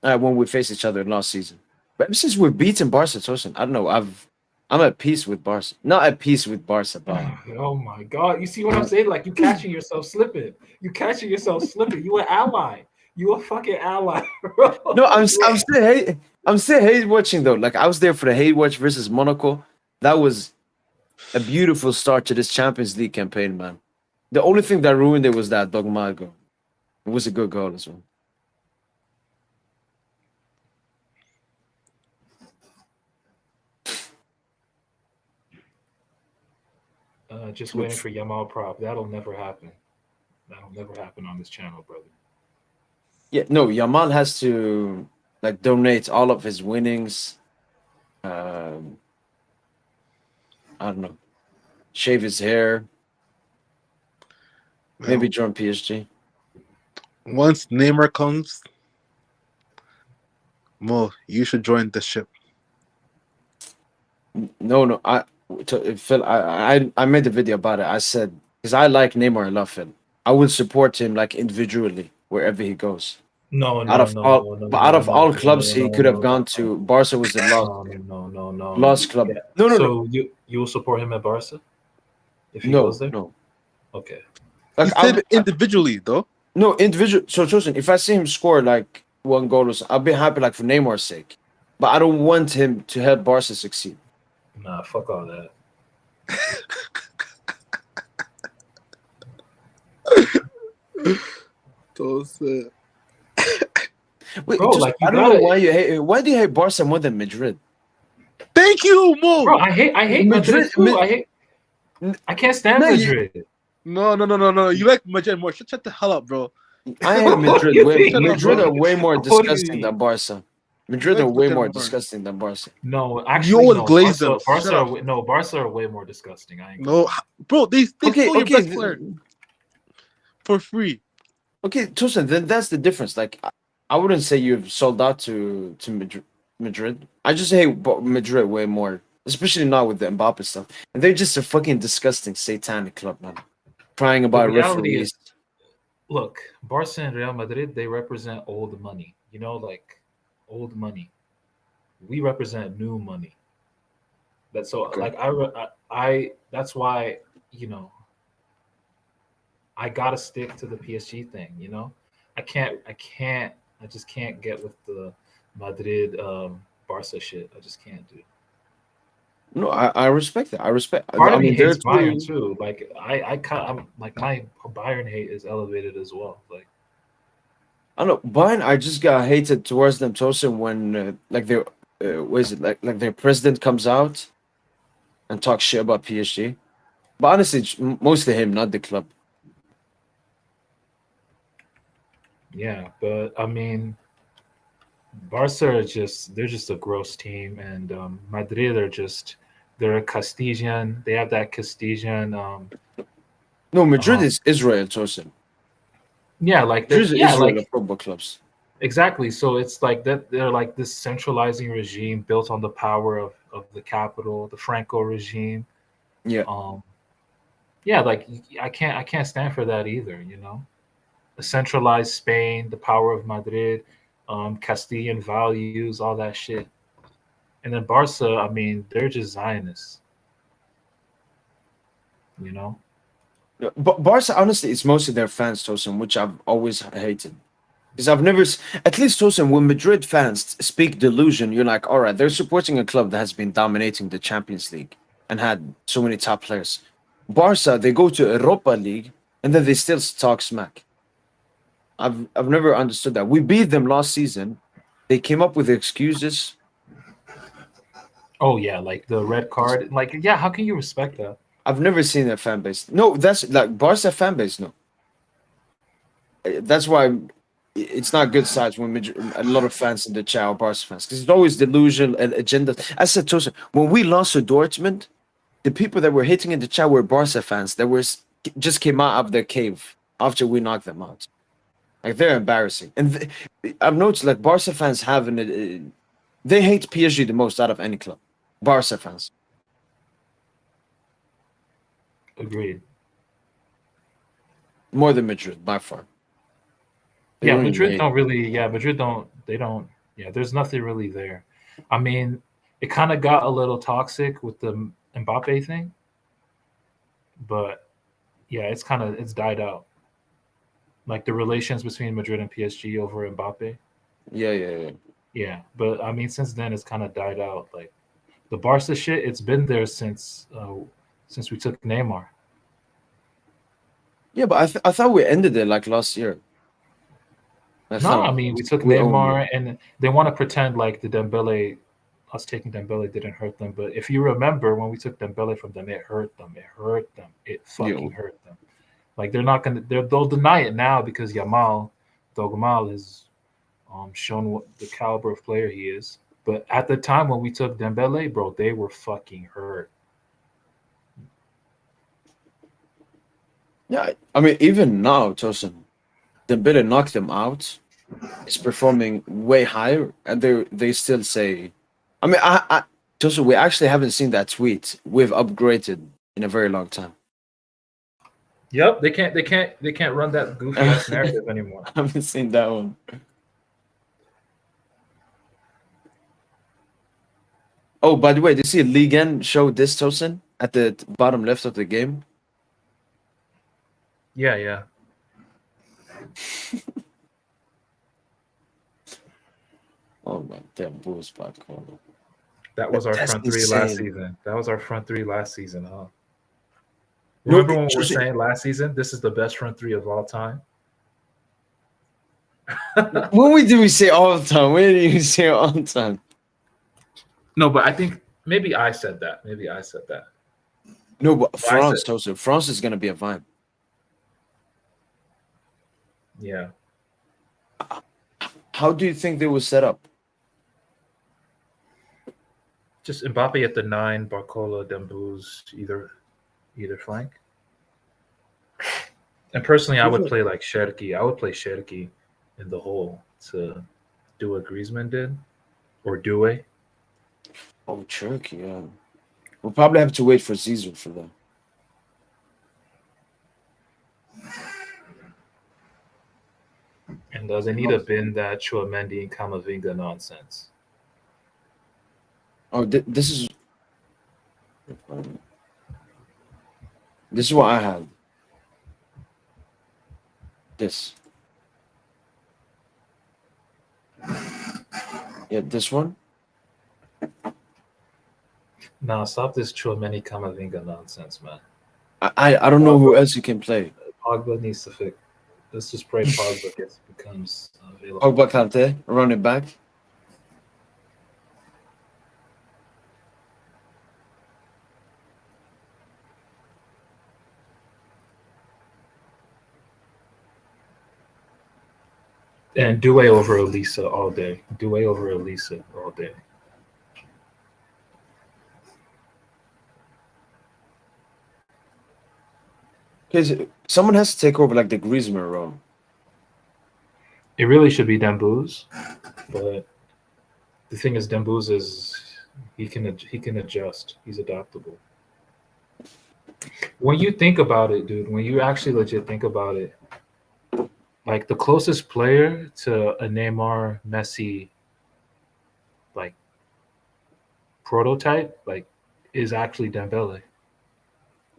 when we faced each other last season. But ever since we've beaten Barca, Tosin, I don't know. I'm at peace with Barca. Not at peace with Barca, but
Oh my god. You see what I'm saying? Like you catching yourself slipping. You catching yourself slipping. You an ally. You a fucking ally, bro.
no, I'm still hate watching though. Like I was there for the hate watch versus Monaco. That was a beautiful start to this Champions League campaign, man. The only thing that ruined it was that Dogma goal. It was a good goal as well.
Just waiting for Yamal prop. That'll never happen. That'll never happen on this channel, brother.
Yeah, no, Yamal has to like donate all of his winnings. I don't know. Shave his hair. Maybe join PSG.
Once Neymar comes, Mo, you should join the ship.
No, Phil, I made a video about it. I said because I like Neymar a lot, Phil. I will support him like individually wherever he goes.
No,
Out of all clubs he could have gone to, Barca was the lost club.
Yeah.
No.
So you will support him at Barca if he
No,
goes there?
no.
Okay.
He
Like,
said individually, though.
No, individual. So, Chosen, if I see him score like one goal, or so, I'll be happy, like for Neymar's sake. But I don't want him to help Barca succeed.
Nah, fuck all that.
Wait,
Bro, like, you
I don't know
gotta-
why you hate. Why do you hate Barca more than Madrid?
Thank you, Mo.
Bro, I hate Madrid too. I can't stand
No,
Madrid.
No. You like Madrid more. Shut the hell up, bro.
I hate Madrid.
You think-
Madrid are way more
What do you
disgusting
mean?
than Barca. Madrid
Let's
are way
look at
more
more.
disgusting than Barca.
No, actually,
always
no.
glaze them. Shut
Barca,
up.
no, Barca are way more disgusting. I ain't
No, bro, they
Okay,
stole your
okay,
best player for free.
okay, Tosin. Then that's the difference. Like, I wouldn't say you've sold out to Madrid. I just hate Madrid way more, especially now with the Mbappe stuff. And they're just a fucking disgusting, satanic club, man. Crying
The
about
reality
referees.
is, look, Barca and Real Madrid, they represent old money. You know, like old money. We represent new money. That's so
Okay.
like I that's why, you know, I gotta stick to the PSG thing, you know. I just can't get with the Madrid Barca shit. I just can't do.
No, I respect that. I respect.
Part
I
of me
mean, they're
hates Bayern
two.
too. Like I'm like my Bayern hate is elevated as well. Like
I don't know. Bayern, I just got hated towards them, Tosin, when like their what is it like their president comes out and talks shit about PSG. But honestly, it's mostly him, not the club.
yeah, but I mean Barca are they're just a gross team, and Madrid are they're a Castilian. They have that Castilian.
No, Madrid
Um,
is Israel, Tosin.
yeah, like
Madrid
they're
is
yeah,
Israel
like
of football clubs.
exactly. So it's like that. They're like this centralizing regime built on the power of the capital, the Franco regime.
Yeah.
Um, yeah, like I can't stand for that either. You know, a centralized Spain, the power of Madrid, Castilian values, all that shit. And then Barca, I mean, they're just Zionists. You know.
Yeah, but Barca, honestly, it's mostly their fans, Tosin, which I've always hated. Because I've never, at least Tosin, when Madrid fans speak delusion, you're like, all right, they're supporting a club that has been dominating the Champions League and had so many top players. Barca, they go to Europa League and then they still talk smack. I've never understood that. We beat them last season. They came up with excuses.
Oh yeah, like the red card. Like yeah, how can you respect that?
I've never seen that fan base. No, that's like Barca fan base. No, that's why it's not good sides when a lot of fans in the chat are Barca fans because it's always delusion and agenda. I said Tosa, when we lost to Dortmund, the people that were hitting in the chat were Barca fans that just came out of their cave after we knocked them out. Like they're embarrassing, and I've noticed like Barca fans they hate PSG the most out of any club. Barca fans.
Agreed.
More than Madrid by far. They
Yeah,
don't even
Madrid
hate
don't really. Yeah, Madrid don't. They don't. Yeah, there's nothing really there. I mean, it kind of got a little toxic with the Mbappe thing, but yeah, it's died out. Like the relations between Madrid and PSG over Mbappe.
Yeah.
Yeah, but I mean, since then it's kind of died out. Like the Barca shit, it's been there since we took Neymar.
Yeah, but I thought we ended it like last year. I
No,
thought
I mean we took
we owned
Neymar,
it.
and they want to pretend like us taking Dembele didn't hurt them. But if you remember when we took Dembele from them, it hurt them. It hurt them. It fucking hurt them. Like they'll deny it now because Dogamal has shown what the caliber of player he is. But at the time when we took Dembele, bro, they were fucking hurt.
Yeah, I mean even now, Tosin, Dembele knocked them out. Is performing way higher, and they still say, I mean, Tosin, we actually haven't seen that tweet. We've upgraded in a very long time.
Yep, they can't run that goofy ass narrative anymore.
I haven't seen that one. Oh, by the way, did you see Ligue 1 show this, Tosin, at the bottom left of the game?
Yeah.
Oh my damn Bulls back corner.
That was our
That's
front three last
insane.
season. That was our front three last season, huh?
No,
Remember when we were
Jose-
saying last season, this is the best front three of all time?
When do we say all the time? When do you say all the time?
No, but I think maybe I said that.
No, but
Well, I
France,
said-
Tosin. France is gonna be a vibe.
Yeah.
How do you think they will set up?
Just Mbappe at the 9, Barcola, Dembouz, either flank. And personally, I would play like Cherki. I would play Cherki in the hole to do what Griezmann did, or Doué.
Oh, Turkey, yeah. We'll probably have to wait for Caesar for that.
And does it need to bin that Chouameni and Camavinga nonsense?
Oh, this is what I had. This. Yeah, this one.
Nah, stop this Chouameni Camavinga nonsense, man.
I don't know who else you can play.
Pogba needs to fix. Let's just pray Pogba becomes available.
Pogba Kante, running back.
And Doué over Elisa all day. Doué over Elisa all day.
Because someone has to take over like the Griezmann role.
It really should be Dembouz, but the thing is, Dembouz is he can adjust. He's adaptable. When you think about it, dude, when you actually legit think about it, like the closest player to a Neymar, Messi, like prototype, like is actually Dembele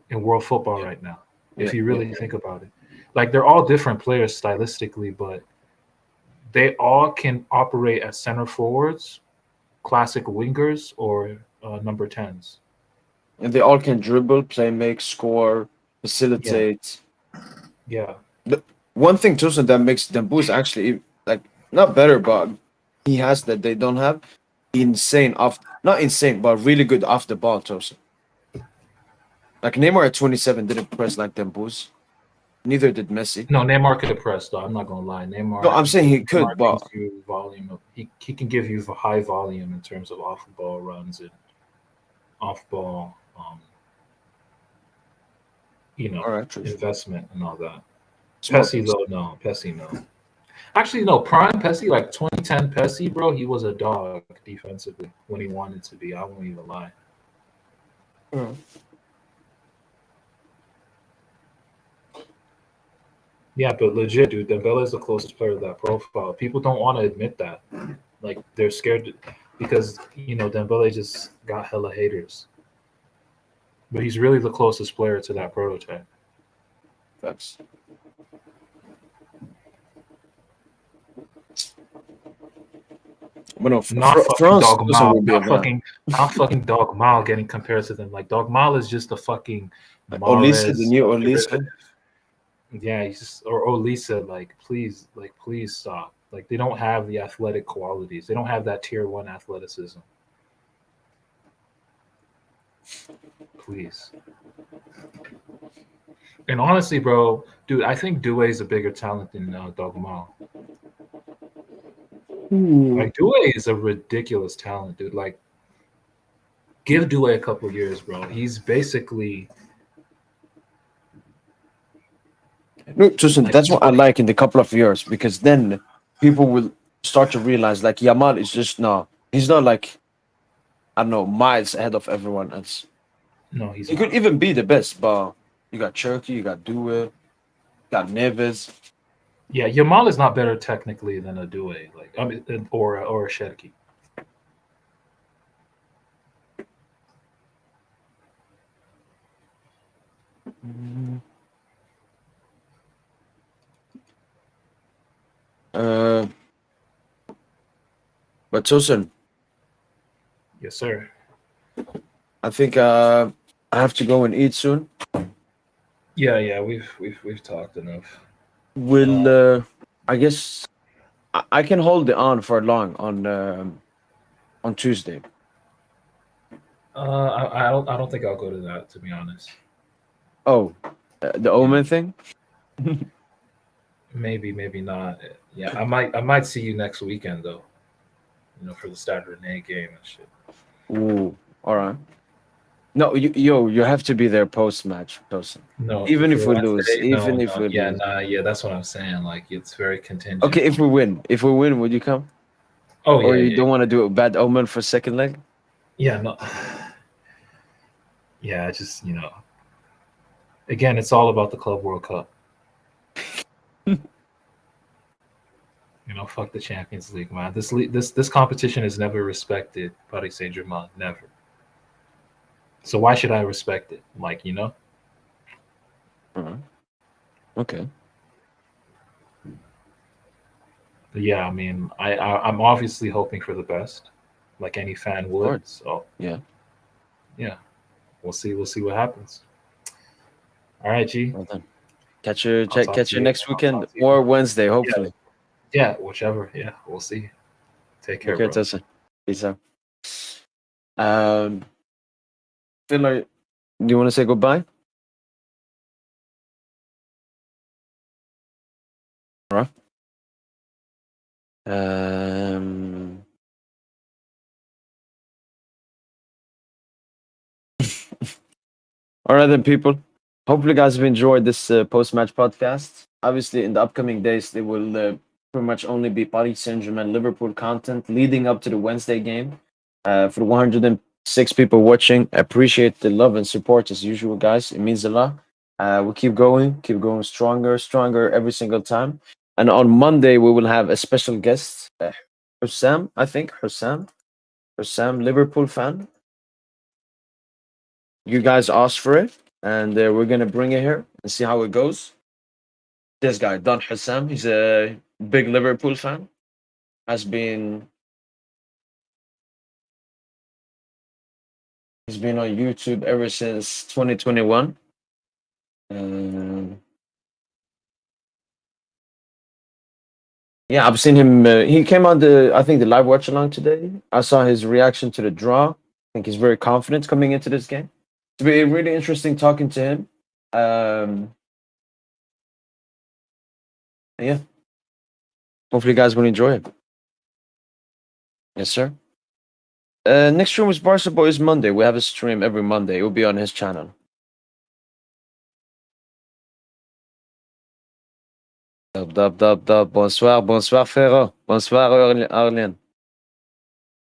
in world football right now. If you really think about it, like they're all different players stylistically, but they all can operate as center forwards, classic wingers, or number 10s.
And they all can dribble, play, make, score, facilitate.
Yeah.
The one thing too that makes Dembouz actually like not better, but he has that they don't have not insane, but really good off the ball, Tosin. Like Neymar at 27 didn't press like Dembouz. Neither did Messi.
No, Neymar could have pressed, though. I'm not gonna lie. Neymar.
No, I'm saying he could,
Neymar
but
gives you volume. He can give you a high volume in terms of off ball runs and off ball, investment and all that. Pessi though, no. Pessi, no. Actually, no. Prime Pessi, like 2010 Pessi, bro. He was a dog defensively when he wanted to be. I won't even lie. Yeah, but legit, dude, Dembele is the closest player to that profile. People don't want to admit that. Like, they're scared because, Dembele just got hella haters. But he's really the closest player to that prototype.
Facts. But no,
not
France
fucking Dog Mal getting compared to them. Like, Dog Mal is just a fucking
Olisa, the new Olisa.
Yeah, or Olisa, please stop. Like, they don't have the athletic qualities. They don't have that tier 1 athleticism. Please. And honestly, bro, dude, I think Doué is a bigger talent than Dogmal. Like, Doué is a ridiculous talent, dude. Like, give Doué a couple years, bro. He's basically.
No, Justin, that's what I like in the couple of years, because then people will start to realize like Yamal is just he's not like, I don't know, miles ahead of everyone else.
No, he
could even be the best, but you got Cherki, you got Doué, you got Neves.
Yeah, Yamal is not better technically than a Doué, or a Cherki.
But Tosin.
Yes, sir.
I think I have to go and eat soon.
Yeah, we've talked enough.
Will I guess I can hold it on for long on Tuesday.
I don't think I'll go to that, to be honest.
Oh, the Omen thing?
Maybe not. Yeah, I might see you next weekend though. For the Saturday game and shit.
Ooh, All right. No, you have to be there post match, Tosin.
No,
Even if
for
we lose,
Wednesday, no,
even if
no,
we
yeah,
lose.
nah, yeah, that's what I'm saying. Like, it's very contingent.
Okay, if we win, would you come?
Oh
Or
yeah,
you
yeah,
don't want to do a bad omen for second leg?
yeah, no, yeah. I just again, it's all about the Club World Cup. Fuck the Champions League, man. This competition is never respected. Paris Saint-Germain, never. So why should I respect it? Like,
Okay.
But yeah, I mean, I'm obviously hoping for the best, like any fan would.
course.
So
Yeah.
We'll see what happens. All right, G.
Well done. Catch you
I'll talk
catch
to
you
you.
next
I'll
weekend
talk to you
or
tomorrow.
Wednesday, hopefully.
Yeah, whichever. Yeah, we'll see. Take care,
Okay,
bro.
Tosin. Peace out. Phil, do you want to say goodbye? All right. All right, then, people. Hopefully, guys have enjoyed this post-match podcast. Obviously, in the upcoming days, there will pretty much only be Paris Saint-Germain Liverpool content leading up to the Wednesday game. For the 106 people watching, I appreciate the love and support as usual, guys. It means a lot. We'll keep going stronger every single time. And on Monday, we will have a special guest, Hussam, I think. Hussam, Liverpool fan. You guys asked for it, and we're gonna bring it here and see how it goes. This guy, Don Hussam, he's a big Liverpool fan. Has been He's been on YouTube ever since 2021. Yeah, I've seen him. He came on I think the live watch along today. I saw his reaction to the draw. I think he's very confident coming into this game. It's be really interesting talking to him. Yeah. Hopefully, you guys will enjoy it. Yes, sir. Next stream is Barca Boys Monday. We have a stream every Monday. It will be on his channel. Dub. Bonsoir, Ferro. Bonsoir, Arlene.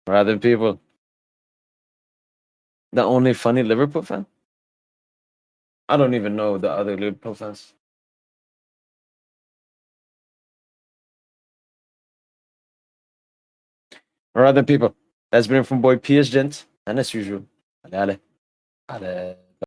Rather people. The only funny Liverpool fan? I don't even know the other Liverpool fans. Rather people. That's been from boy PSG, and as usual. Ale.